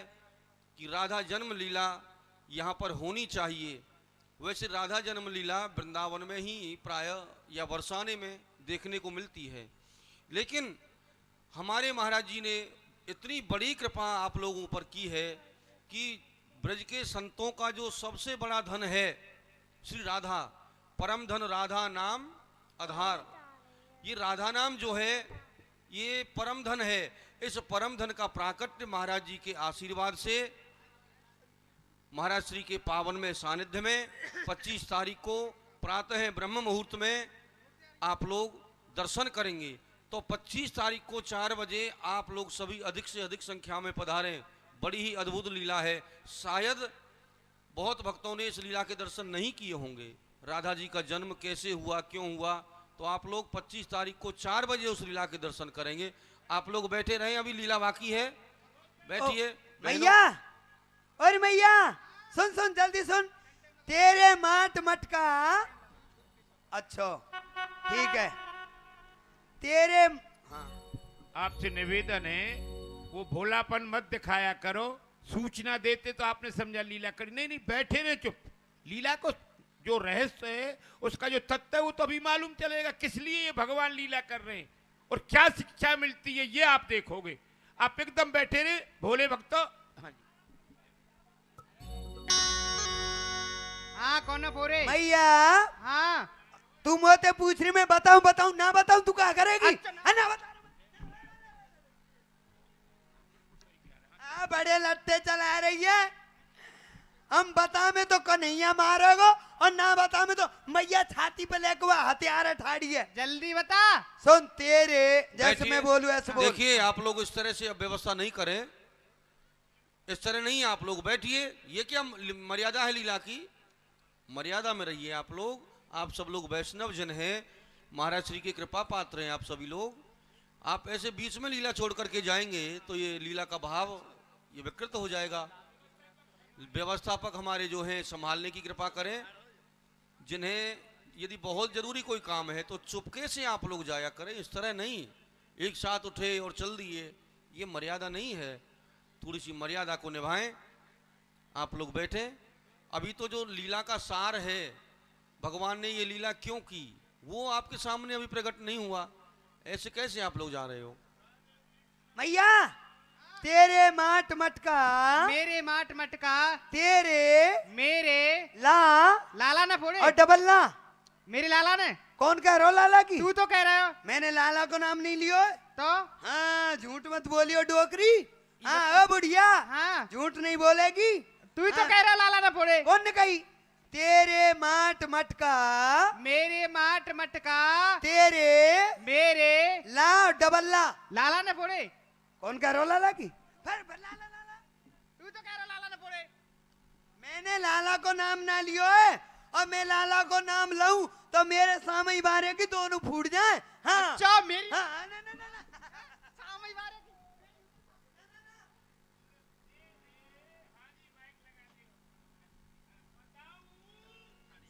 कि राधा जन्म लीला यहाँ पर होनी चाहिए। वैसे राधा जन्म लीला वृंदावन में ही प्राय या बरसाने में देखने को मिलती है, लेकिन हमारे महाराज जी ने इतनी बड़ी कृपा आप लोगों पर की है कि ब्रज के संतों का जो सबसे बड़ा धन है श्री राधा, परम धन राधा नाम आधार। ये राधा नाम जो है ये परम धन है। इस परम धन का प्राकट्य महाराज जी के आशीर्वाद से महाराज श्री के पावन में सानिध्य में 25 तारीख को प्रातः ब्रह्म मुहूर्त में आप लोग दर्शन करेंगे। तो 25 तारीख को 4 बजे आप लोग सभी अधिक से अधिक संख्या में पधारें। बड़ी ही अद्भुत लीला है। शायद बहुत भक्तों ने इस लीला के दर्शन नहीं किए होंगे। राधा जी का जन्म कैसे हुआ, क्यों हुआ, तो आप लोग 25 तारीख को 4 बजे उस लीला के दर्शन करेंगे। आप लोग बैठे रहें, अभी लीला बाकी है, बैठिए। मैया, और मैया सुन सुन, जल्दी सुन, तेरे माट मटका। अच्छा ठीक है, तेरे आपसे निवेदन है वो भोलापन मत दिखाया करो। सूचना देते तो आपने समझा लीला करी, नहीं नहीं बैठे रहे चुप। लीला को जो रहस्य है, उसका जो तत्व है, वो तो अभी मालूम चलेगा किस लिए ये भगवान लीला कर रहे हैं और क्या शिक्षा मिलती है, ये आप देखोगे। आप एकदम बैठे रहे भोले भक्तों। हाँ जी, हाँ कौन बोरे? मैया हाँ तुम होते पूछ रही, मैं बताऊं बताऊं ना बताऊं, तू क्या करेगी? अच्छा, ना बता। बड़े लट्टे चला रही है। हम बता में तो कन्हैया मारोगो, और ना बता में तो मैया छाती पे लेके हथियार ठाड़ी है। जल्दी बता। सुन, तेरे जैसे बैठिए। मैं बोलूं ऐसे बोल। देखिए आप लोग इस तरह से अब व्यवस्था नहीं करें। इस तरह नहीं, आप लोग बैठिए। ये क्या मर्यादा है लीला की? मर्यादा में रहिए आप लोग। आप सब लोग वैष्णव जन हैं, महाराज श्री की कृपा पात्र हैं आप सभी लोग। आप ऐसे बीच में लीला छोड़ करके जाएंगे तो ये लीला का भाव ये विकृत हो जाएगा। व्यवस्थापक हमारे जो हैं संभालने की कृपा करें। जिन्हें यदि बहुत जरूरी कोई काम है तो चुपके से आप लोग जाया करें, इस तरह नहीं एक साथ उठे और चल दिए, ये मर्यादा नहीं है। थोड़ी सी मर्यादा को निभाएं। आप लोग बैठे। अभी तो जो लीला का सार है, भगवान ने ये लीला क्यों की, वो आपके सामने अभी प्रकट नहीं हुआ। ऐसे कैसे आप लोग जा रहे हो? मैया तेरे माट मटका, मेरे माट मटका, तेरे मेरे लाला ना फोड़े और डबल ला। मेरे लाला ने। कौन कह रहा हो लाला की? तू तो कह रहे हो। मैंने लाला को नाम नहीं लियो है। तो हाँ, झूठ मत बोलियो डोकरी। हाँ ओ बुढ़िया, हाँ झूठ नहीं बोलेगी। तू ही तो कह रहा है लाला ना फोड़े। कौन ने कही? तेरे माट मटका, मेरे माट मटका, तेरे मेरे ला डबल ला। लाला ने फोड़े। कौन कह रहा हो लाला की? फिर लाला लाला, तू तो कह रहा लाला ने फोड़े। मैंने लाला को नाम ना लियो है, और मैं लाला को नाम लाऊं तो मेरे सामई बारे की दोनों फूट जाए। हाँ अच्छा मेरी हाँ, ना, ना, ना, ना। सामई बारे की।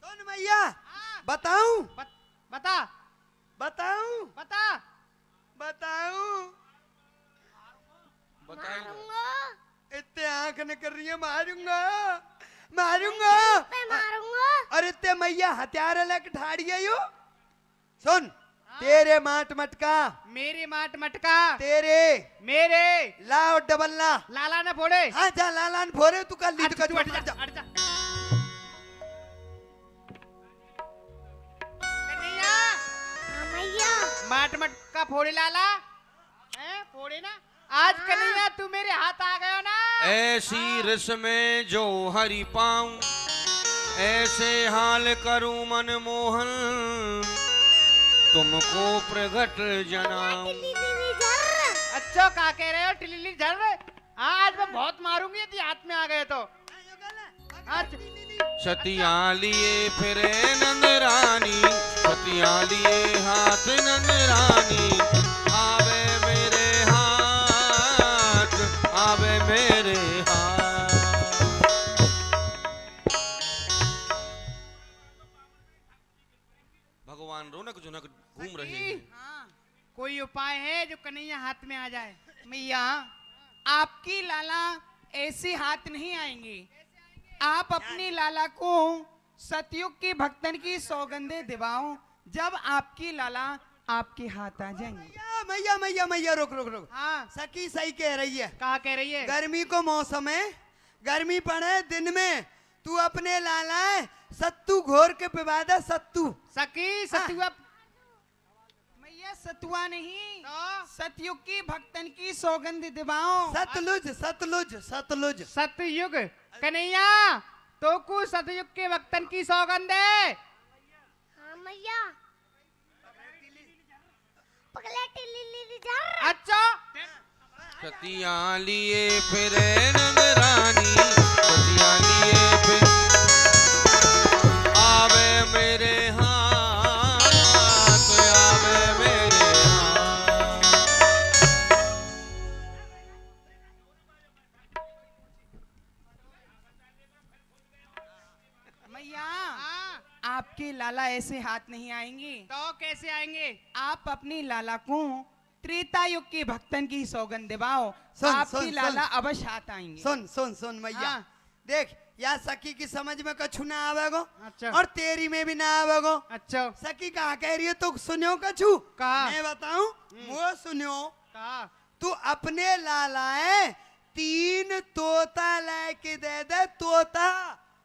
सुन मैया, बताऊं बता बताऊं बता बताऊं बताइए। इतने आंख न कर रही है, मारूंगा मारूंगा। मैं मारूंगा। और इतने मैया हथियार लेके ठाड़ी है यो। सुन, तेरे माट मटका, मेरे माट मटका, तेरे मेरे ला और डबल ला। लाला ने फोड़े। हाँ जा लाला ने फोरे, तू कल लीड अच्छा, का तू हट जा, हट जा। कन्हैया, हाँ मैया। माट मटका फोड़े लाला हैं? फोड़े ना आज। कन्हैया तू मेरे हाथ आ गयो ना। ऐसी रस में जो हरि पाऊं, ऐसे हाल करूं मनमोहन, तुमको प्रगट जनाऊं। अच्छा क्या कह रहे हो? टिल्ली झर। आज मैं बहुत मारूंगी यदि हाथ में आ गए तो। आज सतिया लिए फिरे नंद रानी, सतिया लिए हाथ नंद रानी, आवे मेरे हाथ, आवे मेरे हाथ। भगवान रौनक जुनक घूम रहे हैं। हाँ, कोई उपाय है जो कन्हैया हाथ में आ जाए? मैया आपकी लाला ऐसे हाथ नहीं आएंगे। आप अपनी लाला को सतयुग के भक्तन की सौगंधे दिवाओ, जब आपकी लाला आपके हाथ आ जाएंगे। मैया मैया मैया मैया, रुक रुक रुक। हाँ सखी सही कह रही है। कहा कह रही है? गर्मी को मौसम है, गर्मी पड़े दिन में, तू अपने लाला सत्तू घोर के पिवा दे। सत्तू सखी सतुआ। मैया सतुआ नहीं, तो? सतयुग की भक्तन की सौगंध दिवाओ। सतलुज सतलुज सतलुज। सतयुग। कन्हैया तो को सतयुग के वक्तन की सौगंध है। हाँ मैया। पगला टिल्ली झर। अच्छा सतिया लिए फिरे नंद रानी, सतिया लिए फिर आवे मेरे हाथ, आवे मेरे हाथ। मैया हाँ, आपके लाला ऐसे हाथ नहीं आएंगे। तो कैसे आएंगे? आप अपनी लाला को त्रेता युग के भक्तन की सौगंध दिवाओ, सुन, आपकी सुन, लाला सुन। अवश्य हाथ आएंगे। सुन सुन सुन मैया, हाँ। देख या सखी की समझ में कछु ना आवेगो, अच्छा। और तेरी में भी ना आवेगो। अच्छा सखी कहा कह रही है, तो सुनियो कछु कहा? मैं बताऊं, वो सुनियो। कहा? तू अपने लालाए 3 तोता लेके दे दे। तोता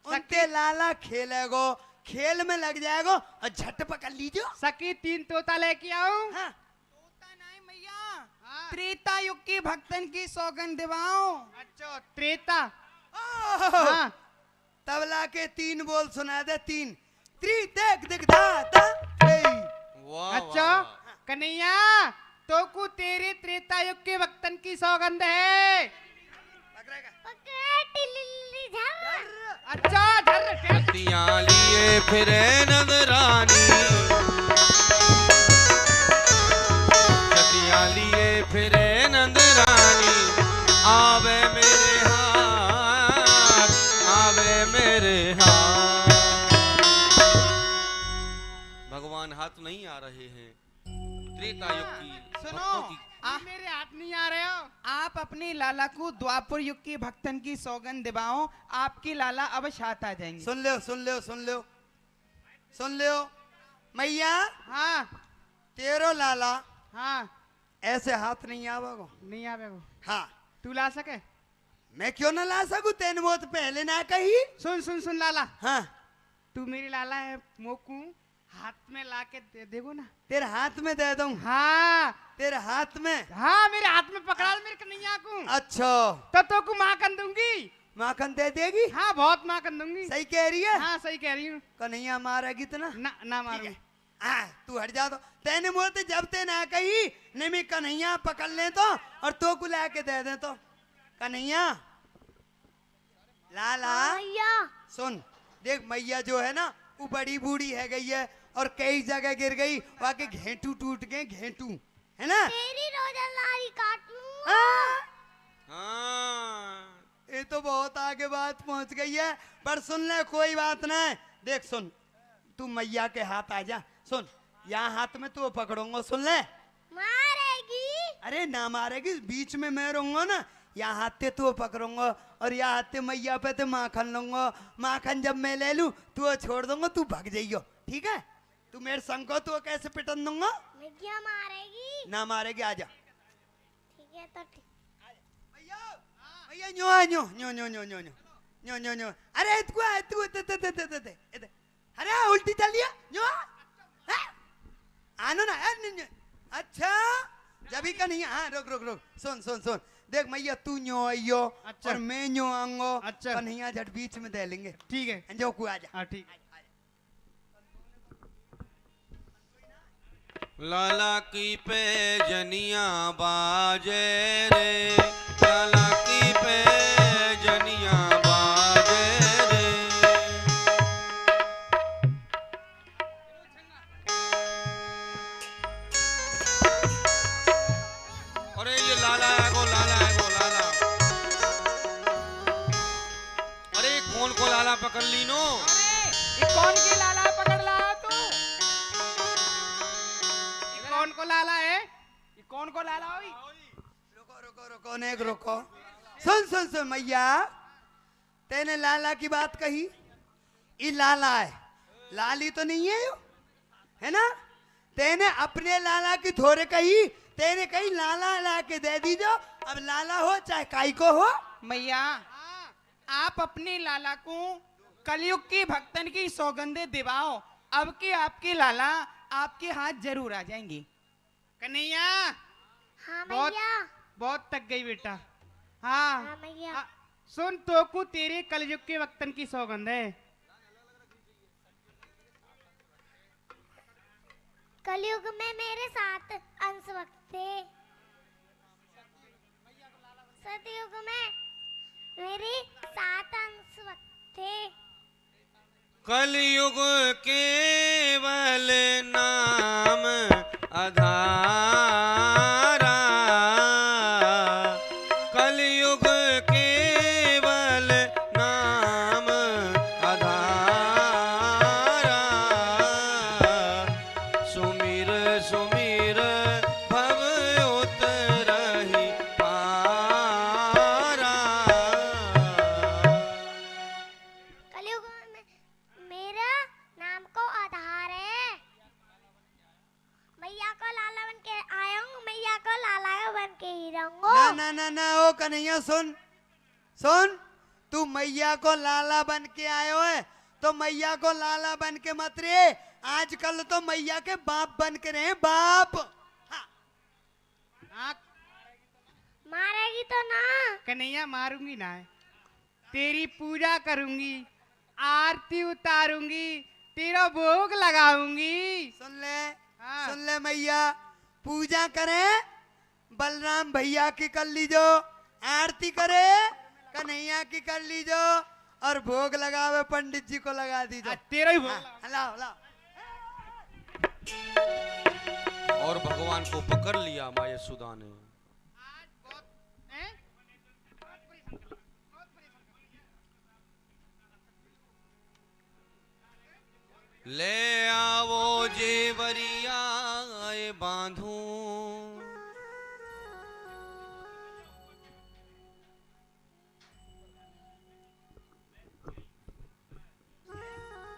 उनके लाला खेलेगो, खेल में लग जाएगो और झट पकड़ लीजियो। सखी 3 तोता लेके आऊं? हाँ। तोता नहीं मैया, हाँ। त्रेता युग के भक्तन की सौगंध दिवाओ। अच्छा त्रेता। ओह, हाँ तबला के 3 बोल सुना दे। 3 त्रि देख देख दा दा त्रे। वाह अच्छा वाह। कन्हैया तो को तेरे त्रेता युग के वक्तन की सौगंध है। पकड़ेगा पकड़ा टिल्ली झर। अच्छा झर छतियां लिए फिरे नजरानी, छतियां लिए फिरे नजरानी, आवे मेरे हाथ, आवे मेरे हाथ। भगवान हाथ नहीं आ रहे हैं, त्रेता युग की सुनो, भक्तों की मेरे हाथ नहीं आ रहे हो। आप अपनी लाला को द्वापर युग के भक्तन की सौगंध दिवाओ, आपकी लाला अवश्य हाथ आ जाएंगे। सुन लो सुन लो सुन लो सुन लो मैया, हाँ तेरो लाला हाँ ऐसे हाथ नहीं आवेगो। नहीं आवे वो। हाँ तू ला सके? मैं क्यों ना ला सकूं, तेने वो तो पहले ना कही। सुन सुन सुन लाला, हाँ तू मेरी लाला है, मोकू हाथ में ला के दे देगो ना? तेरे हाथ में दे दूं? हाँ तेरे हाथ में? हाँ मेरे हाथ में पकड़ा मेरे कन्हैया को, अच्छा तो को माखन दूंगी। माखन दे देगी? हाँ बहुत माखन दूंगी। सही कह रही है? हाँ सही कह रही हूँ। कन्हैया मारेगी तो ना? ना मारूंगी। हाँ तू हट जा, तो तेने बोलते जब ते ना कही नहीं मैं कन्हैया पकड़ ले तो और तो को लाके दे दे तो। कन्हैया लाला मैया सुन, देख मैया जो है ना वो बड़ी बूढ़ी है गई है और कई जगह गिर गई, वहां के घेंटू टूट गए, घेंटू है ना। तेरी रोजा नारी काटूं। हाँ ये तो बहुत आगे बात पहुंच गई है, पर सुन ले कोई बात ना है। देख सुन, तू मैया के हाथ आ जा। सुन यहाँ हाथ में तू पकड़ूंगा, सुन ले। मारेगी? अरे ना मारेगी, बीच में मैं रहूंगा ना, यहाँ हाथ ते तू पकड़ूंगा और यहाँ हाथ ते मैया पे ते माखन लूंगा। माखन जब मैं ले लूं तू छोड़ दूंगा, तू भग जाइयो, ठीक है। तू मेरे संग को तू कैसे पिटन दूंगा? मैया मारेगी? ना मारेगी, आजा। ठीक है तो ठीक। भैया न्यो आ, न्यो न्यो न्यो न्यो न्यो न्यो न्यो न्यो न्यो। अरे इतको इतको इतने अरे उल्टी चल लिया न्यो आनो ना यार न्यो। अच्छा जभी का नहीं। हाँ रुक रुक रुक, सुन सुन सुन, देख मैया तू न्यो आइयो और मैं न्यो आऊंगो। अच्छा कन्हैया झट बीच में दे लेंगे, ठीक है। जो को आजा। हाँ ठीक। लाला की पे जनिया बाजे रे, लाला की पे जनिया बाजे रे। अरे ये लाला है गो, लाला है गो, लाला। अरे कौन को लाला पकड़ ली नो? ये कौन की लाला पकड़ ला तू? ये कौन को लाला है? ये कौन को लाला हुई? रुको रुको रुको नेक रुको, सुन सुन सुन मैया, तेने लाला की बात कही, ये लाला है, लाली तो नहीं है यो, है ना। तेने अपने लाला की थोड़े कही, तेने कही लाला ला के दे दीजो। अब लाला हो चाहे काई को हो। मैया आप अपनी लाला को कलयुग की भक्तन की सौगंधे दिवाओ, अब की आपकी लाला आपके हाथ जरूर आ जाएंगी। कन्हैया हाँ बहुत मैया। बहुत तक गई बेटा। हाँ हाँ मैया। हाँ, सुन तो को तेरे कलयुग के वक्तन की सौगंध है। कलयुग में मेरे 7 अंश वक्त थे, सतयुग में मेरे 7 अंश वक्त थे। कलयुग केवल नाम आधारा, कलयुग केवल नाम आधारा। सुमिर सुमिर भव उतरहि पारा। कलयुग में मेरा नाम को आधार है। मैया को लाला बन के आया हूँ, मैया को लाला बन के ही रहूंगा। ना ना ना ना ओ कन्हैया सुन सुन, तू मैया को लाला बन के आयो है तो मैया को लाला बन के मत रे, आजकल तो मैया के बाप बन के रहे, बाप। हाँ मारेगी तो ना? कन्हैया मारूंगी ना, तेरी पूजा करूंगी, आरती उतारूंगी, तेरा भोग लगाऊंगी। सुन ले हाँ। सुन ले मैया, पूजा करे बलराम भैया की कर लीजो, आरती करे कन्हैया की कर लीजो और भोग लगावे पंडित जी को लगा दीजो। तेरा ही भोग लाओ लाओ। और भगवान को पकड़ लिया माँ यशोदा ने। ले आवो जेवरिया बांधू,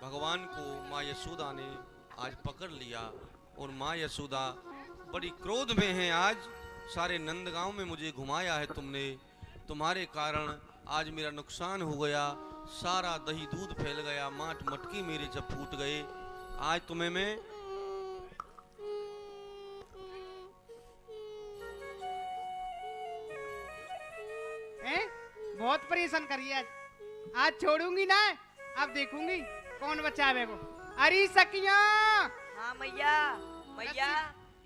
भगवान को माँ यशोदा ने आज पकड़ लिया और माँ यशोदा बड़ी क्रोध में है। आज सारे नंदगांव में मुझे घुमाया है तुमने, तुम्हारे कारण आज मेरा नुकसान हो गया, सारा दही दूध फैल गया, माट मटकी मेरे जब फूट गए। आज तुम्हें मैं बहुत परेशान करिए आज छोड़ूंगी ना, अब देखूंगी कौन बचावे को। अरे सखिया, हाँ मैया, मैया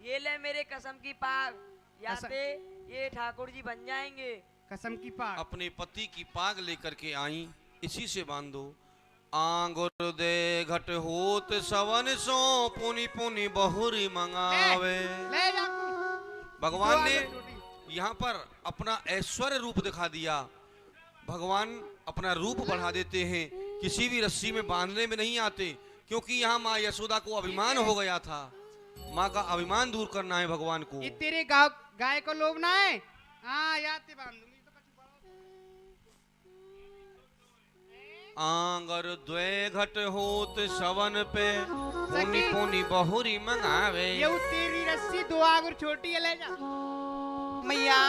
ये ले मेरे कसम की पाग, याते ये ठाकुर जी बन जाएंगे। कसम की पाग अपने पति की पाग लेकर के आई, इसी से बांधो। आंगुर दे घट होत सवन सो, पुनी पुनी बहुरी मंगावे। ले जा भगवान ने यहाँ पर अपना ऐश्वर्य रूप दिखा दिया। भगवान अपना रूप बढ़ा देते हैं, किसी भी रस्सी में बांधने में नहीं आते, क्योंकि यहाँ माँ यशोदा को अभिमान हो गया था। माँ का अभिमान दूर करना है भगवान को। ये तेरे गाँव गाय को लोभना है। हाँ याद से बांध दूंगी। आंगर द्वे घट होत सवन पे, पुनी पुनी बहुरी मंगावे। ये तेरी रस्सी दो आंगुर छोटी है, ले जा। मैया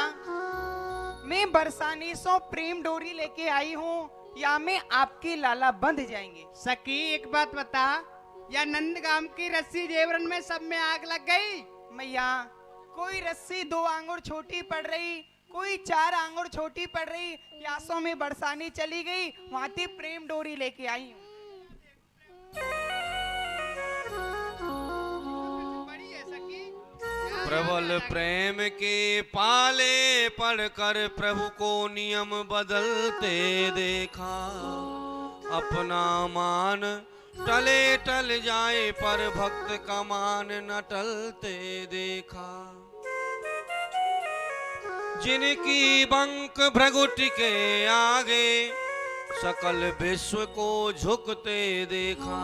मैं बरसाने सो प्रेम डोरी लेके आई हूँ, या में आपके लाला बंध जाएंगे। सखी एक बात बता, या नंदगाम की रस्सी जेवरन में सब में आग लग गई? मैया कोई रस्सी 2 आंगुर छोटी पड़ रही, कोई 4 आंगुर छोटी पड़ रही, यासों में बरसाने चली गई, वहां से प्रेम डोरी लेके आई हूँ। प्रबल प्रेम के पाले पढ़कर प्रभु को नियम बदलते देखा, अपना मान टले टल जाए पर भक्त का मान न टलते देखा। जिनकी बंक भ्रगुट के आगे सकल विश्व को झुकते देखा,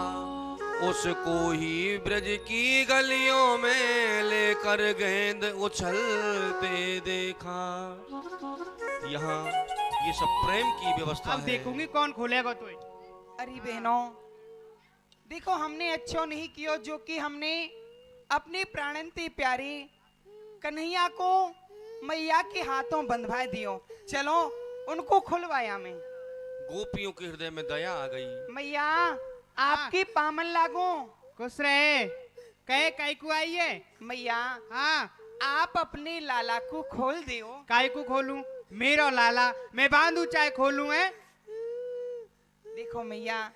उसको ही ब्रज की गलियों में लेकर गेंद उछलते देखा। यहाँ ये सब प्रेम की व्यवस्था अब है। देखूंगी कौन खोलेगा तो। अरे बहनों देखो, हमने अच्छो नहीं किया जो कि हमने अपने प्राणंती प्यारे कन्हैया को मैया के हाथों बंधवा दियो। चलो उनको खुलवाया मैं। गोपियों के हृदय में दया आ गई। मैया आपकी पामन लागो। खुश रहे। कहे काई को आई है मैया? हाँ आप अपने लाला को खोल दियो। काय को खोलूं? मेरा लाला मैं बांधू चाहे खोलूं है? देखो मैया,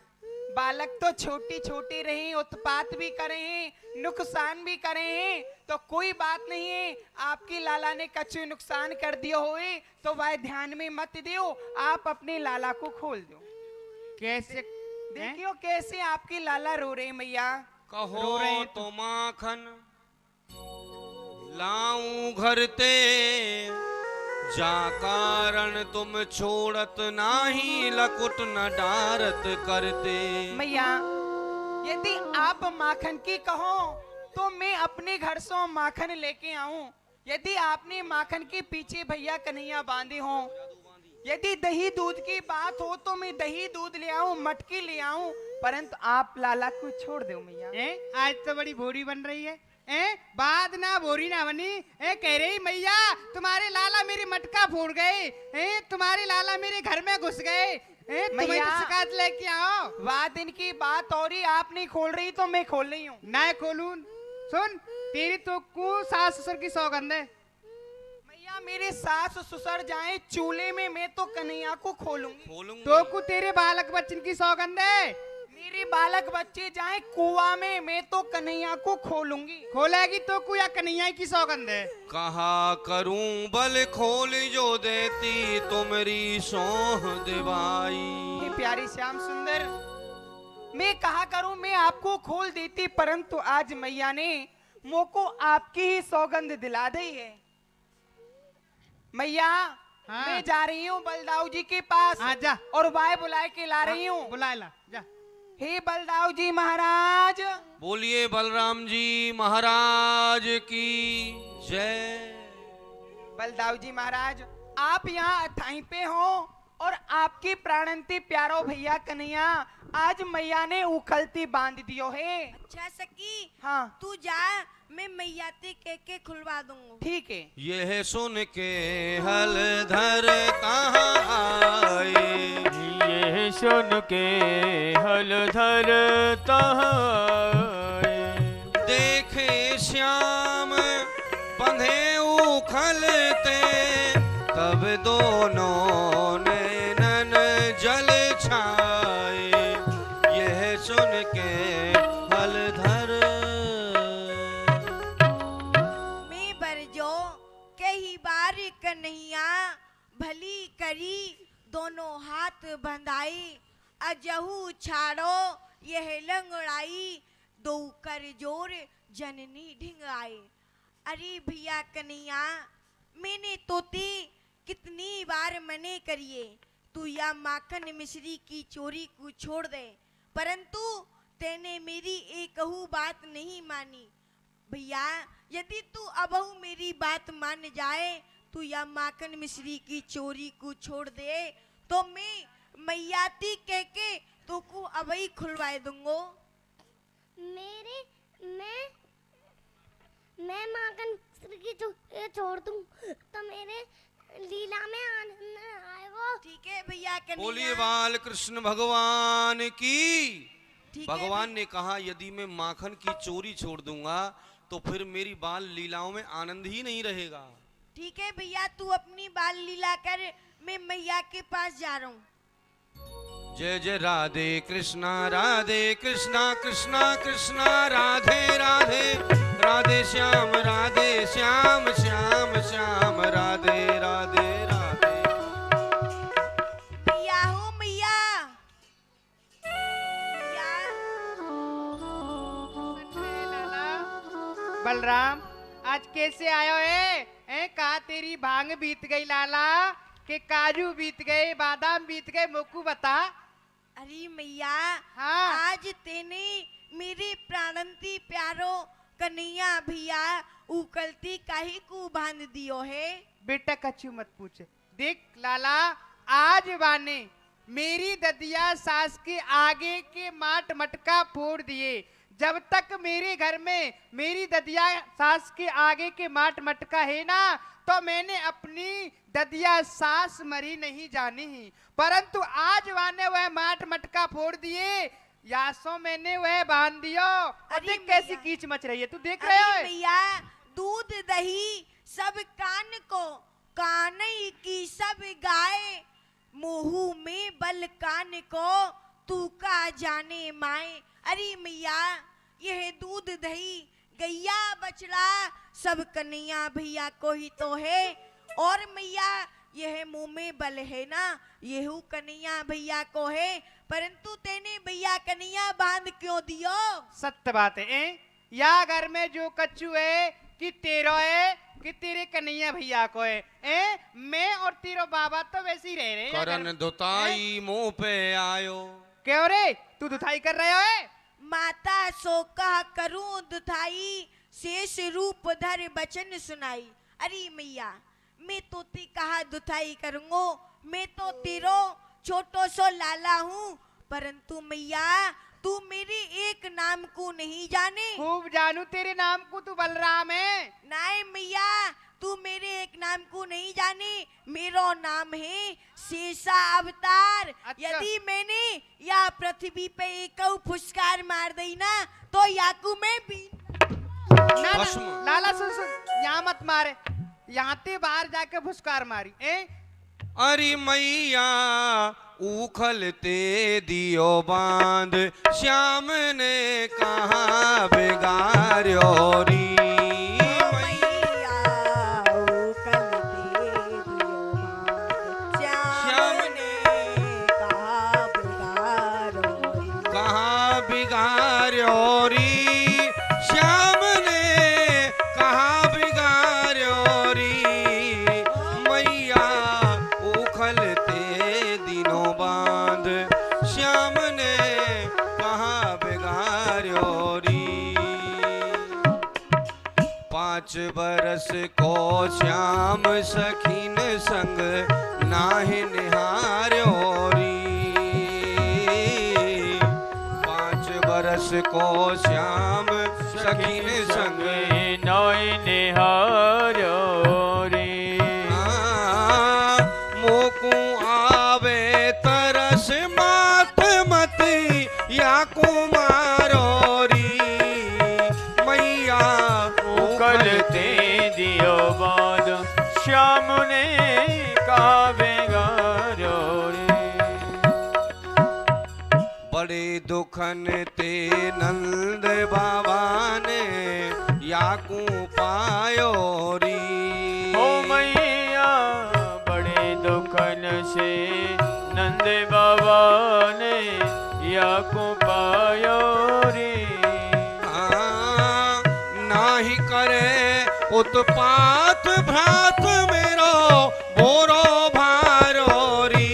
बालक तो छोटे छोटे रहे, उत्पात भी करे हैं, नुकसान भी करे हैं, तो कोई बात नहीं है। आपके लाला ने कछु नुकसान कर दिया होए तो वह ध्यान में मत दियो, आप अपने लाला को खोल दो। कैसे? देखियो कैसे आपके लाला रो रहे मैया। कहो तो माखन लाऊं घर ते, जा कारण तुम छोड़त नाही, लकुट न डारत करते। मैया यदि आप माखन की कहो तो मैं अपने घर से माखन लेके आऊं। यदि आपने माखन के पीछे भैया कन्हैया बांधे हो, यदि दही दूध की बात हो तो मैं दही दूध ले आऊं, मटकी ले आऊं, परंतु आप लाला को छोड़ दो मैया। आज तो बड़ी भोरी बन रही है। बाद ना बोरी ना बनी। कह रही मैया तुम्हारे लाला मेरी मटका फोड़ गए, तुम्हारे लाला मेरे घर में घुस गए, तुम्हें तो शिकायत लेके आओ। वाह दिन की बात और ही आप नहीं खोल रही तो मैं खोल रही हूँ। ना खोलूं? सुन, तेरी तो को सास ससुर की सौगंध है। मैया मेरे सास ससुर जाए चूल्हे में, मैं तो कन्हैया को खोलूंगी। खोलूंगी तो को तेरे बालक बच्चन की सौगंध है। मेरे बालक बच्चे जाए कुआ में, मैं तो कन्हैया को खोलूंगी। खोलेगी तो कुया कन्हैया की सौगंध है। कहा करूं बल खोल जो देती तुमरी सोह दिवाई। हे प्यारी श्याम सुंदर, मैं कहा करूं मैं आपको खोल देती, परंतु आज मैया ने मोको आपकी ही सौगंध दिला दी है। मैया हाँ। मैं जा रही हूँ बलदाऊ जी के पास। हाँ, जा। और बाय बुलाए के ला रही हूँ। बुला ला जा। हे बलदाऊ जी महाराज। बोलिए बलराम जी महाराज की जय। बलदाऊ जी महाराज, आप यहाँ अथाई पे हो और आपकी प्राणंती प्यारो भैया कन्हैया आज मैया ने उखलती बांध दियो है। अच्छा सखी, हाँ तू जा, मैं मैयाती के खुलवा दूंगा। ठीक है। यह सुन के हलधर कहाँ आए। ये सुन के हलधर तहाए। देखे श्याम बंधे उखलते, तब दोनों नैनन जल छाए। यह सुन के हलधर मैं बरजो कई बार कन्हैया भली करी, दोनों हाथ बंधाई, अजहू छाड़ो यह लंगड़ाई, दो कर जोर जननी ढिंगाई। अरे भैया कन्हैया, मैंने तोती कितनी बार मने करिए तू या माखन मिश्री की चोरी को छोड़ दे, परंतु तेने मेरी एकहू बात नहीं मानी। भैया यदि तू अबहू मेरी बात मान जाए, तू या माखन मिश्री की चोरी को छोड़ दे, तो मैं मैयाती कह के तो को अबही खुलवाए दूंगो। मेरे मैं माखन की छोड़ दूं तो मेरे लीला में आनंद आएगा। ठीक है भैया कन्हैया। बोलिए बाल कृष्ण भगवान की। ठीक है भगवान ने कहा यदि मैं माखन की चोरी छोड़ दूंगा तो फिर मेरी बाल लीलाओं में आनंद ही नहीं रहेगा। ठीक है भैया, तू अपनी बाल लीला कर, मैं मैया के पास जा रहा हूँ। जय जय राधे कृष्णा कृष्णा कृष्णा राधे राधे, राधे श्याम श्याम श्याम राधे राधे राधे। मैया हो मैया। बलराम आज कैसे आयो है? कहा तेरी भांग बीत गई लाला, के काजू बीत गए, बादाम बीत गए, मोकू बता। अरे मैया, हाँ। आज तेने मेरे प्राणंती प्यारो कन्हैया भैया उकलती काहे को बांध दियो है। बेटा कछु मत पूछे। देख लाला, आज बाने मेरी ददिया सास के आगे के माट मटका फोड़ दिए। जब तक मेरे घर में मेरी ददिया सास के आगे के माट मटका है ना, तो मैंने अपनी ददिया सास मरी नहीं जानी ही, परंतु आज वाने वह माट मटका फोड़ दिए, यासो मैंने वह बांध दियो। और देख कैसी कीच मच रही है, तू देख रहे हो? भैया दूध दही सब कान को, कानई की सब गाय, मुंह में बल कान को, तू का जाने माए। अरे मैया, यह दूध दही गैया बछड़ा सब कन्हैया भैया को ही तो है, और मैया यह मुंह में बल है ना, यहू कन्हैया भैया को है, परंतु तेने भैया कन्हैया बांध क्यों दियो? सत्य बात है। या घर में जो कच्चू है कि तेरो है कि तेरे कन्हैया भैया को है? मैं और तेरो बाबा तो वैसे ही रह रहे हैं। करन दुताई मुंह पे आयो। क्यों रे, तू दुताई कर रहे हो? माता सो कह करूं दुधाई, शेष रूप धर बचन सुनाई। अरे मैया, मैं तो ती कहा दुधाई करूंगो, मैं तो तेरो छोटो सो लाला हूँ, परंतु मैया तू मेरे एक नाम को नहीं जाने। खूब जानू तेरे नाम को, तू बलराम है। नहीं मैया, तू मेरे एक नाम को नहीं जाने, मेरो नाम है शेषा अवतार। अच्छा। यदि मैंने या पृथ्वी पे एक फुसकार मार दी ना, तो याकू में भी ना, भस्म। लाला सुन सुन, यहाँ मत मारे, यहाँ ते बाहर जाके फुसकार मारी। अरे मैया उखलते दियो बांध श्याम ने कहा बिगाड़ो री श्याम ने कहा बिगाड़ो री श्याम ने कहा बिगाड़ो री मैया उखलते दिनों बांध श्याम ने कहा बिगाड़ो री 5 बरस को श्याम सखीन संग नाहि निहार्यो री 5 बरस को श्याम सखीन संग नाहि निहार्यो रे मोकू आवे तरस मात मती या कुमारो री मैया उखलते दियो बांध श्याम ने कहा बिगाड़ो रे बड़े दुखन ते नंद बाबा ने याकू पायो री ओ मैया बड़े दुखन से नंद बाबा ने या को पायो रे नाही करे उत्पात भ्रात मेरो बोरो भारो री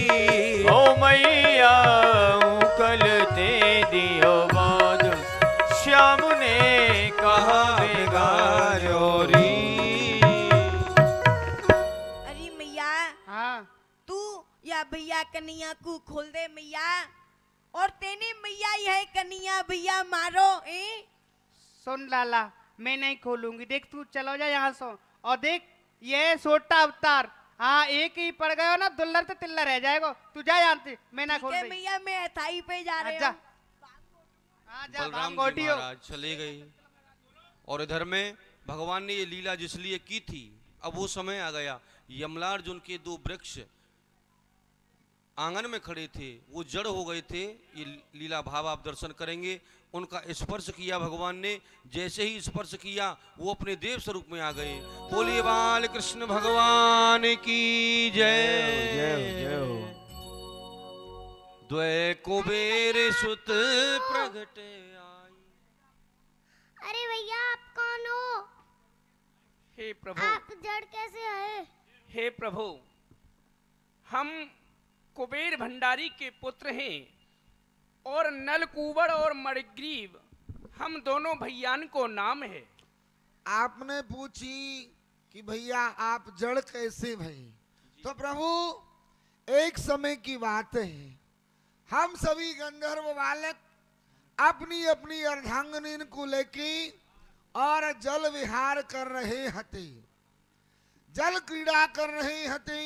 ओ मैया उखलते दियो बांध श्याम ने कहा बिगाड़ो रे अरे मैया हाँ तू या भैया कन्हैया को खोल दे मैया और तेने मैया यह कन्हैया भैया मारो सुन लाला मैं नहीं खोलूंगी। देख तू चलो जा यहाँ से और देख ये सोटा अवतार हाँ एक ही पड़ गयो ना दुल्लर तो तिल्ला रह जाएगा। तू जा जानती मैं ना खोल ठीक है रही। मैया मैं अथाई पे जा रही जा हूँ हाँ जा बलराम जी गोटी हो। महाराज चले गए और इधर में भगवान ने ये लीला जिस लिए की थी अब वो समय आ गया। यमलार्जुन के 2 वृक्ष आंगन में खड़े थे वो जड़ हो गए थे। ये लीला भाव आप दर्शन करेंगे। उनका स्पर्श किया भगवान ने, जैसे ही स्पर्श किया वो अपने देव स्वरूप में आ गए। बोलिए बाल कृष्ण भगवान की जय। द्वै कुबेर सुत प्रगटे आई। अरे भैया आप कौन हो? हे प्रभु आप जड़ कैसे आए? हे प्रभु हम कुबेर भंडारी के पुत्र हैं और नलकूबर और मणिग्रीव हम दोनों भैयान को नाम है। आपने पूछी कि भैया आप जड़ कैसे भई, तो प्रभु एक समय की बात है, हम सभी गंधर्व बालक अपनी अपनी अर्धांगिनी को लेके और जल विहार कर रहे हते, जल क्रीड़ा कर रहे हते।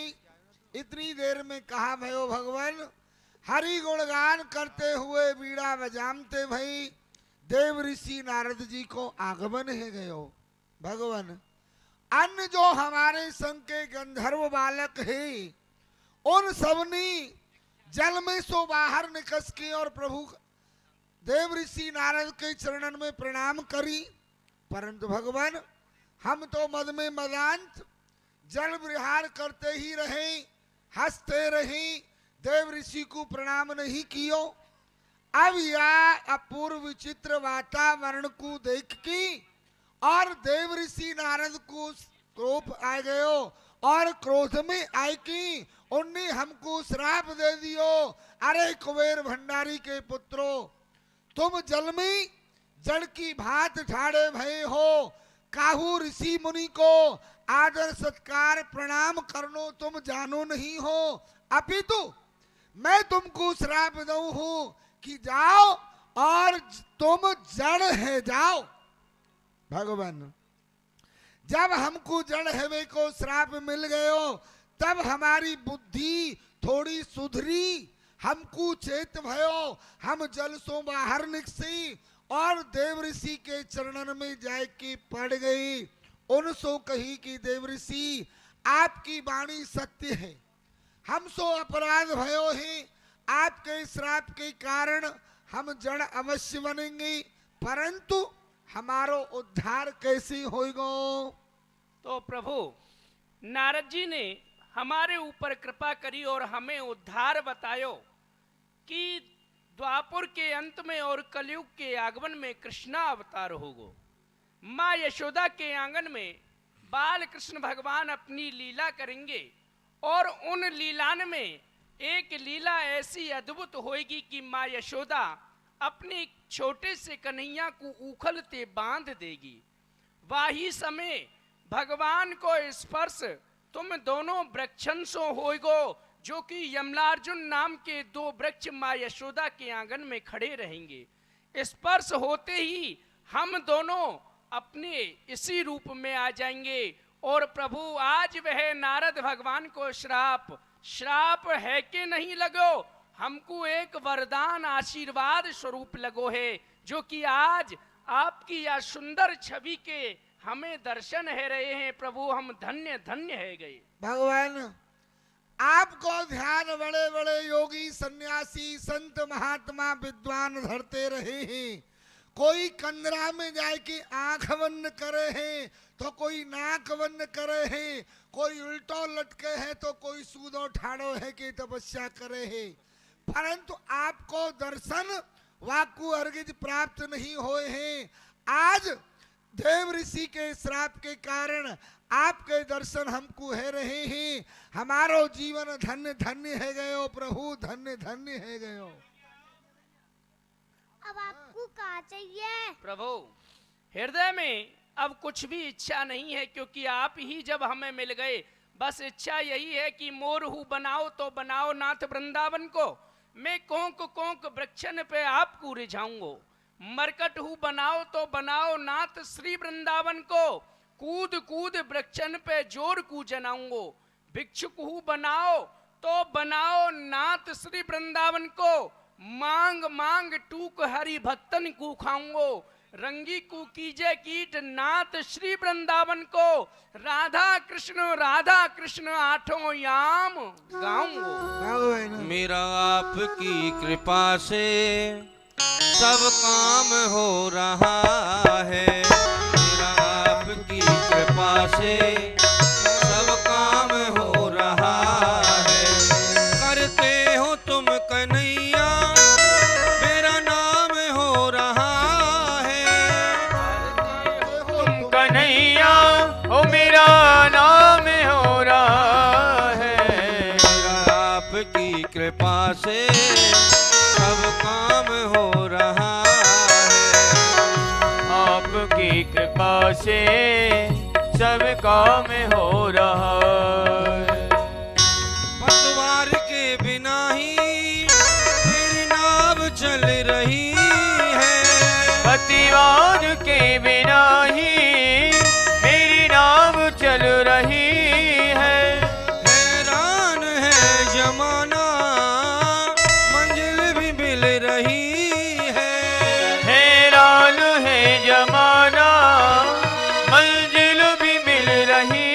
इतनी देर में कहा भयो भगवान हरि गुणगान करते हुए बीड़ा बजामते भई देव ऋषि नारद जी को आगमन है गयो। भगवान अन्य जो हमारे संग के गंधर्व बालक है उन सबने जल में सो बाहर निकस के और प्रभु देव ऋषि नारद के चरणन में प्रणाम करी। परंतु भगवान हम तो मद में मदांत जल विहार करते ही रहे, हंसते रहे, देव ऋषि को प्रणाम नहीं कियो। अब यह अपूर्व विचित्र वातावरण को देख के और देव ऋषि नारद को क्रोध आ गयो और क्रोध में आए कि उनने हमको श्राप दे दियो। अरे कुबेर भंडारी के पुत्रों, तुम जल में जड़ की भांत ठाड़े भये हो, काहू ऋषि मुनि को आदर सत्कार प्रणाम करनो तुम जानो नहीं हो, अपितु मैं तुमको श्राप दूं हूं कि जाओ और तुम जड़ है जाओ। भगवान जब हमको जड़ हवे को श्राप मिल गयो तब हमारी बुद्धि थोड़ी सुधरी, हमको चेत भयो, हम जल सो बाहर निकसी और देव ऋषि के चरणन में जाके पड़ गई। उनसो कही कि देव ऋषि आपकी वाणी सत्य है, हमसो अपराध भयो ही, आपके श्राप के कारण हम जड़ अवश्य बनेंगे, परंतु हमारो उद्धार कैसे होएगो? तो प्रभु नारद जी ने हमारे ऊपर कृपा करी और हमें उद्धार बतायो कि द्वापर के अंत में और कलयुग के आगमन में कृष्णा अवतार होगो। माँ यशोदा के आंगन में बाल कृष्ण भगवान अपनी लीला करेंगे और उन लीलान में एक लीला ऐसी अद्भुत होएगी कि माँ यशोदा अपने छोटे से कन्हैया को उखलते बांध देगी। वही समय भगवान को स्पर्श तुम दोनों वृक्षंसो होएगो, जो कि यमलार्जुन नाम के 2 वृक्ष माँ यशोदा के आंगन में खड़े रहेंगे। स्पर्श होते ही हम दोनों अपने इसी रूप में आ जाएंगे। और प्रभु आज वह नारद भगवान को श्राप है कि नहीं लगो, हमको एक वरदान आशीर्वाद स्वरूप लगो है, जो कि आज आपकी यह सुंदर छवि के हमें दर्शन है रहे हैं। प्रभु हम धन्य धन्य है गए। भगवान आपको ध्यान बड़े बड़े योगी सन्यासी संत महात्मा विद्वान धरते रहे हैं। कोई कंदरा में जाए कि आंख बंद करे हैं, तो कोई नाक बंद करे हैं, कोई उल्टो लटके है, तो कोई सूदो ठाड़ो है कि तपस्या करे है, परंतु आपको दर्शन वाकु अर्घिज प्राप्त नहीं हुए हैं। आज देव ऋषि के श्राप के कारण आपके दर्शन हमको है रहे हैं। हमारो जीवन धन्य धन्य है गयो प्रभु, धन्य धन्य है गयो। अब आपको क्या चाहिए? प्रभु हृदय में अब कुछ भी इच्छा नहीं है, क्योंकि आप ही जब हमें मिल गए, बस इच्छा यही है कि मोरहू बनाओ तो बनाओ नाथ वृंदावन को, मैं कोंक कोंक वृक्षन पे आपको रिझाऊंगो। मरकट हूँ बनाओ तो बनाओ नाथ श्री वृंदावन को, कूद कूद वृक्षन पे जोर कू जनाऊंगो। भिक्षुक हूँ बनाओ तो बनाओ नाथ श्री वृंदावन को, मांग मांग टूक हरि भक्तन को खाऊंगो। रंगी को कीजे कीट नाथ श्री वृंदावन को, राधा कृष्ण आठों याम गाऊंगो। मेरा आपकी कृपा से सब काम हो रहा है, मेरा आपकी कृपा से सब काम हो रहा है। करते हो तुम कन्हैया मेरा नाम हो रहा है, तुम कन्हैया हो मेरा नाम हो रहा है। मेरा आपकी कृपा से सब काम हो रहा है, आपकी कृपा से सब काम हो रहा है। पतवार के बिना ही मेरी नाव चल रही है, पतवार के बिना ही मेरी नाव चल रही है। हैरान है जमाना मंजिल भी मिल रही है, हैरान है जमाना मंजिल भी मिल रही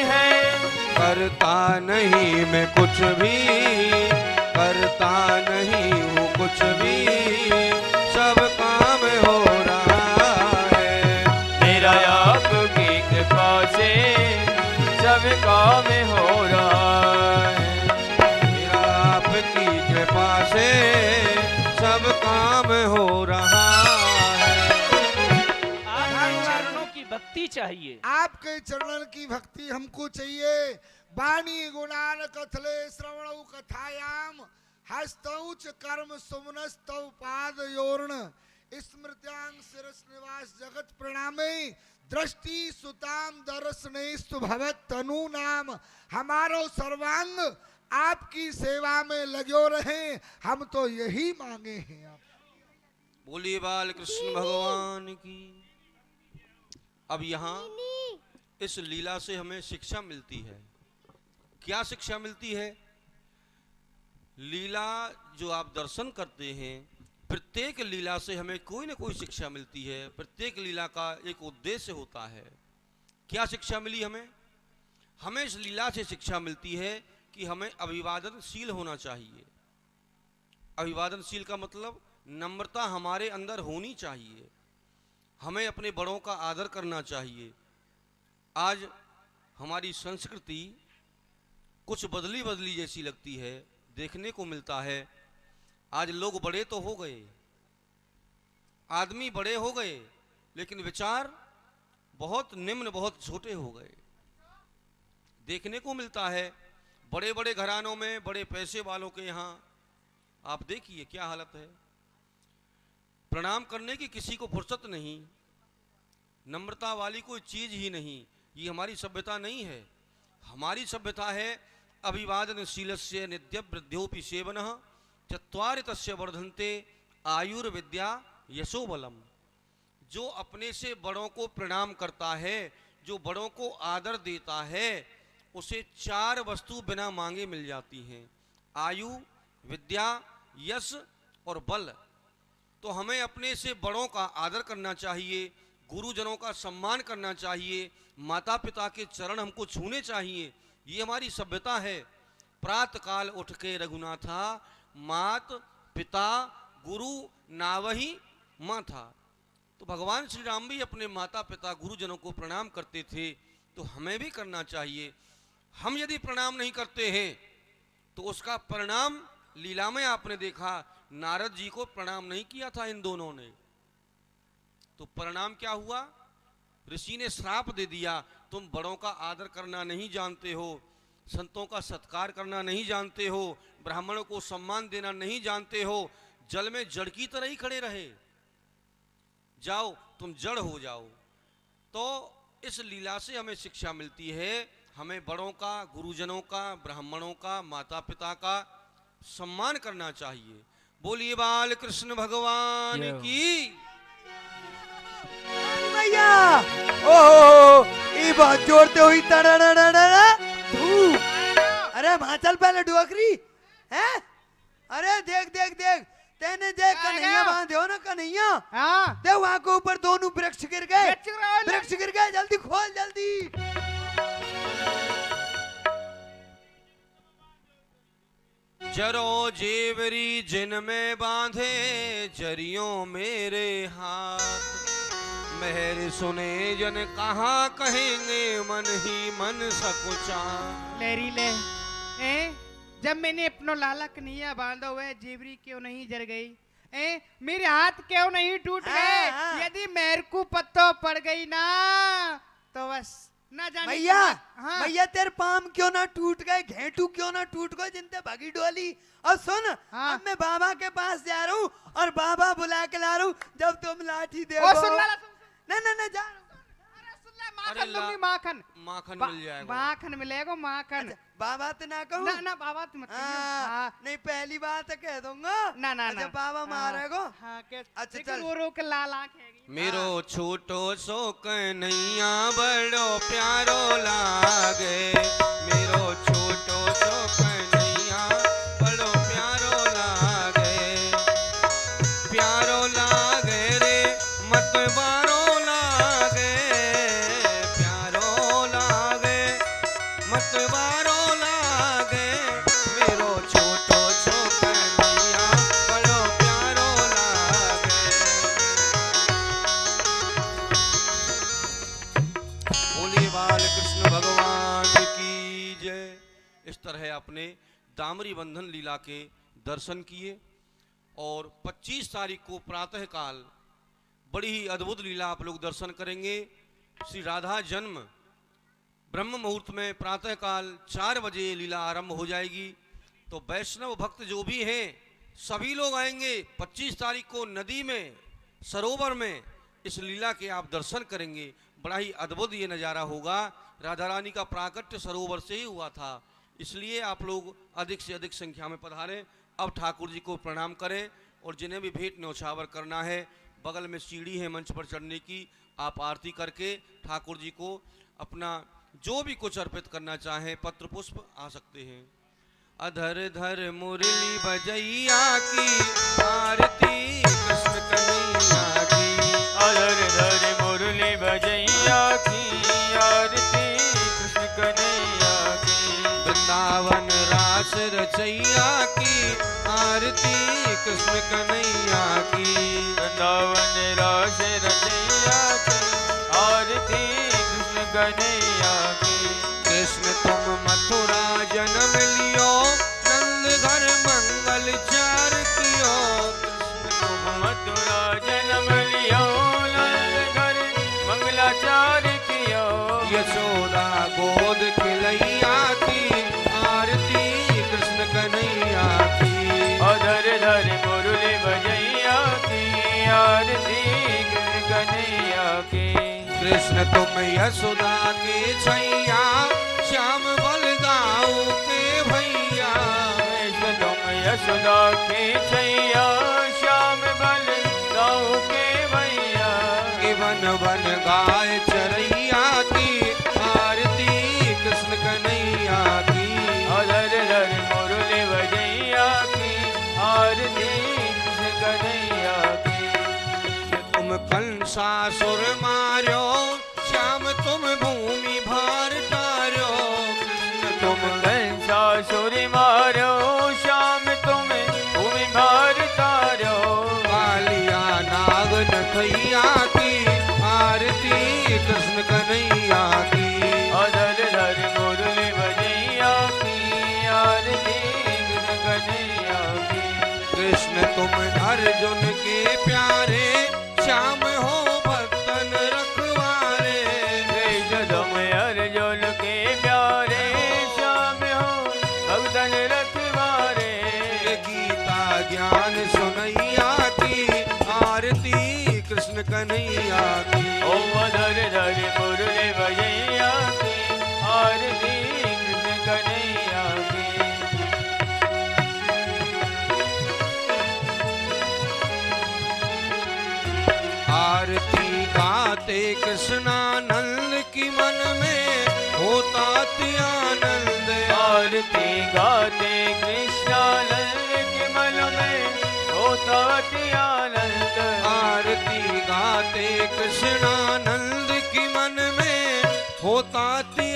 है। करता नहीं मैं कुछ भी, करता नहीं हूँ कुछ भी, सब काम हो रहा है। मेरा आपकी कृपा से सब काम हो रहा है। मेरा आपकी कृपा से सब काम हो रहा है। आपके चरणों की भक्ति चाहिए। आपके चरणन की भक्ति हमको चाहिए। वाणी गुणान कथले श्रवणौ कथायाम, हस्तौच कर्म सुमनस्तौ पाद योर्ण, स्मृत्यांग शिरस निवास जगत प्रणामे, दृष्टि सुताम दर्शनेस्तु भवत तनु नाम। हमारो सर्वांग आपकी सेवा में लगो रहे, हम तो यही मांगे हैं। आप बोलिए बाल कृष्ण भगवान की। अब यहाँ इस लीला से हमें शिक्षा मिलती है। क्या शिक्षा मिलती है? लीला जो आप दर्शन करते हैं, प्रत्येक लीला से हमें कोई ना कोई शिक्षा मिलती है। प्रत्येक लीला का एक उद्देश्य होता है। क्या शिक्षा मिली हमें? हमें इस लीला से शिक्षा मिलती है कि हमें अभिवादनशील होना चाहिए। अभिवादनशील का मतलब नम्रता हमारे अंदर होनी चाहिए। हमें अपने बड़ों का आदर करना चाहिए। आज हमारी संस्कृति कुछ बदली बदली जैसी लगती है, देखने को मिलता है। आज लोग बड़े तो हो गए, आदमी बड़े हो गए, लेकिन विचार बहुत निम्न, बहुत छोटे हो गए। देखने को मिलता है बड़े बड़े घरानों में, बड़े पैसे वालों के यहाँ आप देखिए क्या हालत है। प्रणाम करने की किसी को फुर्सत नहीं, नम्रता वाली कोई चीज ही नहीं। ये हमारी सभ्यता नहीं है। हमारी सभ्यता है अभिवादनशीलस्य नित्य वृद्ध्योपि सेवनः चत्वारि तस्य वर्धन्ते आयुर्विद्या यशो बलम। जो अपने से बड़ों को प्रणाम करता है, जो बड़ों को आदर देता है, उसे 4 वस्तु बिना मांगे मिल जाती हैं, आयु, विद्या, यश और बल। तो हमें अपने से बड़ों का आदर करना चाहिए, गुरुजनों का सम्मान करना चाहिए, माता पिता के चरण हमको छूने चाहिए। ये हमारी सभ्यता है। प्रातः काल उठ के रघुनाथा, मात पिता गुरु नावही माथा। तो भगवान श्री राम भी अपने माता पिता गुरुजनों को प्रणाम करते थे, तो हमें भी करना चाहिए। हम यदि प्रणाम नहीं करते हैं तो उसका परिणाम लीला में आपने देखा, नारद जी को प्रणाम नहीं किया था इन दोनों ने, तो परिणाम क्या हुआ? ऋषि ने श्राप दे दिया, तुम बड़ों का आदर करना नहीं जानते हो, संतों का सत्कार करना नहीं जानते हो, ब्राह्मणों को सम्मान देना नहीं जानते हो, जल में जड़ की तरह ही खड़े रहे, जाओ तुम जड़ हो जाओ। तो इस लीला से हमें शिक्षा मिलती है, हमें बड़ों का, गुरुजनों का, ब्राह्मणों का, माता पिता का सम्मान करना चाहिए। बोलिए बाल कृष्ण भगवान की। मैया ओहो, ये बहुत जोड़ते हुई अरे माचल पहले डुअकरी है। अरे देख देख देख, तेने देख कन्हैया बांधे हो ना, कन्हैया देख वहां के ऊपर दोनों वृक्ष गिर गए, वृक्ष गिर गए, जल्दी खोल जल्दी। जरो जेवरी जिन में बांधे, जरियों मेरे हाथ, मेहर सुने जन कहा कहेंगे, मन ही मन सकुचा। लेरी ले जब मैंने अपनो लाला कन्हैया बांधा हुआ है, जेवरी क्यों नहीं जर गई? मेरे हाथ क्यों नहीं टूट गए? यदि मेरे को पत्तो पड़ गई ना तो बस ना जाने। भैया भैया तेरे पाम क्यों ना टूट गए, घेंटू क्यों ना टूट गए जिनते भागी डोली। और सुन अब मैं बाबा के पास जा रहा हूँ और बाबा बुला के ला रहा हूँ, जब तुम लाठी देखो। ना ना ना जा, माखन लूंगी, माखन माखन मिल जाएगा, माखन मिलेगा, माखन। अच्छा, बाबा तो ना कहूँ ना, ना बाबा तो मत नहीं, पहली बात कह दूंगा ना ना अच्छा, बाबा मारेगो। अच्छा चल, वो रोक लाल आंखें। मेरो छोटो सो कन्हैया बड़ो प्यारो लागे, मेरो छोटो सो कन्हैया बड़ो प्यारो लागे, प्यारो लागे रे मत बारो लागे, प्यारो लागे मत बारो लागे, मेरो छोटो सो कन्हैया बड़ो प्यारो लागे। बोलिए बाल कृष्ण भगवान की जय। इस तरह आपने दामरी बंधन लीला के दर्शन किए और 25 तारीख को प्रातः काल बड़ी ही अद्भुत लीला आप लोग दर्शन करेंगे। श्री राधा जन्म ब्रह्म मुहूर्त में प्रातः काल 4 बजे लीला आरंभ हो जाएगी। तो वैष्णव भक्त जो भी हैं सभी लोग आएंगे 25 तारीख को नदी में, सरोवर में इस लीला के आप दर्शन करेंगे। बड़ा ही अद्भुत ये नज़ारा होगा। राधा रानी का प्राकट्य सरोवर से ही हुआ था, इसलिए आप लोग अधिक से अधिक संख्या में पधारें। अब ठाकुर जी को प्रणाम करें और जिन्हें भी भेंट न्यौछावर करना है, बगल में सीढ़ी है मंच पर चढ़ने की, आप आरती करके ठाकुर जी को अपना जो भी कुछ अर्पित करना चाहें, पत्र पुष्प आ सकते हैं। अधर धर मुरली बजैया की आरती कृष्ण कन्हैया की, अधर धर मुरली बजैया की आरती कृष्ण कन्हैया की, वृंदावन बचैया की आरती कृष्ण कन्हैया की वृंदावन रास रचैया की आरती कृष्ण कन्हैया की कृष्ण तुम मथुरा जन्म लियो नंद घर मंगल चार कियो कृष्ण तुम मथुरा जन्म लियो नंद घर मंगलाचार कियो यशोदा गोद खिलैया की आरती कृष्ण कन्हैया की अधर धर मुरली बजैया की आरती कृष्ण कन्हैया की कृष्ण तुम यशोदा के छैया श्याम बलदाऊ के भैया कृष्ण तुम यशोदा के छैया श्याम बल दाऊ के भैया कि वन वन गाय चरैया की आरती कृष्ण कन्हैया की अधर धर मुरली बजैया की आरती कृष्ण कन्हैया की तुम कंसासुर मार्यो श्याम तुम भूमि भार टार्यो कृष्ण तुम कंसासुर मारो श्याम तुम भूमि भार तारो कालिया नाग नथैया की आरती कृष्ण कन्हैया की अधर धर मुरली बजैया की आरती कृष्ण कन्हैया की कृष्ण तुम अर्जुन के प्यारे श्याम हो भक्तन रखवारे कृष्ण तुम अर्जुन के प्यारे श्याम हो भक्तन रखवारे गीता ज्ञान सुनैया की आरती कृष्ण कन्हैया की ओ अधर धर मुरली बजैया की आरती कृष्ण कन्हैया की आरती गाते कृष्णानंद की मन में होता आनंद आरती गाते कृष्णानंद के मन में होता आनंद आरती गाते कृष्णानंद की मन में होता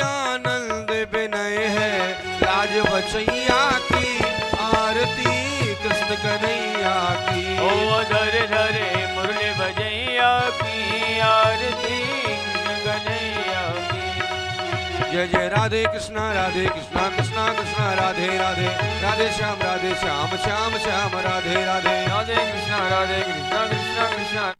आनंद विनय है लाज बचैया की आरती कृष्ण कन्हैया की ओ धर धरे मुरली बजैया की आरती कृष्ण कन्हैया की जय जय राधे कृष्णा कृष्णा कृष्णा राधे राधे राधे श्याम श्याम श्याम श्याम राधे राधे राधे कृष्णा कृष्णा कृष्णा